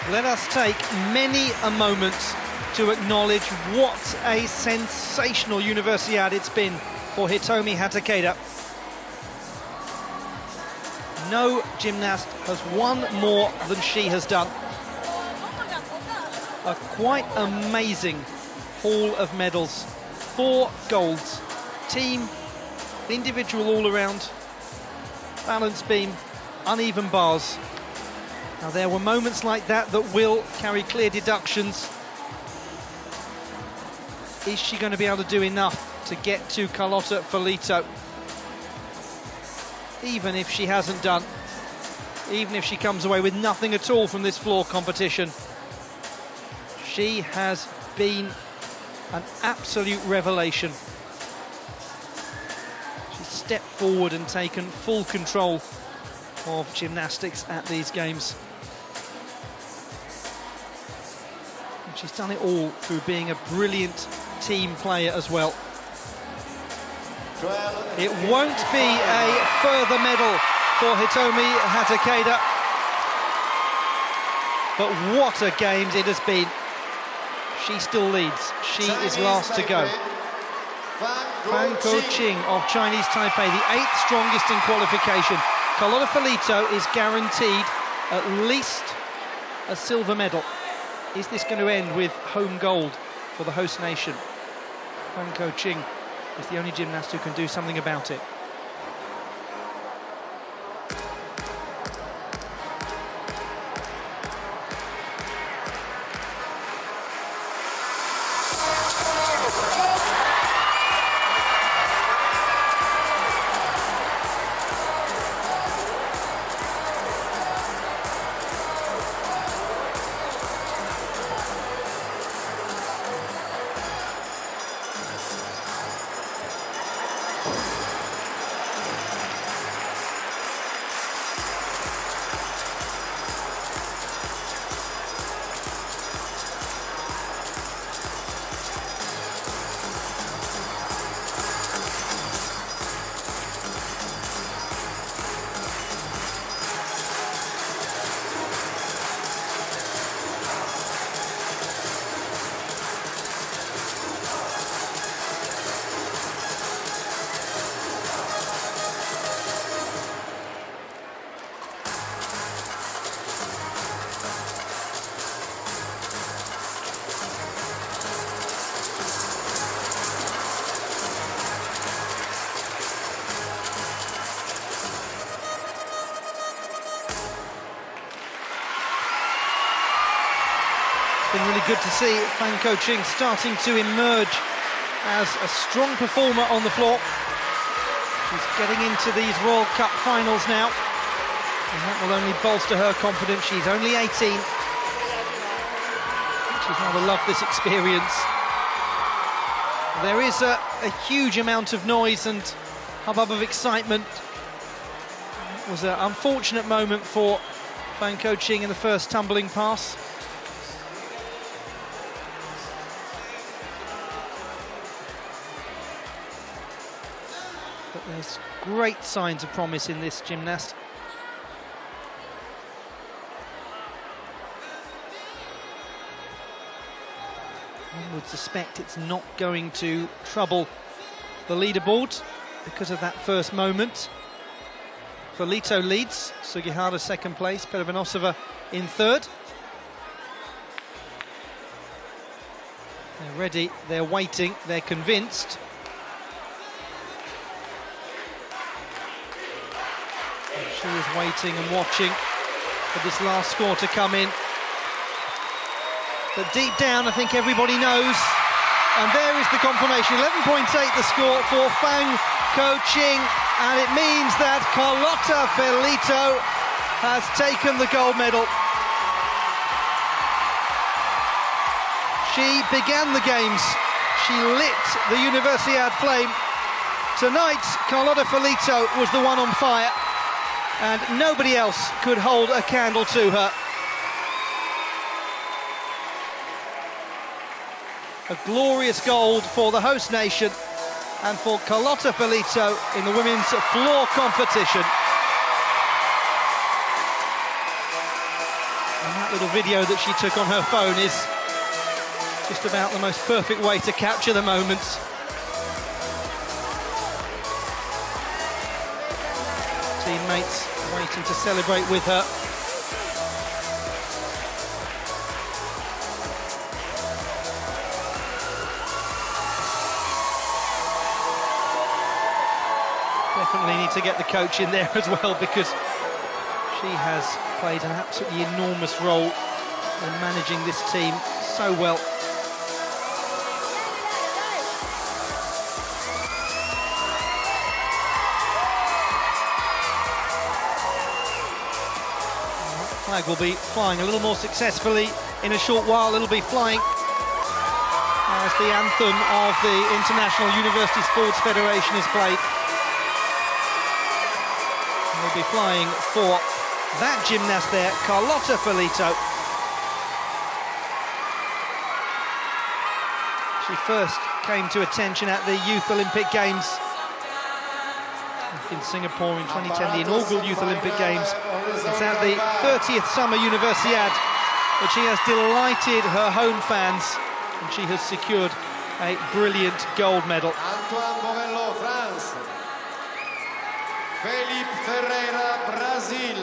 [SPEAKER 3] Let us take many a moment to acknowledge what a sensational Universiade it's been for Hitomi Hatakeda. No gymnast has won more than she has done. A quite amazing haul of medals. 4 golds, team, individual all-around, balance beam, uneven bars. Now there were moments like that that will carry clear deductions. Is she going to be able to do enough to get to Carlotta Felito? Even if she hasn't done, even if she comes away with nothing at all from this floor competition, she has been an absolute revelation. She's stepped forward and taken full control of gymnastics at these games. And she's done it all through being a brilliant team player as well. It won't be a further medal for Hitomi Hatakeda, but what a games it has been. She still leads. She is last to go. Fan Ko-ching of Chinese Taipei, the 8th strongest in qualification. Carlotta Felito is guaranteed at least a silver medal. Is this going to end with home gold for the host nation? Fan Ko-ching is the only gymnast who can do something about it. Been really good to see Fan Ko-ching starting to emerge as a strong performer on the floor. She's getting into these World Cup finals now, and that will only bolster her confidence. She's only 18, She's going to love this experience. There is a huge amount of noise and hubbub of excitement. It was an unfortunate moment for Fan Coaching in the first tumbling pass. But there's great signs of promise in this gymnast. One would suspect it's not going to trouble the leaderboard because of that first moment. Felito leads, Sugihara second place, Pervinosova in third. They're ready, they're waiting, they're convinced. And she is waiting and watching for this last score to come in. But deep down, I think everybody knows. And there is the confirmation, 11.8 the score for Fan Coaching. And it means that Carlotta Felito has taken the gold medal. She began the games. She lit the Universiade flame. Tonight, Carlotta Felito was the one on fire. And nobody else could hold a candle to her. A glorious gold for the host nation and for Carlotta Felito in the women's floor competition. And that little video that she took on her phone is just about the most perfect way to capture the moments. Teammates waiting to celebrate with her. Definitely need to get the coach in there as well, because she has played an absolutely enormous role in managing this team so well. The flag will be flying a little more successfully in a short while. It'll be flying as the anthem of the International University Sports Federation is played. Will be flying for that gymnast there, Carlotta Felito. She first came to attention at the Youth Olympic Games in Singapore in 2010, the inaugural Youth Olympic Games. It's at the 30th Summer Universiade, but she has delighted her home fans and she has secured a brilliant gold medal.
[SPEAKER 4] Felipe Ferreira, Brazil.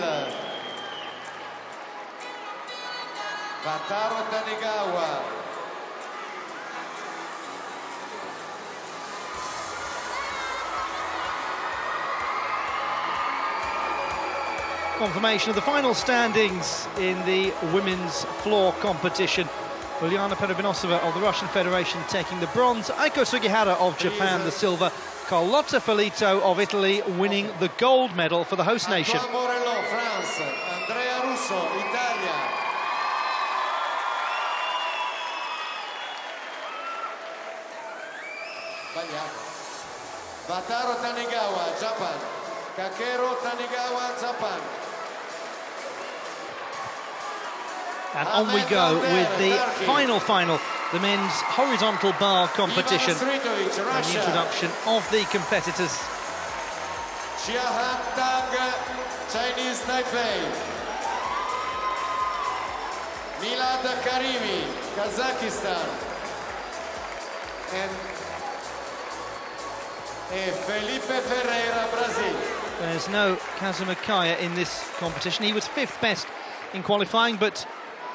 [SPEAKER 4] Wataru Tanigawa.
[SPEAKER 3] Confirmation of the final standings in the women's floor competition. Uliana Pervinosova of the Russian Federation taking the bronze, Aiko Sugihara of Japan the silver, Carlotta Felito of Italy winning the gold medal for the host nation.
[SPEAKER 4] Morello, France. Andrea Russo, Italia. Sbagliato. Wataru Tanigawa, Japan. Kakeru Tanigawa, Japan.
[SPEAKER 3] And on we go with the final, the men's horizontal bar competition. And the introduction of the competitors.
[SPEAKER 4] Jiahan Tang, Chinese Taipei. Milad Karimi, Kazakhstan. And Felipe Ferreira, Brazil.
[SPEAKER 3] There's no Kazuma Kaya in this competition. He was 5th best in qualifying, but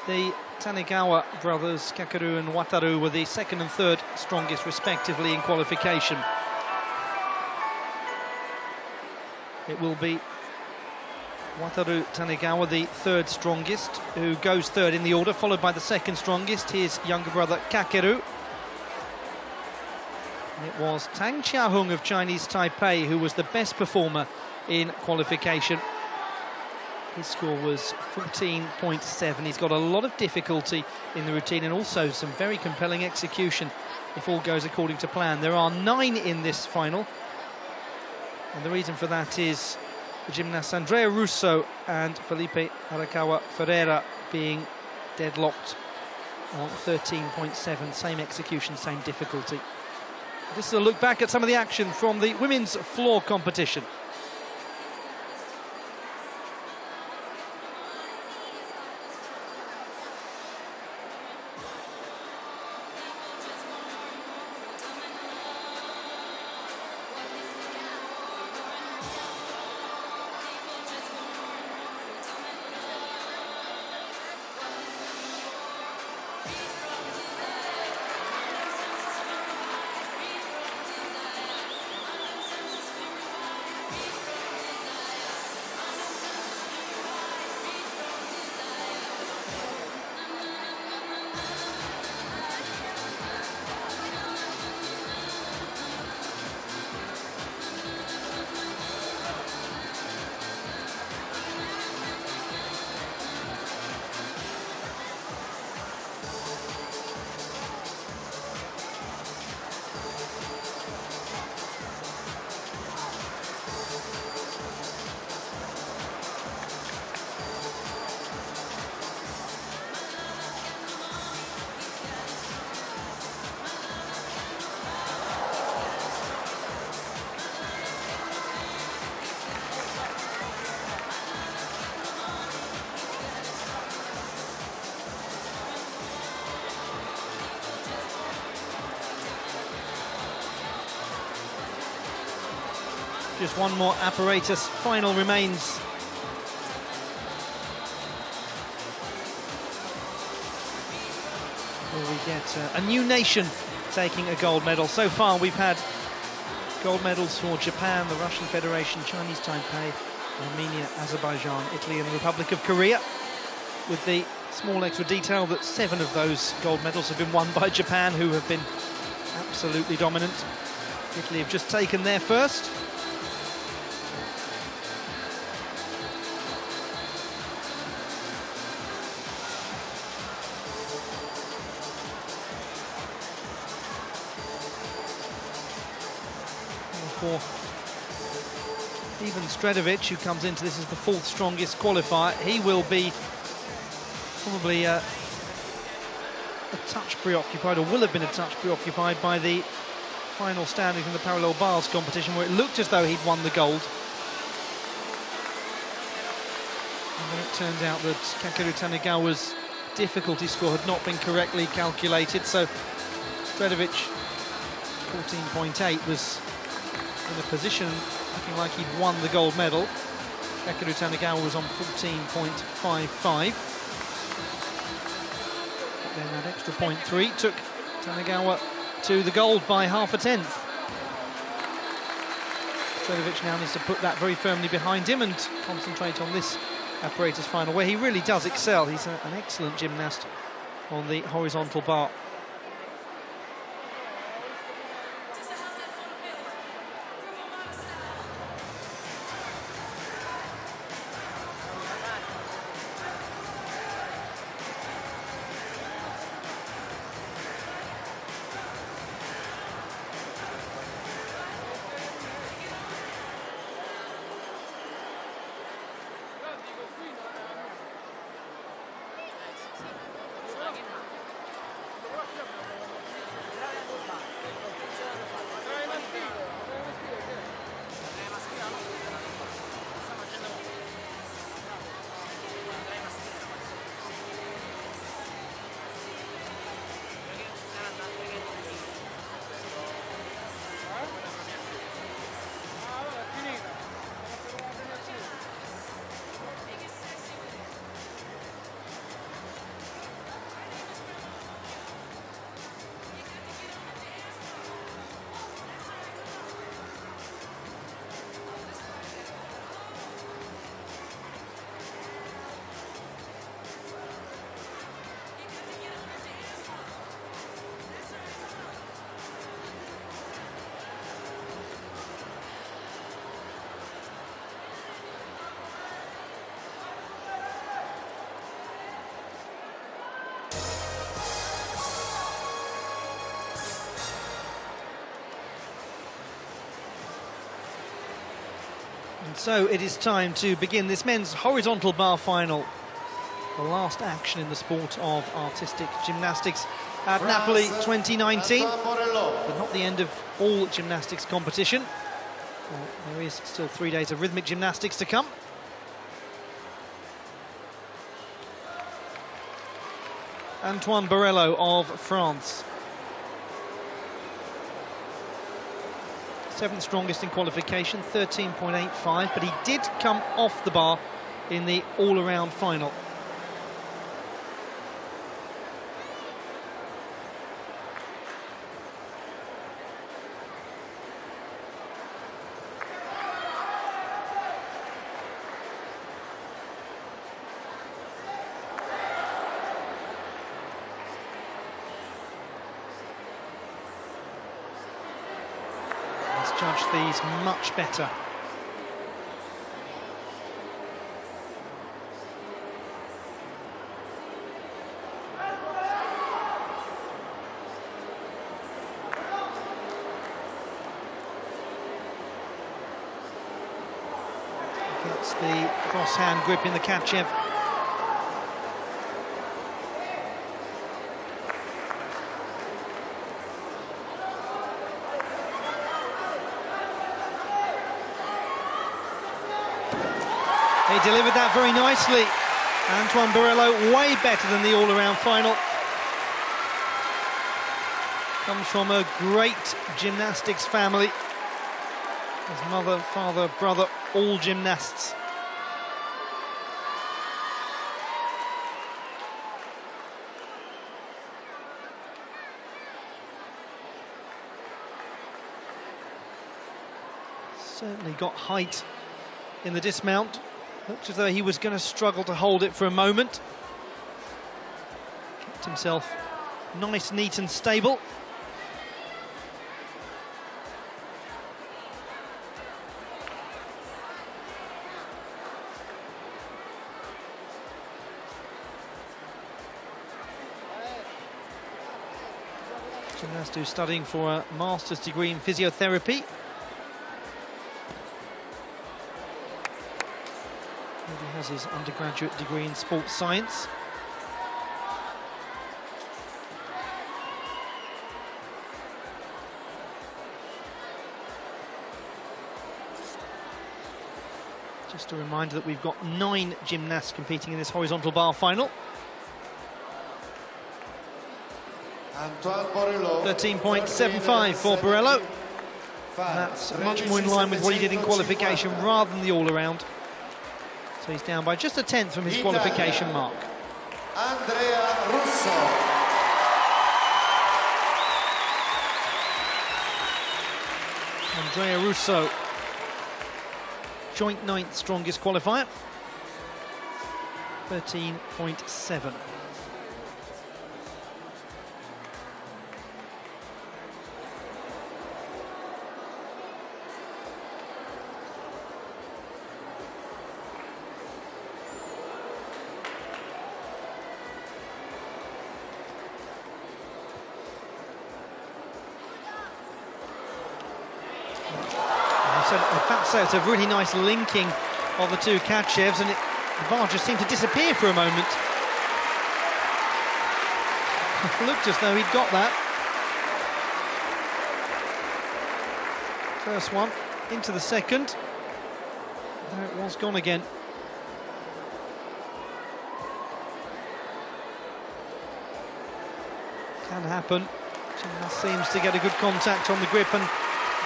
[SPEAKER 3] the Tanigawa brothers, Kakeru and Wataru, were the 2nd and 3rd strongest respectively in qualification. It will be Wataru Tanigawa, the 3rd strongest, who goes 3rd in the order, followed by the 2nd strongest, his younger brother Kakeru. It was Tang Xiaohung of Chinese Taipei who was the best performer in qualification. His score was 14.7. He's got a lot of difficulty in the routine and also some very compelling execution if all goes according to plan. There are 9 in this final, and the reason for that is the gymnasts Andrea Russo and Felipe Arakawa Ferreira being deadlocked on 13.7. Same execution, same difficulty. This is a look back at some of the action from the women's floor competition. Just one more apparatus final remains. Where we get a new nation taking a gold medal. So far we've had gold medals for Japan, the Russian Federation, Chinese Taipei, Armenia, Azerbaijan, Italy and the Republic of Korea. With the small extra detail that 7 of those gold medals have been won by Japan, who have been absolutely dominant. Italy have just taken their first. For even Stredovic, who comes into this as the 4th strongest qualifier, he will be probably a touch preoccupied, or will have been a touch preoccupied by the final standings in the parallel bars competition, where it looked as though he'd won the gold. And then it turned out that Kakeru Tanegawa's difficulty score had not been correctly calculated, so Stredovic 14.8 was in a position looking like he'd won the gold medal. Kakeru Tanegawa was on 14.55. But then that extra 0.3 took Tanegawa to the gold by half a tenth. Stredovic now needs to put that very firmly behind him and concentrate on this apparatus final, where he really does excel. He's an excellent gymnast on the horizontal bar. And so it is time to begin this men's horizontal bar final. The last action in the sport of artistic gymnastics at Napoli 2019. But not the end of all gymnastics competition. Well, there is still 3 days of rhythmic gymnastics to come. Antoine Borello of France. 7th strongest in qualification, 13.85, but he did come off the bar in the all-around final. Judge these much better. Gets the cross-hand grip in the Kachev. He delivered that very nicely. Antoine Borello, way better than the all-around final. Comes from a great gymnastics family. His mother, father, brother, all gymnasts. Certainly got height in the dismount. Looked as though he was going to struggle to hold it for a moment. Kept himself nice, neat and stable. Gymnast who's studying for a master's degree in physiotherapy. He has his undergraduate degree in sports science. Just a reminder that we've got 9 gymnasts competing in this horizontal bar final. 13.75 for Borello. That's much more in line with what he did in qualification rather than the all-around. So he's down by just a 10th from his qualification mark. Andrea Russo, joint 9th strongest qualifier, 13.7. So it's a really nice linking of the two Kachevs, and the bar just seemed to disappear for a moment. Looked as though he'd got that. First one into the second. There it was, gone again. Can happen. Gymnast seems to get a good contact on the grip and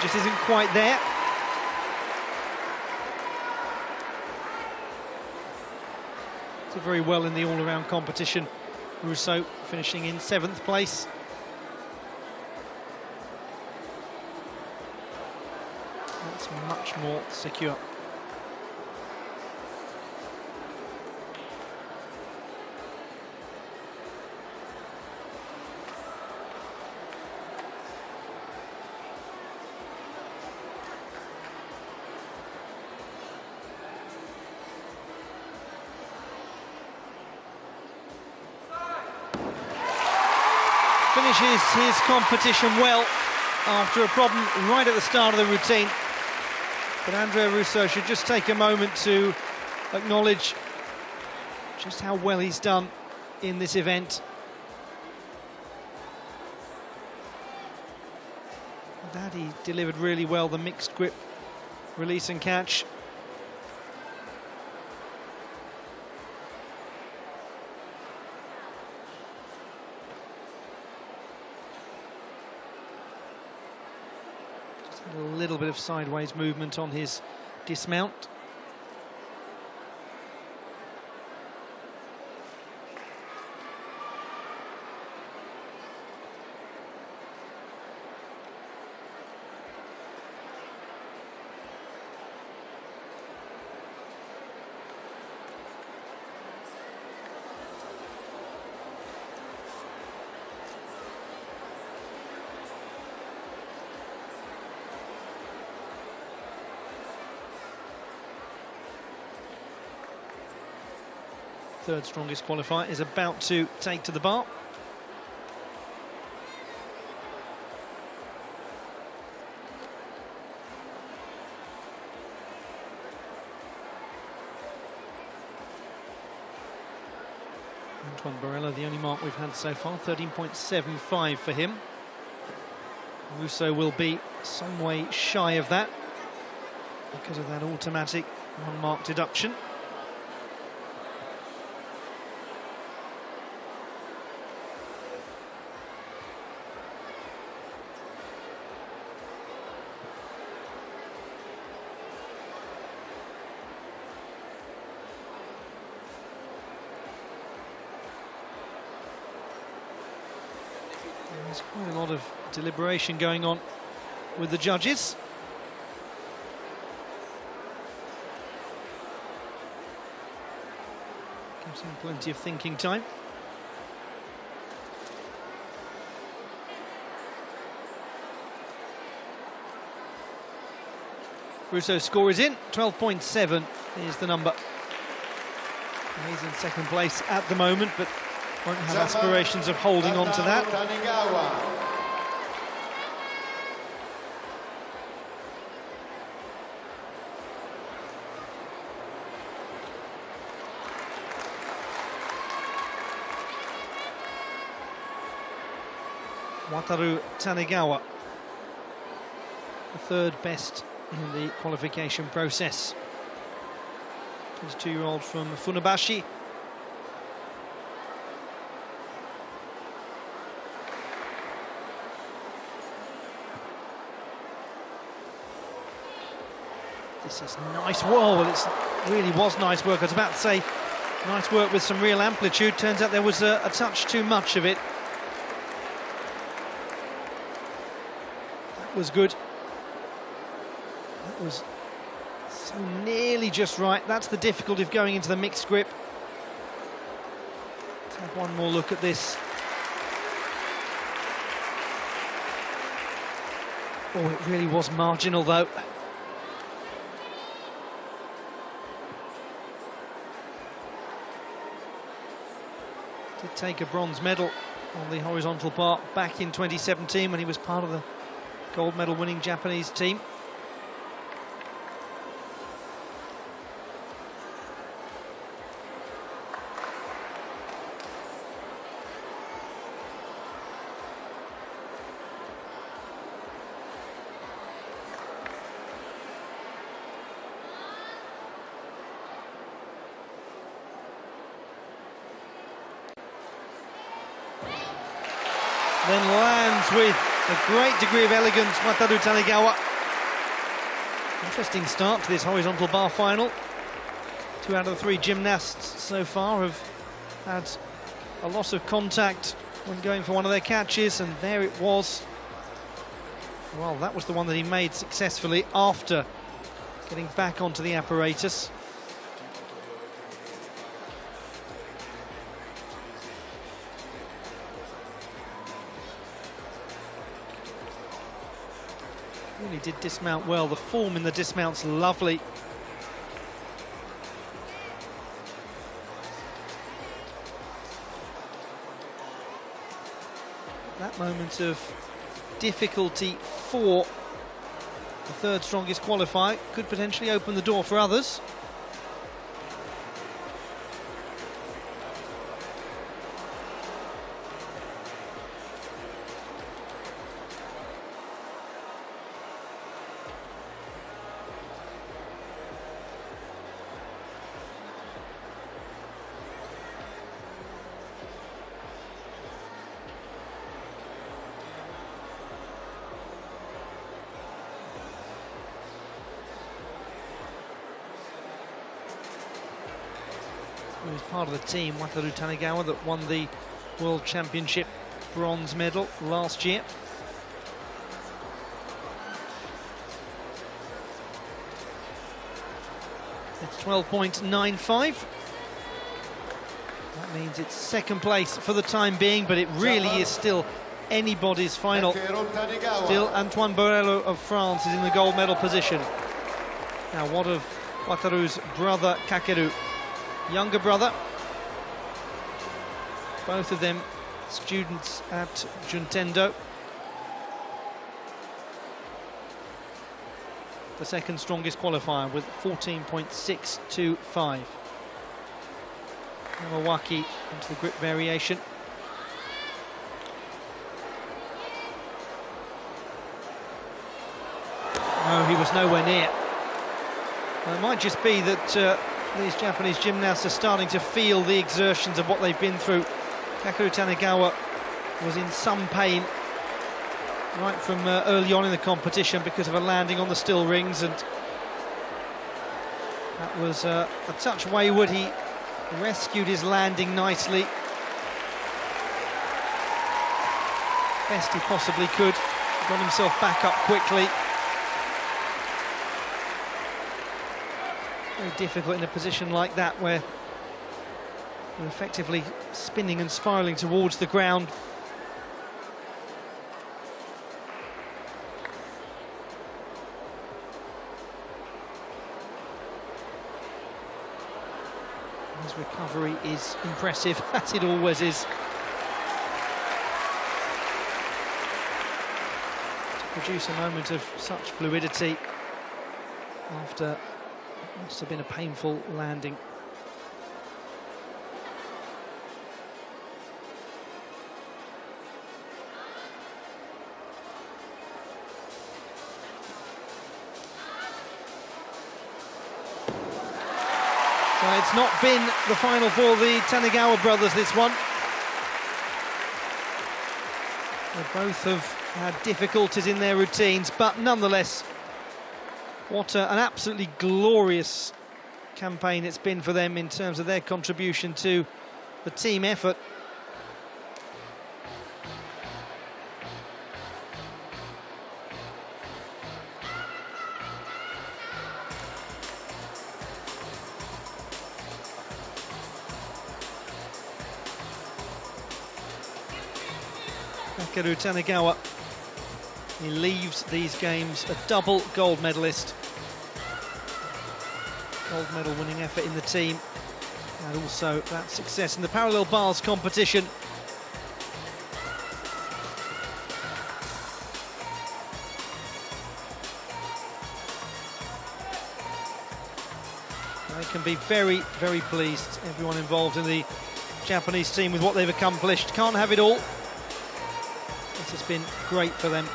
[SPEAKER 3] just isn't quite there. Did very well in the all-around competition. Russo finishing in 7th place. That's much more secure. Finishes his competition well after a problem right at the start of the routine. But Andrea Russo should just take a moment to acknowledge just how well he's done in this event. That he delivered really well, the mixed grip release and catch. Just had a little bit of sideways movement on his dismount. Third strongest qualifier is about to take to the bar. Antoine Barella, the only mark we've had so far, 13.75 for him. Russo will be some way shy of that because of that automatic one-mark deduction. There's quite a lot of deliberation going on with the judges. Gives him plenty of thinking time. Russo's score is in, 12.7 is the number. He's in second place at the moment, but won't have aspirations of holding on to that. Wataru Tanegawa, the third best in the qualification process. 22-year-old from Funabashi. This is nice. Whoa, well, it really was nice work. I was about to say nice work with some real amplitude. Turns out there was a touch too much of it. That was good. That was so nearly just right. That's the difficulty of going into the mixed grip. Let's have one more look at this. Oh, it really was marginal though. Did take a bronze medal on the horizontal bar back in 2017 when he was part of the gold medal winning Japanese team. Then lands with a great degree of elegance, Wataru Tanegawa. Interesting start to this horizontal bar final. 2 out of the 3 gymnasts so far have had a loss of contact when going for one of their catches, and there it was. Well, that was the one that he made successfully after getting back onto the apparatus. Really did dismount well. The form in the dismount's lovely. That moment of difficulty for the third strongest qualifier, could potentially open the door for others. He was part of the team, Wataru Tanegawa, that won the World Championship bronze medal last year. It's 12.95. That means it's second place for the time being, but it really is still anybody's final. Still, Antoine Borello of France is in the gold medal position. Now, what of Wataru's brother, Kakeru? Younger brother. Both of them students at Juntendo. The second strongest qualifier with 14.625. Yamawaki into the grip variation. No, he was nowhere near. Well, it might just be that these Japanese gymnasts are starting to feel the exertions of what they've been through. Kakeru Tanegawa was in some pain right from early on in the competition because of a landing on the still rings, and that was a touch wayward. He rescued his landing nicely, best he possibly could, got himself back up quickly. Very difficult in a position like that where you're effectively spinning and spiralling towards the ground. His recovery is impressive, as it always is. To produce a moment of such fluidity after what must have been a painful landing. So it's not been the final for the Tanegawa brothers, this one. They both have had difficulties in their routines, but nonetheless, what an absolutely glorious campaign it's been for them in terms of their contribution to the team effort. Kakeru Tanegawa, he leaves these games a double gold medalist. Gold medal winning effort in the team, and also that success in the parallel bars competition. They can be very, very pleased, everyone involved in the Japanese team, with what they've accomplished. Can't have it all. This has been great for them.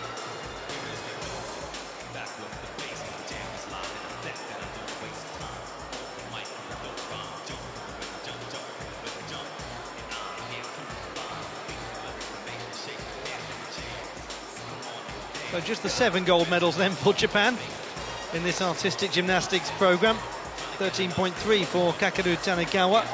[SPEAKER 3] So just the 7 gold medals then for Japan in this artistic gymnastics programme. 13.3 for Kakeru Tanegawa.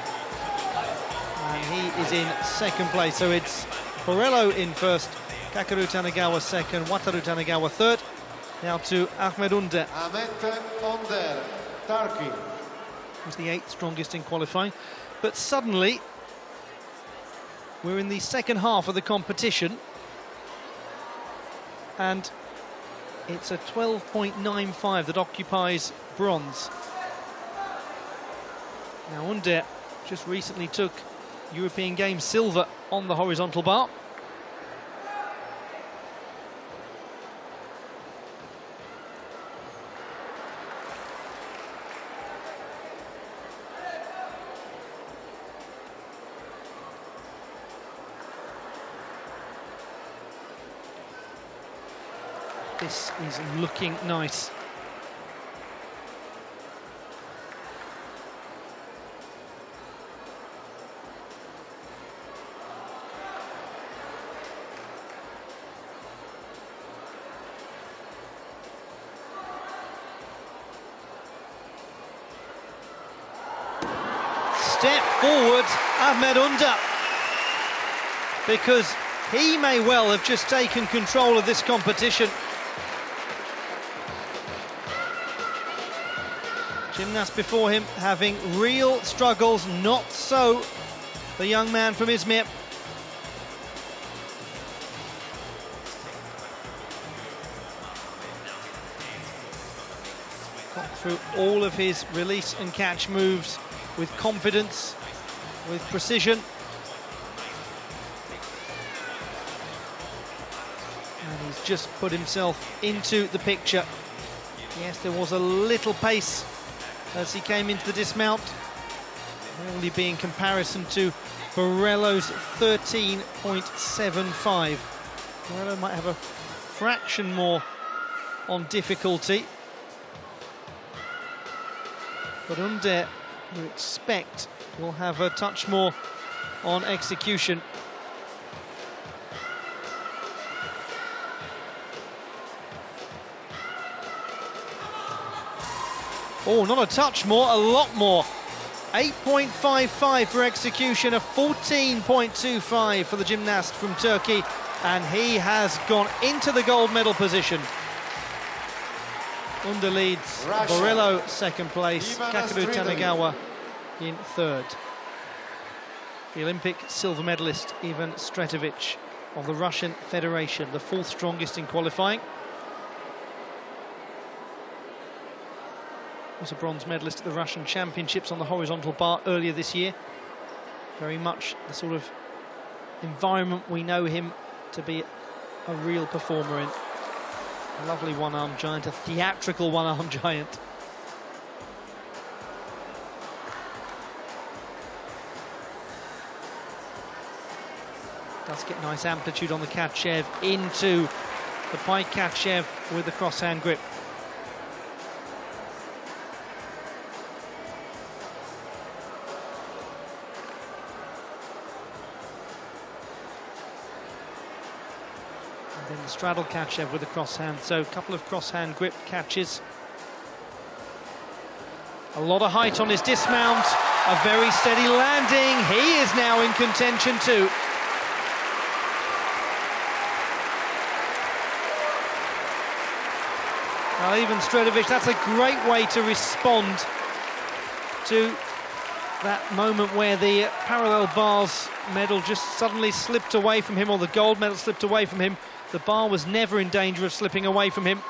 [SPEAKER 3] And he is in second place. So it's Borello in first, Kakeru Tanegawa second, Wataru Tanegawa third. Now to Ahmed Under.
[SPEAKER 4] Ahmed Onder, Turkey.
[SPEAKER 3] Was the 8th strongest in qualifying. But suddenly, we're in the second half of the competition. And it's a 12.95 that occupies bronze. Now Under just recently took European Games silver on the horizontal bar. This is looking nice. Step forward, Ahmed Under, because he may well have just taken control of this competition. Gymnast before him having real struggles, not so the young man from Izmir. Got through all of his release and catch moves with confidence, with precision. And he's just put himself into the picture. Yes, there was a little pace as he came into the dismount, only be in comparison to Borello's 13.75. Borello might have a fraction more on difficulty, but Under, you expect, will have a touch more on execution. Oh, not a touch more, a lot more. 8.55 for execution, a 14.25 for the gymnast from Turkey, and he has gone into the gold medal position. Under leads, Borello second place, Kakeru Tanagawa in third. The Olympic silver medalist Ivan Stretovic of the Russian Federation, the fourth strongest in qualifying. Was a bronze medalist at the Russian Championships on the horizontal bar earlier this year. Very much the sort of environment we know him to be a real performer in. A lovely one-armed giant, a theatrical one-armed giant. Does get nice amplitude on the Katchev into the pike. Katchev with the cross-hand grip. Then the straddle Katchev with the cross-hand, so a couple of cross-hand grip catches. A lot of height on his dismount, a very steady landing. He is now in contention too. Now Ivan Stretovic, that's a great way to respond to that moment where the parallel bars medal just suddenly slipped away from him, or the gold medal slipped away from him. The bar was never in danger of slipping away from him.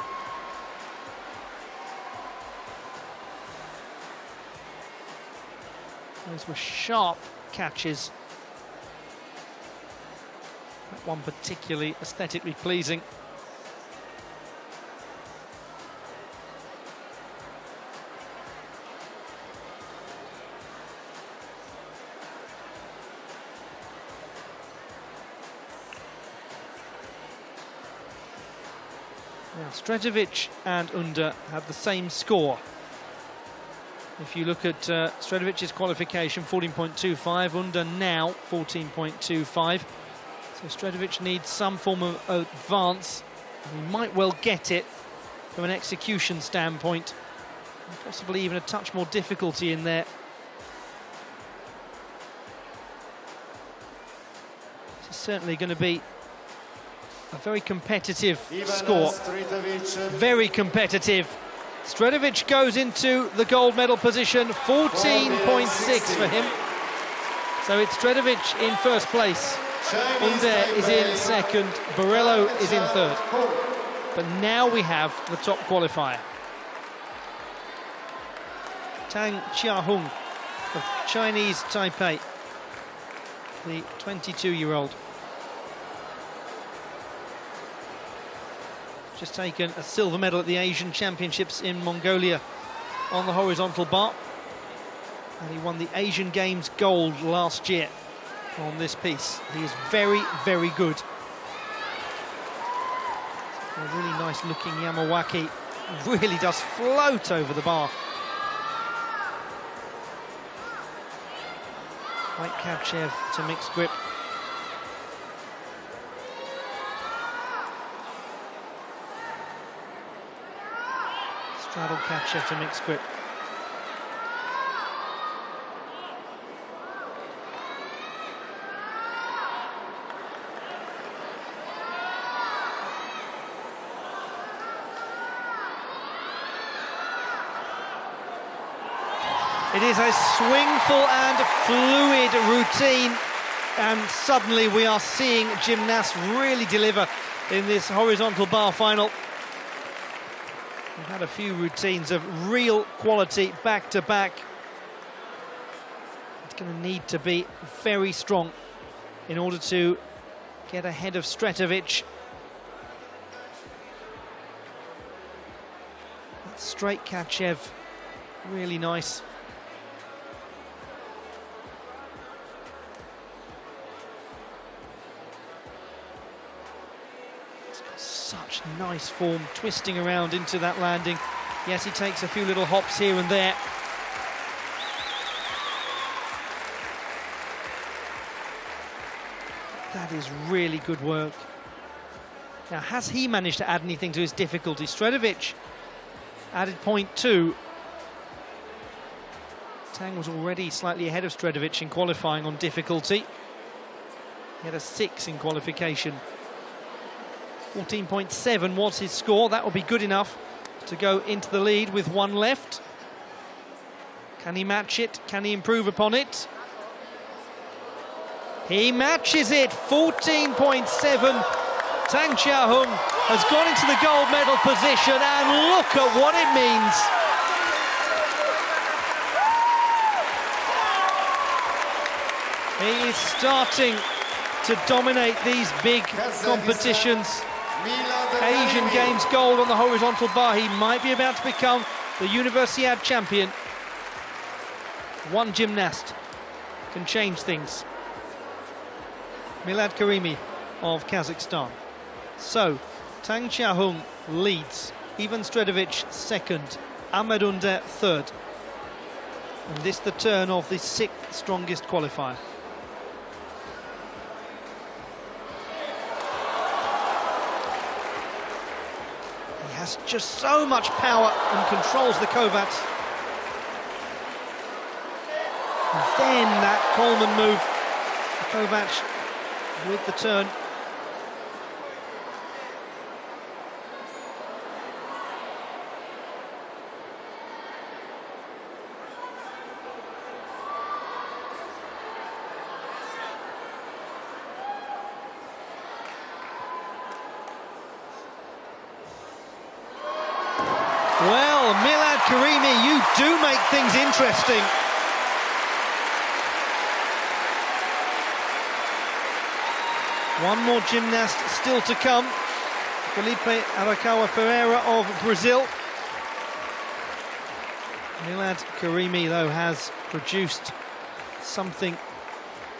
[SPEAKER 3] Those were sharp catches. That one particularly aesthetically pleasing. Now, Stretovic and Under have the same score. If you look at Stretovic's qualification, 14.25, Under now 14.25. So Stretovic needs some form of advance. He might well get it from an execution standpoint. And possibly even a touch more difficulty in there. This is certainly going to be a very competitive score. Very competitive. Stretovic goes into the gold medal position, 14.6 for him. So it's Stretovic in first place. Under is in second, Borello is in third. But now we have the top qualifier. Tang Chiahung of Chinese Taipei, the 22-year-old. Just taken a silver medal at the Asian Championships in Mongolia on the horizontal bar. And he won the Asian Games gold last year on this piece. He is very, very good. A really nice looking Yamawaki. Really does float over the bar. White Kavchev to mixed grip. Straddle Kavchev to mixed grip. It is a swingful and fluid routine, and suddenly we are seeing gymnasts really deliver in this horizontal bar final. We've had a few routines of real quality back to back. It's going to need to be very strong in order to get ahead of Stretovic. That straight Kavchev, really nice. Such nice form, twisting around into that landing. Yes, he takes a few little hops here and there. That is really good work. Now, has he managed to add anything to his difficulty? Stretovic added 0.2. Tang was already slightly ahead of Stretovic in qualifying on difficulty. He had a 6 in qualification. 14.7 was his score. That will be good enough to go into the lead with one left. Can he match it? Can he improve upon it? He matches it. 14.7. Tang Xiaohong has gone into the gold medal position, and look at what it means. He is starting to dominate these big competitions. Asian Games gold on the horizontal bar. He might be about to become the Universiade champion. One gymnast can change things. Milad Karimi of Kazakhstan. So, Tang Xiaohong leads, Ivan Stretovic second, Ahmed Under third. And this the turn of the 6th strongest qualifier. Has just so much power and controls the Kovac. And then that Coleman move. Kovac with the turn. Well, Milad Karimi, you do make things interesting. One more gymnast still to come. Felipe Arakawa Ferreira of Brazil. Milad Karimi, though, has produced something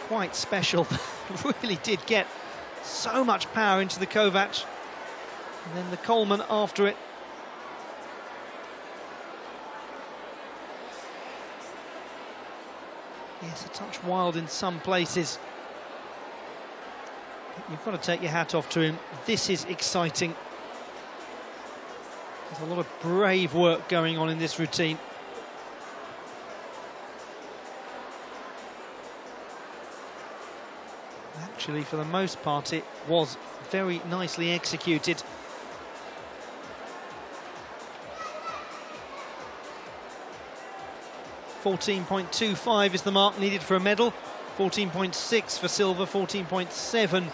[SPEAKER 3] quite special. Really did get so much power into the Kovac. And then the Coleman after it. Yes, a touch wild in some places. But you've got to take your hat off to him. This is exciting. There's a lot of brave work going on in this routine. Actually, for the most part, it was very nicely executed. .25 is the mark needed for a medal. 14.6 for silver, 14.7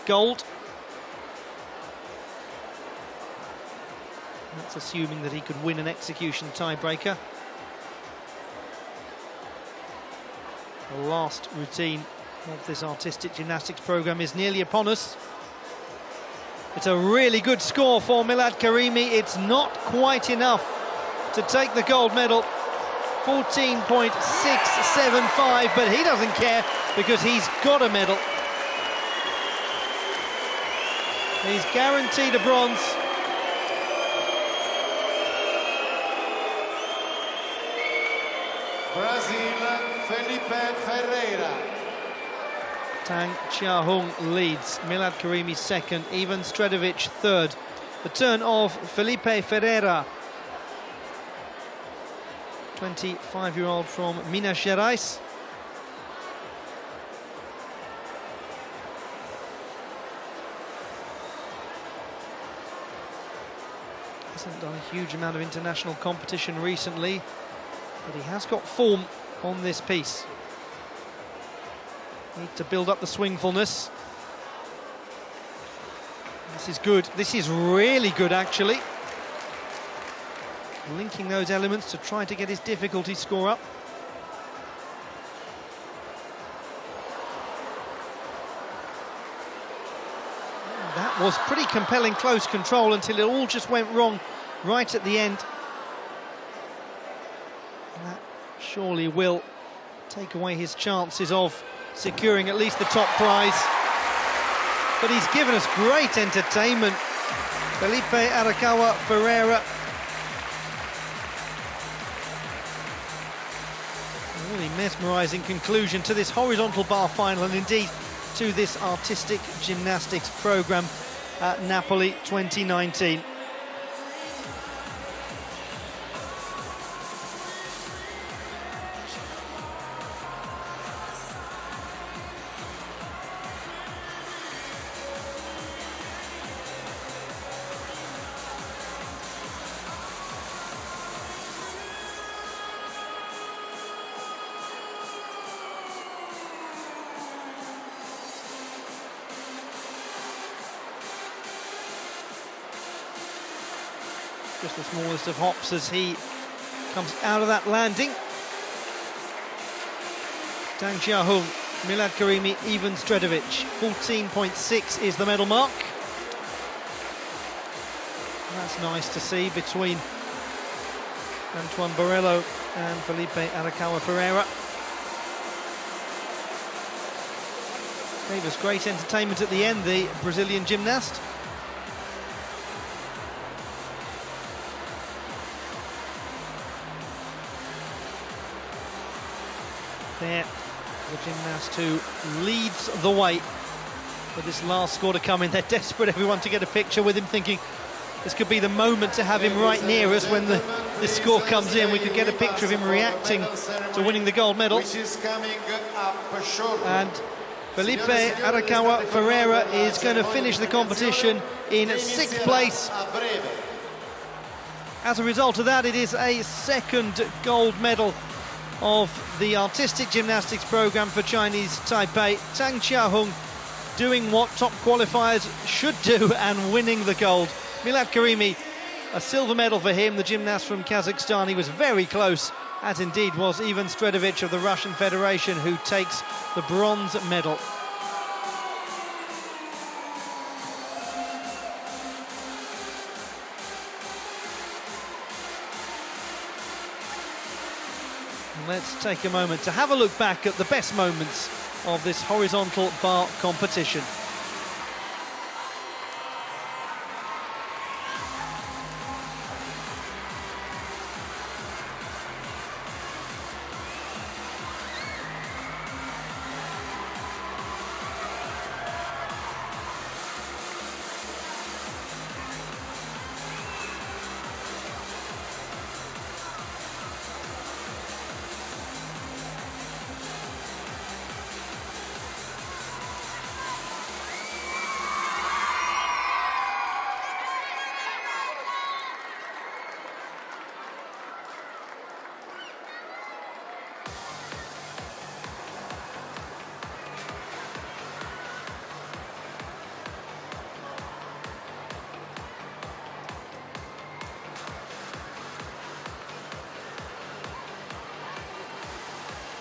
[SPEAKER 3] gold. That's assuming that he could win an execution tiebreaker. The last routine of this artistic gymnastics program is nearly upon us. It's a really good score for Milad Karimi. It's not quite enough to take the gold medal. 14.675, but he doesn't care because he's got a medal. He's guaranteed a bronze.
[SPEAKER 4] Brazil, Felipe Ferreira.
[SPEAKER 3] Tang Chia-hung leads, Milad Karimi second, Ivan Sredovic third. The turn of Felipe Ferreira, 25-year-old from Minas Gerais. Hasn't done a huge amount of international competition recently, but he has got form on this piece. Need to build up the swingfulness. This is good. This is really good, actually. Linking those elements to try to get his difficulty score up. That was pretty compelling close control until it all just went wrong right at the end. And that surely will take away his chances of securing at least the top prize. But he's given us great entertainment. Felipe Arakawa Ferreira. A really mesmerising conclusion to this horizontal bar final, and indeed to this artistic gymnastics programme at Napoli 2019. Just the smallest of hops as he comes out of that landing. Tang Chia-hung, Milad Karimi, Ivan Sredovic. 14.6 is the medal mark. That's nice to see between Antoine Borrello and Felipe Arakawa Ferreira. Gave us great entertainment at the end, the Brazilian gymnast. There, the gymnast who leads the way for this last score to come in. They're desperate, everyone, to get a picture with him, thinking this could be the moment to have him right near us when this score comes in. We could get a picture of him reacting to winning the gold medal. And Felipe Arakawa Ferreira is going to finish the competition in 6th place. As a result of that, it is a second gold medal of the artistic gymnastics program for Chinese Taipei. Tang Chia-hung doing what top qualifiers should do and winning the gold. Milad Karimi, a silver medal for him, the gymnast from Kazakhstan. He was very close, as indeed was Ivan Sredovic of the Russian Federation, who takes the bronze medal. Let's take a moment to have a look back at the best moments of this horizontal bar competition.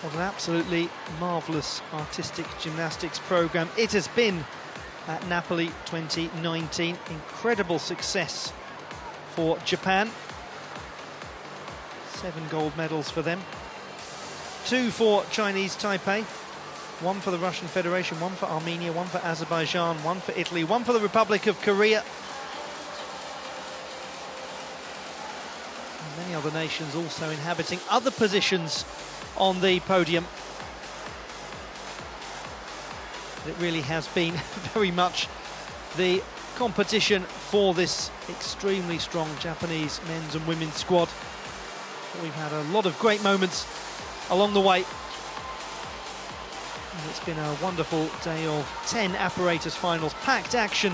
[SPEAKER 3] What an absolutely marvellous artistic gymnastics programme it has been at Napoli 2019. Incredible success for Japan. 7 gold medals for them. 2 for Chinese Taipei. One for the Russian Federation, one for Armenia, one for Azerbaijan, one for Italy, one for the Republic of Korea. And many other nations also inhabiting other positions on the podium. It really has been very much the competition for this extremely strong Japanese men's and women's squad. We've had a lot of great moments along the way. And it's been a wonderful day of 10 apparatus finals, packed action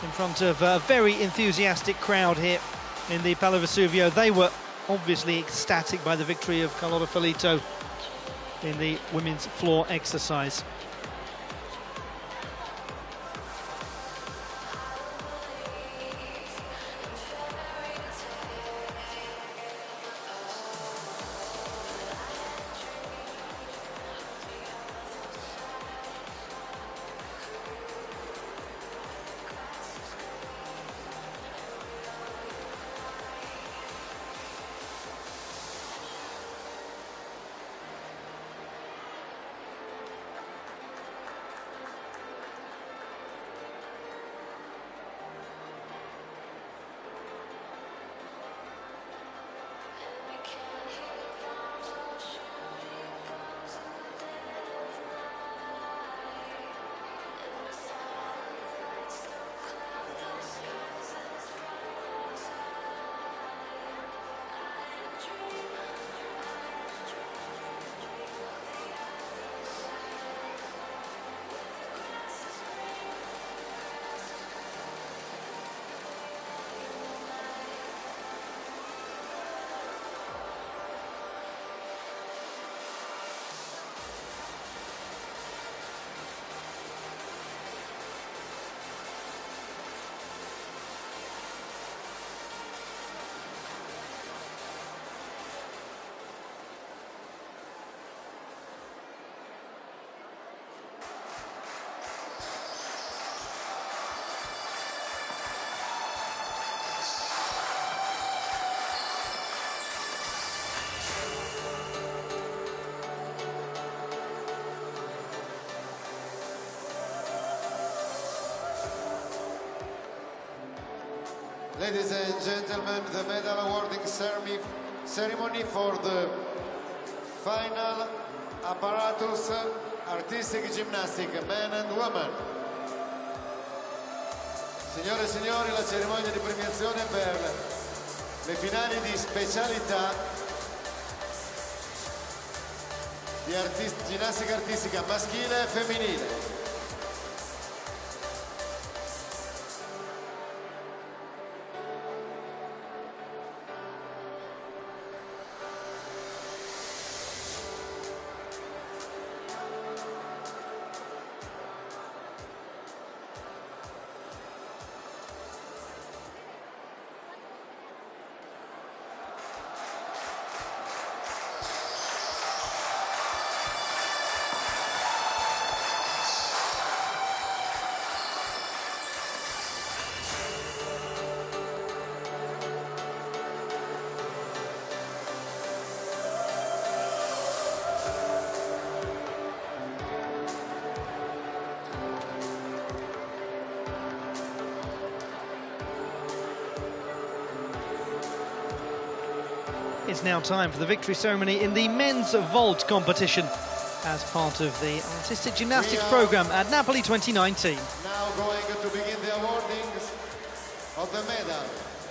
[SPEAKER 3] in front of a very enthusiastic crowd here in the Pala Vesuvio. They were obviously ecstatic by the victory of Carlotta Felito in the women's floor exercise.
[SPEAKER 4] Ladies and gentlemen, the medal awarding ceremony for the final Apparatus Artistic Gymnastics, men and women. Signore e signori, la cerimonia di premiazione per le finali di specialità di ginnastica artistica maschile e femminile.
[SPEAKER 3] It's now time for the victory ceremony in the men's vault competition as part of the artistic gymnastics program at Napoli 2019.
[SPEAKER 4] Now going to begin the awarding of the medal.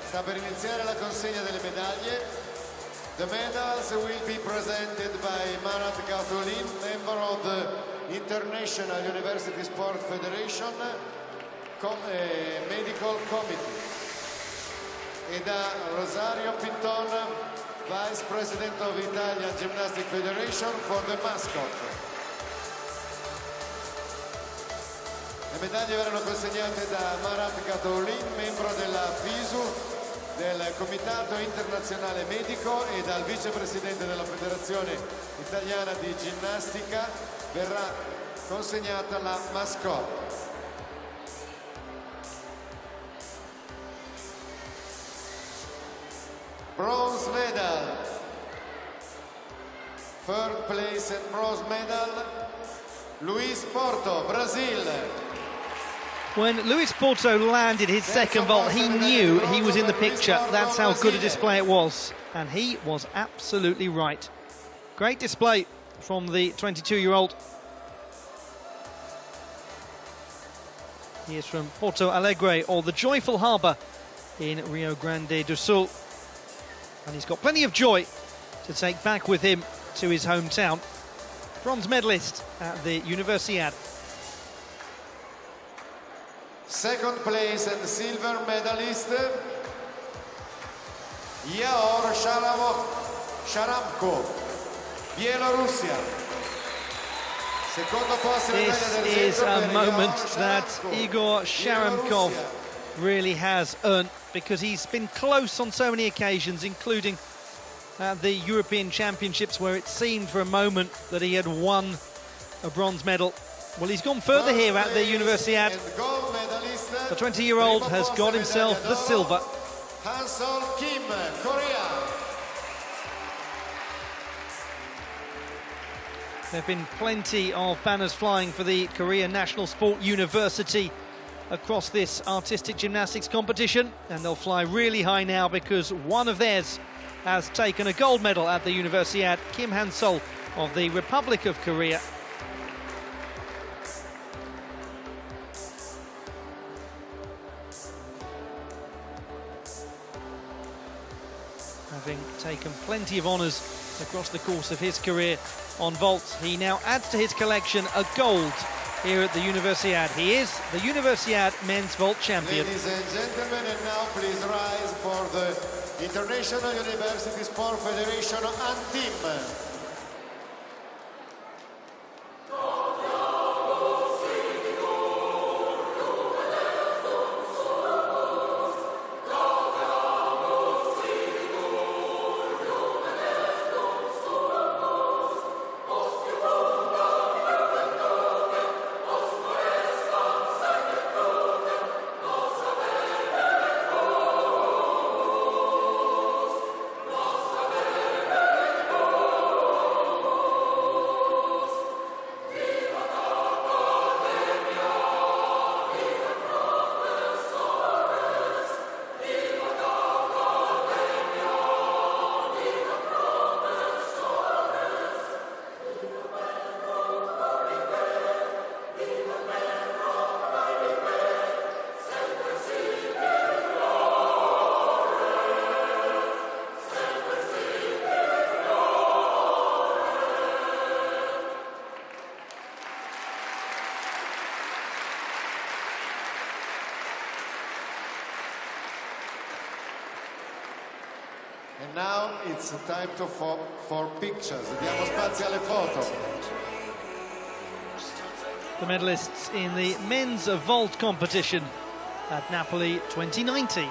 [SPEAKER 4] Sta per iniziare la consegna delle medaglie. The medals will be presented by Marat Gautolin, member of the International University Sport Federation Medical Committee, e da Rosario Pinton, Vice President of Italian Gymnastics Federation, for the mascot. Le medaglie verranno consegnate da Marat Gautolin, membro della FISU, del Comitato Internazionale Medico, e dal vicepresidente della Federazione Italiana di Ginnastica. Verrà consegnata la mascotte. Bronze medal, third place and bronze medal Luis Porto, Brazil.
[SPEAKER 3] When Luis Porto landed his second vault, he knew he was in the picture. That's how good a display it was. And he was absolutely right. Great display from the 22-year-old. He is from Porto Alegre, or the Joyful Harbour in Rio Grande do Sul. And he's got plenty of joy to take back with him to his hometown. Bronze medalist at the Universiade.
[SPEAKER 4] Second place and silver medalist, Yaor Sharamko, Bielorussia.
[SPEAKER 3] This is a moment that Igor Sharamkov really has earned, because he's been close on so many occasions, including at the European Championships, where it seemed for a moment that he had won a bronze medal. Well, he's gone further here at the Universiade. The 20-year-old has got himself the silver.
[SPEAKER 4] Han-Sol Kim, Korea.
[SPEAKER 3] There have been plenty of banners flying for the Korea National Sport University across this artistic gymnastics competition, and they'll fly really high now because one of theirs has taken a gold medal at the Universiade, Kim Han-Sol of the Republic of Korea. Having taken plenty of honours across the course of his career on vaults, he now adds to his collection a gold here at the Universiade. He is the Universiade men's vault champion.
[SPEAKER 4] Ladies and gentlemen, and now please rise for the International University Sport Federation Anthem. And now it's time for pictures. Diamo spazio alle foto.
[SPEAKER 3] The medalists in the men's vault competition at Napoli 2019.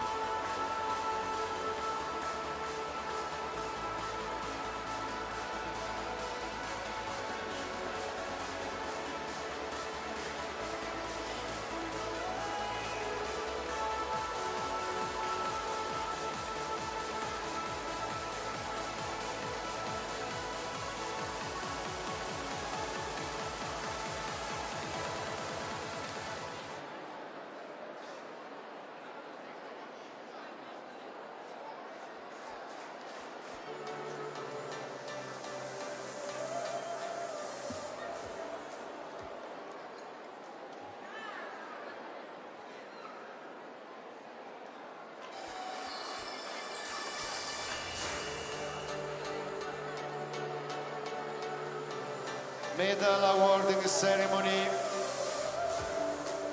[SPEAKER 4] Medal awarding ceremony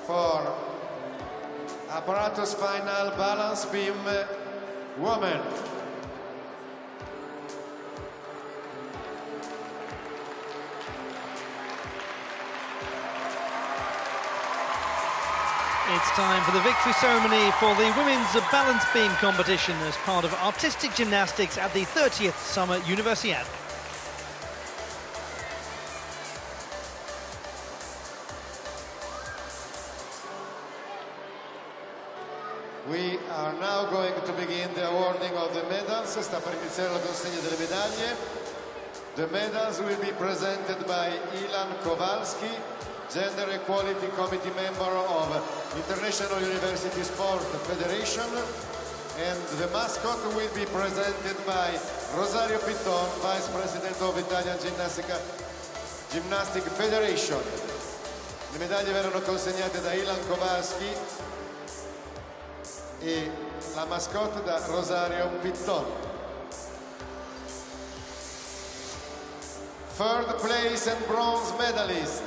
[SPEAKER 4] for Apparatus final balance beam woman.
[SPEAKER 3] It's time for the victory ceremony for the women's balance beam competition as part of artistic gymnastics at the 30th Summer Universiade.
[SPEAKER 4] We are now going to begin the awarding of the medals. Sta per iniziare la consegna delle medaglie. The medals will be presented by Ilan Kowalski, Gender Equality Committee member of International University Sport Federation, and the mascot will be presented by Rosario Pitton, Vice President of Italian Gymnastic Federation. Le medaglie verranno consegnate da Ilan Kowalski e la mascotte da Rosario Pitton. Third place and bronze medalist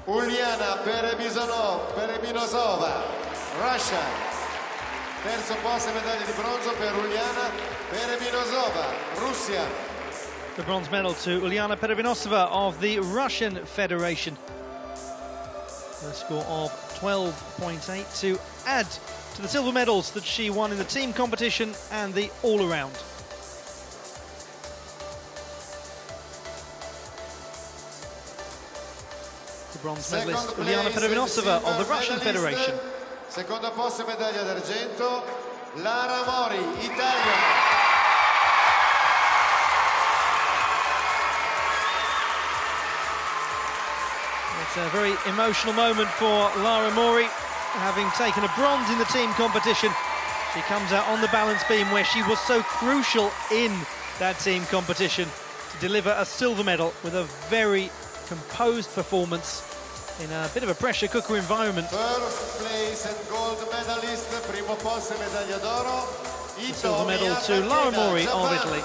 [SPEAKER 4] Uliana Perebinosova, Russia. Terzo posto e medaglia di bronzo per Uliana Perebinosova, Russia.
[SPEAKER 3] The bronze medal to Uliana Perebinosova of the Russian Federation. A score of 12.8 to add to the silver medals that she won in the team competition and the all-around. The bronze medalist Uliana Perebinosova of the Russian Federation.
[SPEAKER 4] Secondo posto e medaglia d'argento Lara Mori, Italia.
[SPEAKER 3] It's a very emotional moment for Lara Mori, having taken a bronze in the team competition. She comes out on the balance beam where she was so crucial in that team competition to deliver a silver medal with a very composed performance in a bit of a pressure cooker environment.
[SPEAKER 4] First place and gold medalist, primo posto e medaglia d'oro.
[SPEAKER 3] Silver medal to Lara Mori of Italy.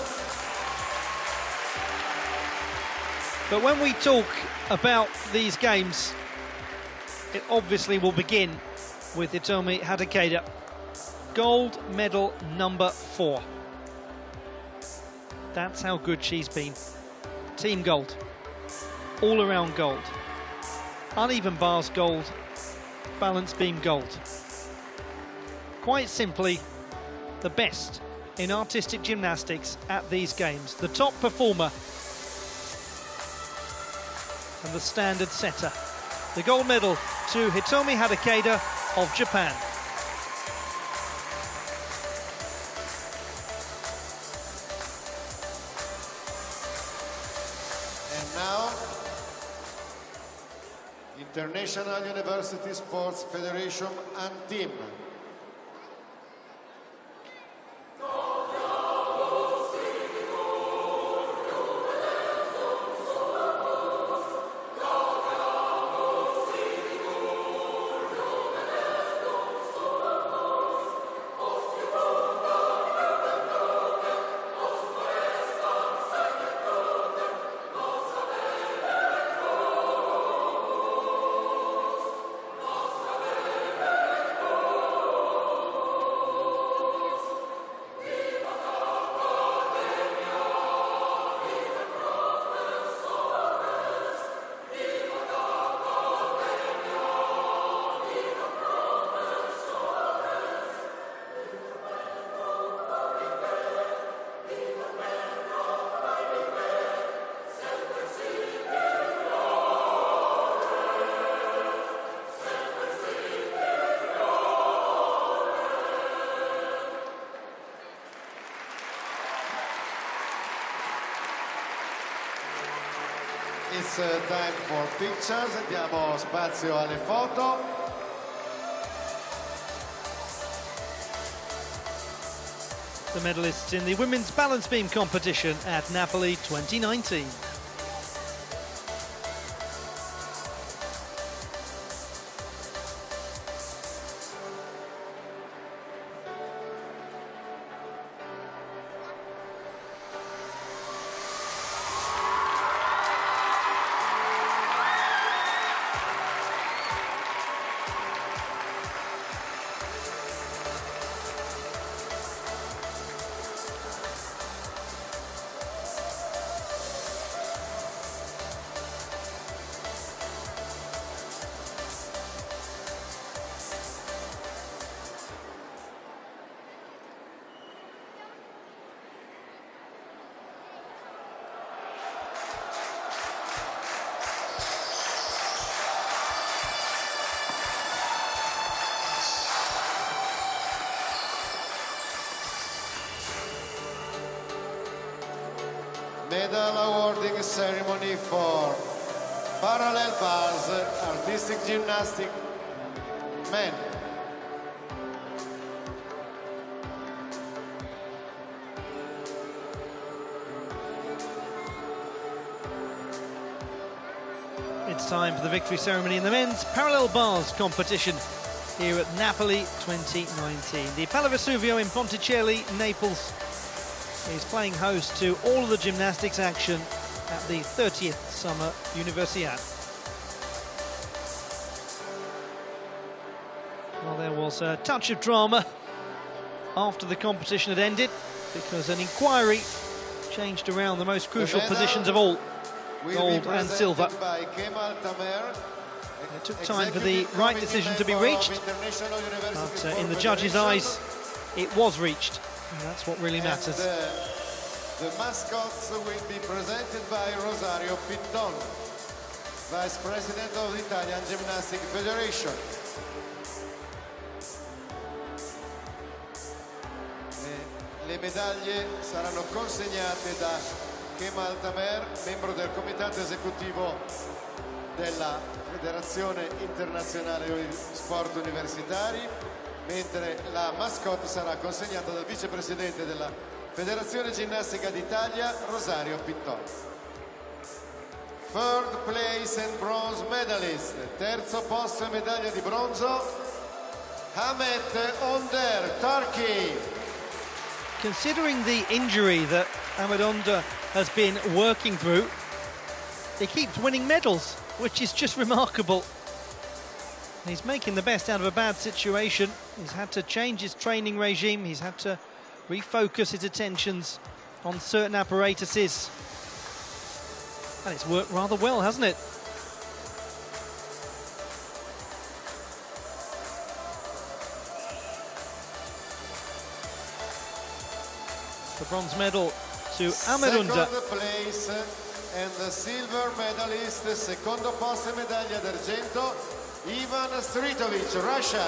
[SPEAKER 3] But when we talk about these games, it obviously will begin with Hitomi Hatakeda. Gold medal number 4. That's how good she's been. Team gold. All-around gold. Uneven bars gold. Balance beam gold. Quite simply, the best in artistic gymnastics at these games. The top performer and the standard setter. The gold medal to Hitomi Hatakeda of Japan.
[SPEAKER 4] And now, International University Sports Federation and team. It's time for pictures, diamo spazio alle foto.
[SPEAKER 3] The medalists in the women's balance beam competition at Napoli 2019.
[SPEAKER 4] medal awarding ceremony for parallel bars, artistic gymnastics, men.
[SPEAKER 3] It's time for the victory ceremony in the men's parallel bars competition here at Napoli 2019. The Apparatus in Ponticelli, Naples, is playing host to all of the gymnastics action at the 30th Summer Universiade. Well, there was a touch of drama after the competition had ended because an inquiry changed around the most crucial positions of all, gold and silver. It took time for the right decision to be reached, but in the judges' eyes, it was reached, and that's what really matters.
[SPEAKER 4] The mascots will be presented by Rosario Pitton, Vice President of the Italian Gymnastics Federation. Le medaglie saranno consegnate da Kemal Tamer, membro del comitato esecutivo della Federazione Internazionale di Sport Universitari, mentre la mascotte sarà consegnata dal vicepresidente della Federazione Ginnastica d'Italia, Rosario Pitton. Third place and bronze medalist, terzo posto e medaglia di bronzo, Hamet Onder, Turkey.
[SPEAKER 3] Considering the injury that Ahmed Onda has been working through, he keeps winning medals, which is just remarkable. He's making the best out of a bad situation. He's had to change his training regime. He's had to refocus his attentions on certain apparatuses. And it's worked rather well, hasn't it? The bronze medal to Ahmed Onda.
[SPEAKER 4] Second place and the silver medalist, secondo posto e medaglia d'argento, Ivan Stritovic, Russia.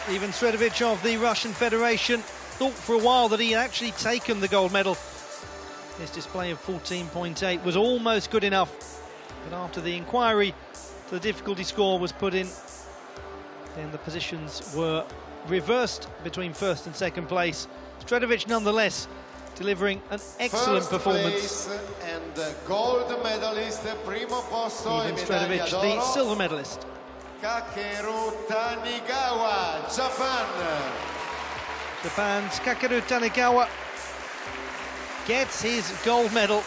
[SPEAKER 3] Ivan Stritovic of the Russian Federation thought for a while that he had actually taken the gold medal. His display of 14.8 was almost good enough, but after the inquiry, the difficulty score was put in, then the positions were reversed between first and second place. Stritovic nonetheless delivering an excellent performance.
[SPEAKER 4] First place and the gold medalist, primo posto e
[SPEAKER 3] Ivan
[SPEAKER 4] medaglia
[SPEAKER 3] Stritovic, the
[SPEAKER 4] d'oro,
[SPEAKER 3] silver medalist.
[SPEAKER 4] Kakeru Tanigawa, Japan.
[SPEAKER 3] Japan's Kakeru Tanigawa gets his gold medal.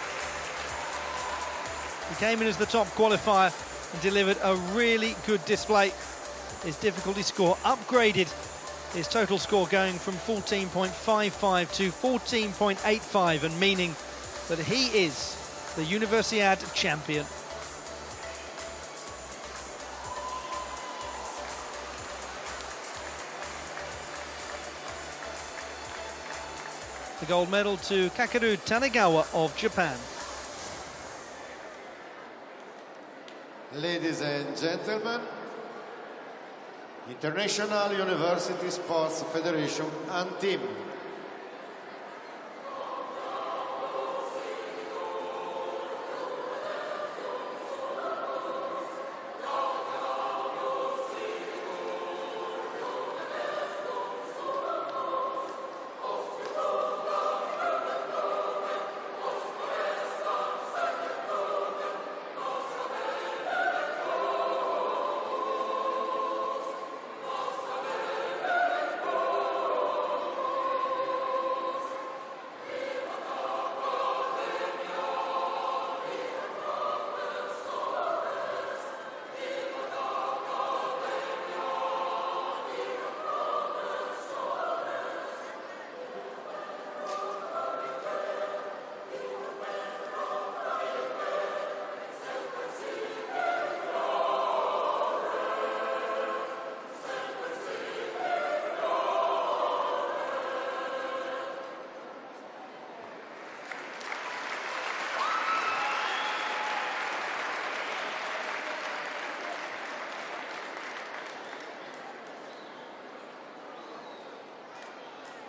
[SPEAKER 3] He came in as the top qualifier and delivered a really good display. His difficulty score upgraded his total score, going from 14.55 to 14.85, and meaning that he is the Universiade champion. The gold medal to Kakeru Tanigawa of Japan.
[SPEAKER 4] Ladies and gentlemen, International University Sports Federation and team.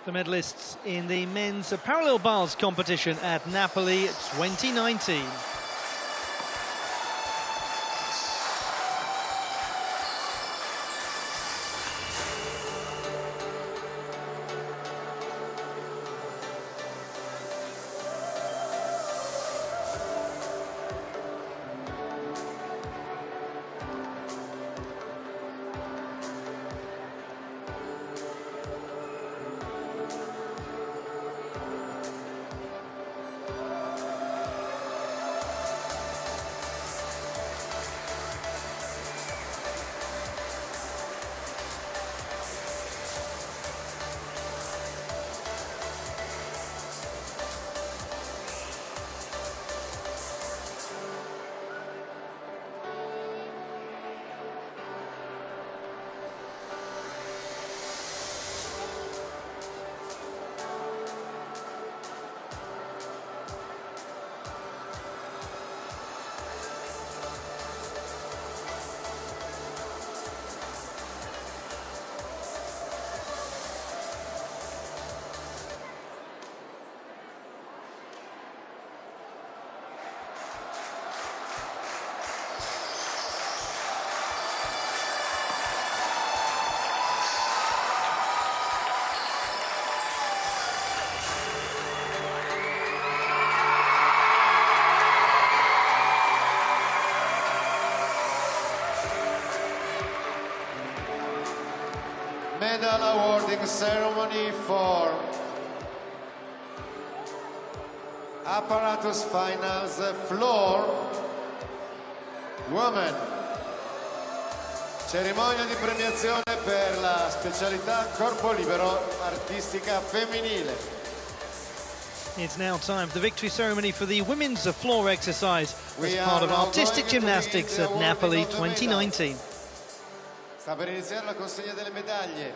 [SPEAKER 3] the medalists in the men's parallel bars competition at Napoli 2019.
[SPEAKER 4] Medal awarding ceremony for Apparatus Finals Floor Women. Cerimonia di premiazione per la specialità corpo libero artistica femminile.
[SPEAKER 3] It's now time for the victory ceremony for the women's floor exercise as part of artistic gymnastics at Napoli 2019.
[SPEAKER 4] Sta per iniziare la consegna delle medaglie.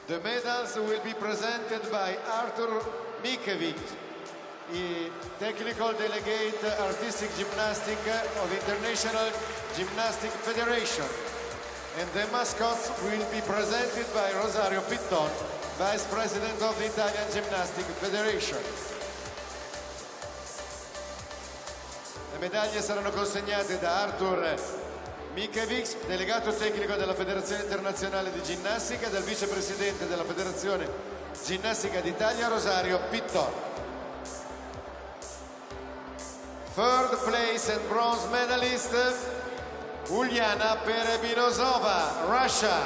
[SPEAKER 4] The medals will be presented by Artur Mikevic, the Technical Delegate Artistic Gymnastics of International Gymnastics Federation. And the mascots will be presented by Rosario Pitton, Vice President of the Italian Gymnastics Federation. Le medaglie saranno consegnate da Artur Mikevic, delegato tecnico della Federazione Internazionale di Ginnastica, e dal vicepresidente della Federazione Ginnastica d'Italia, Rosario Pitton. Third place and bronze medalist, Uliana Perebinosova, Russia.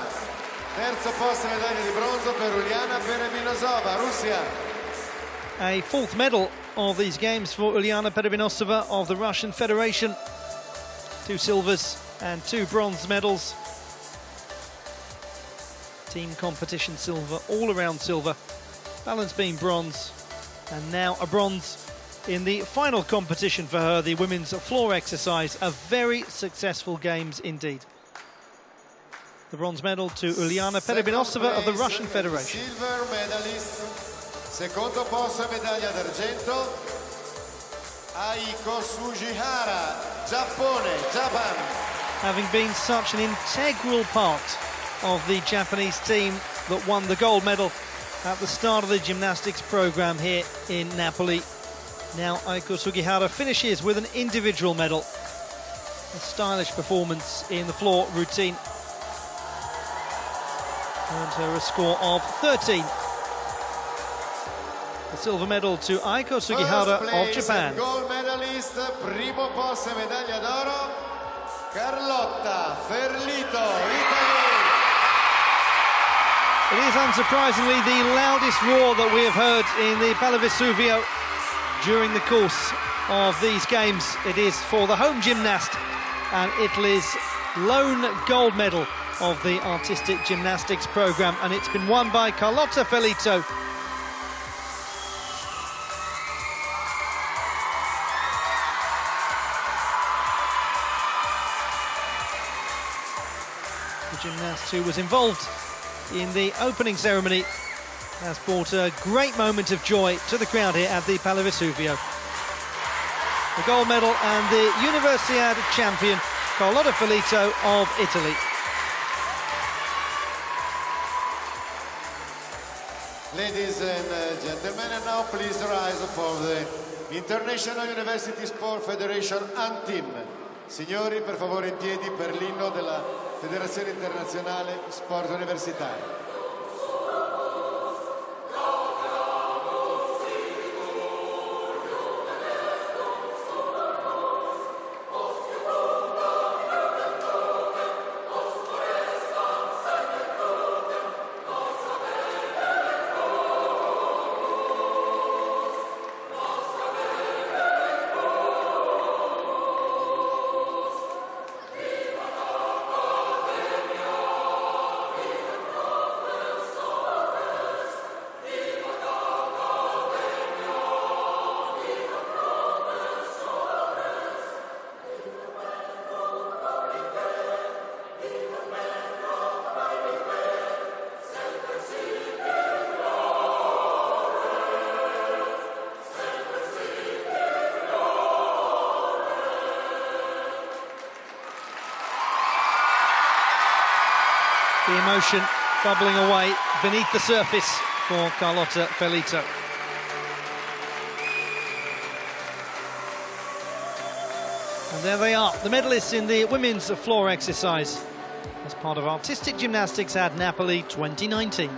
[SPEAKER 4] Terzo posto, medaglia di bronzo per Uliana Perebinosova, Russia.
[SPEAKER 3] A fourth medal of these games for Uliana Perebinosova of the Russian Federation. 2 silvers and 2 bronze medals. Team competition silver, all-around silver. Balance beam bronze, and now a bronze in the final competition for her, the women's floor exercise. A very successful games indeed. The bronze medal to Uliana Perebinosova of the Russian Federation.
[SPEAKER 4] Silver medalist. Secondo posto, medaglia d'argento, Aiko Sugihara, Giappone, Japan.
[SPEAKER 3] Having been such an integral part of the Japanese team that won the gold medal at the start of the gymnastics program here in Napoli. Now Aiko Sugihara finishes with an individual medal. A stylish performance in the floor routine. Earned her a score of 13. The silver medal to Aiko Sugihara of Japan.
[SPEAKER 4] Gold medalist, primo posto, medaglia d'oro, Carlotta Ferlito, Italy.
[SPEAKER 3] It is unsurprisingly the loudest roar that we have heard in the Pala Vesuvio during the course of these games. It is for the home gymnast and Italy's lone gold medal of the artistic gymnastics program, and it's been won by Carlotta Ferlito. The gymnast who was involved in the opening ceremony has brought a great moment of joy to the crowd here at the Pala Vesuvio. The gold medal and the Universiade champion Carlotta Felito of Italy.
[SPEAKER 4] Ladies and gentlemen, and now please rise for the International University Sport Federation Anthem. Signori, per favore in piedi per l'inno della Federazione Internazionale Sport Universitario.
[SPEAKER 3] The emotion bubbling away beneath the surface for Carlotta Felito. And there they are, the medalists in the women's floor exercise as part of artistic gymnastics at Napoli 2019.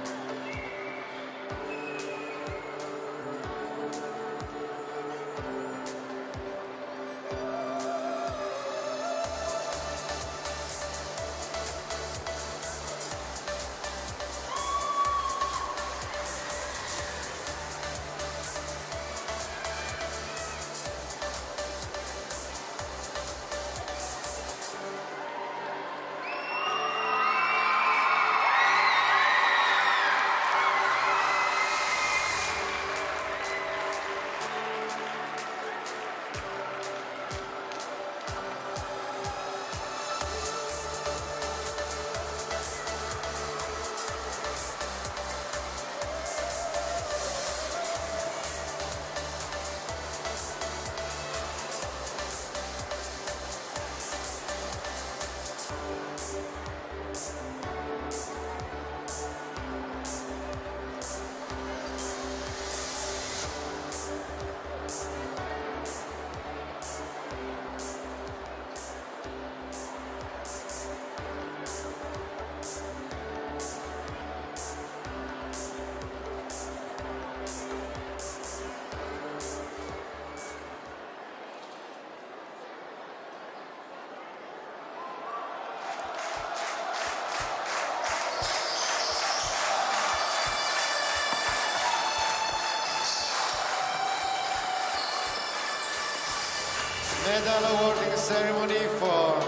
[SPEAKER 3] Medal awarding ceremony for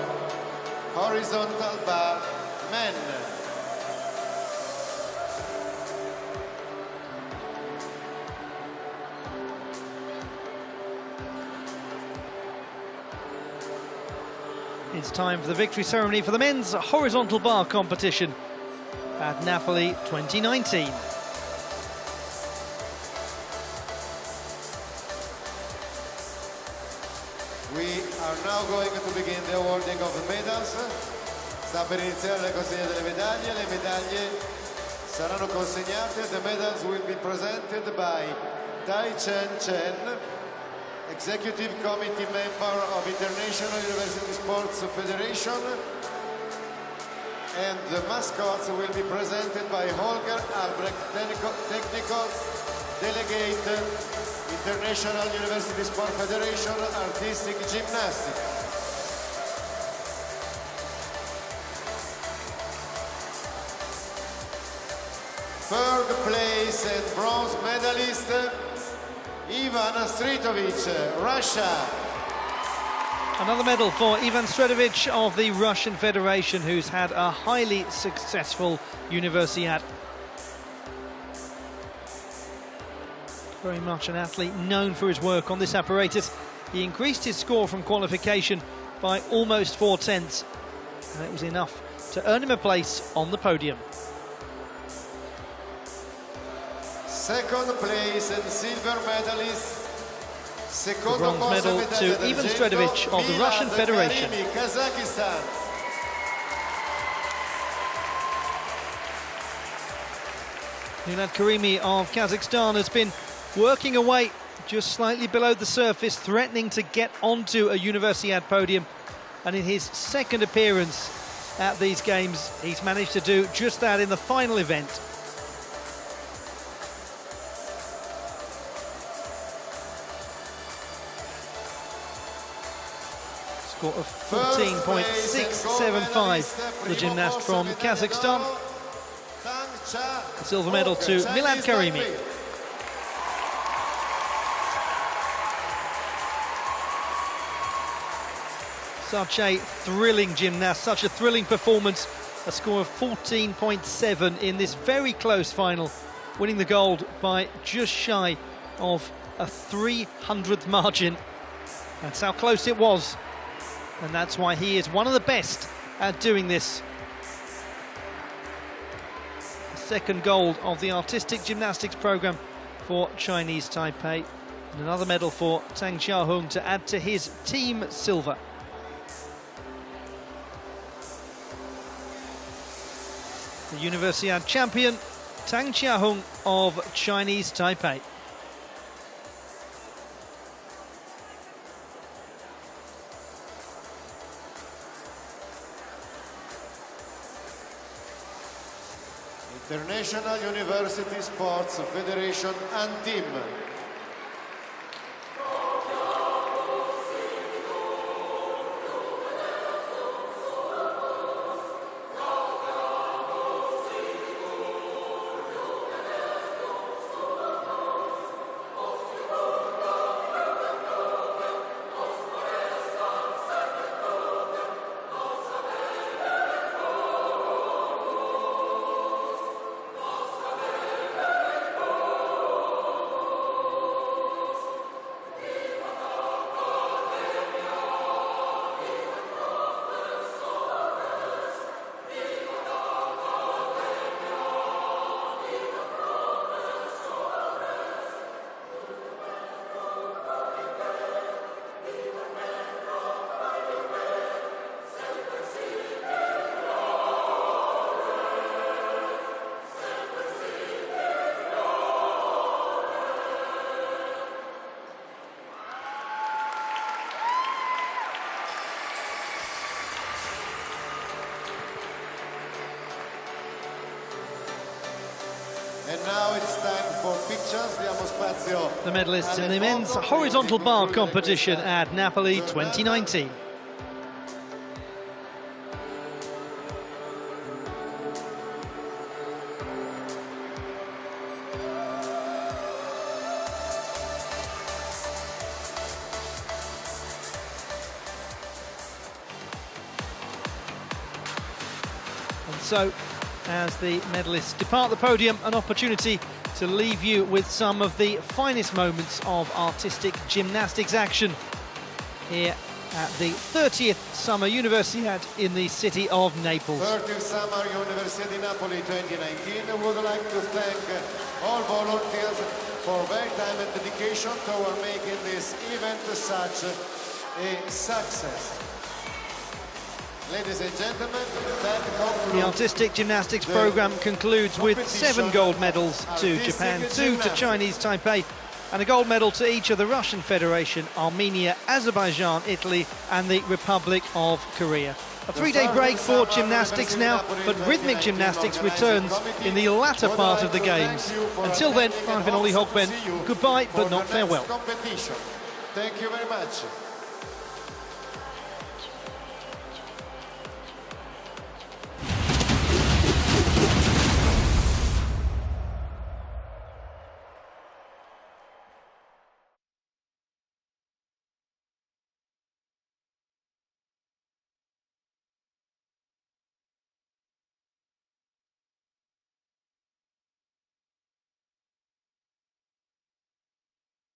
[SPEAKER 3] horizontal bar men. It's time for the victory ceremony for the men's horizontal bar competition at Napoli 2019.
[SPEAKER 4] We are now going to begin the awarding of the medals. Sta per iniziare la consegna delle medaglie. Le medaglie saranno consegnate. The medals will be presented by Tai Chen, Executive Committee Member of International University Sports Federation. And the mascots will be presented by Holger Albrecht, Technical Delegate, International University Sport Federation, Artistic Gymnastics. Third place and bronze medalist, Ivan Stritovic, Russia.
[SPEAKER 3] Another medal for Ivan Stritovic of the Russian Federation, who's had a highly successful Universiade. Very much an athlete known for his work on this apparatus. He increased his score from qualification by almost 4/10, and it was enough to earn him a place on the podium.
[SPEAKER 4] Second place and silver medalist, Secondo
[SPEAKER 3] bronze
[SPEAKER 4] posto
[SPEAKER 3] medal
[SPEAKER 4] medaglia
[SPEAKER 3] to Ivan
[SPEAKER 4] d'argento,
[SPEAKER 3] Sredovic of the Russian
[SPEAKER 4] Milad
[SPEAKER 3] Federation.
[SPEAKER 4] Karimi, Kazakhstan.
[SPEAKER 3] Milad Karimi of Kazakhstan has been working away just slightly below the surface, threatening to get onto a Universiade podium. And in his second appearance at these games, he's managed to do just that in the final event. Score of 14.675, the gymnast from Kazakhstan. The silver medal to Milad Karimi. Such a thrilling gymnast, such a thrilling performance. A score of 14.7 in this very close final, winning the gold by just shy of a 300th margin. That's how close it was. And that's why he is one of the best at doing this. Second gold of the artistic gymnastics program for Chinese Taipei. And another medal for Tang Xiaohong to add to his team silver. The Universiade champion, Tang Xiaohong of Chinese Taipei.
[SPEAKER 4] International University Sports Federation and Team. And now it's time for pictures. Diamo spazio.
[SPEAKER 3] The medalists in the men's horizontal bar competition at Napoli 2019. And so, as the medalists depart the podium, an opportunity to leave you with some of the finest moments of artistic gymnastics action here at the 30th Summer Universiade in the city of Naples.
[SPEAKER 4] 30th Summer Universiade in Napoli 2019. I would like to thank all volunteers for their time and dedication toward making this event such a success. Ladies and gentlemen, that concludes
[SPEAKER 3] The artistic gymnastics program concludes with 7 gold medals to Japan, 2 to Chinese Taipei, and a gold medal to each of the Russian Federation, Armenia, Azerbaijan, Italy, and the Republic of Korea. A 3-day break for gymnastics now, but rhythmic gymnastics returns in the latter part of the games. Until then, I've been Ollie Hogben. Goodbye, but not farewell.
[SPEAKER 4] Thank you very much.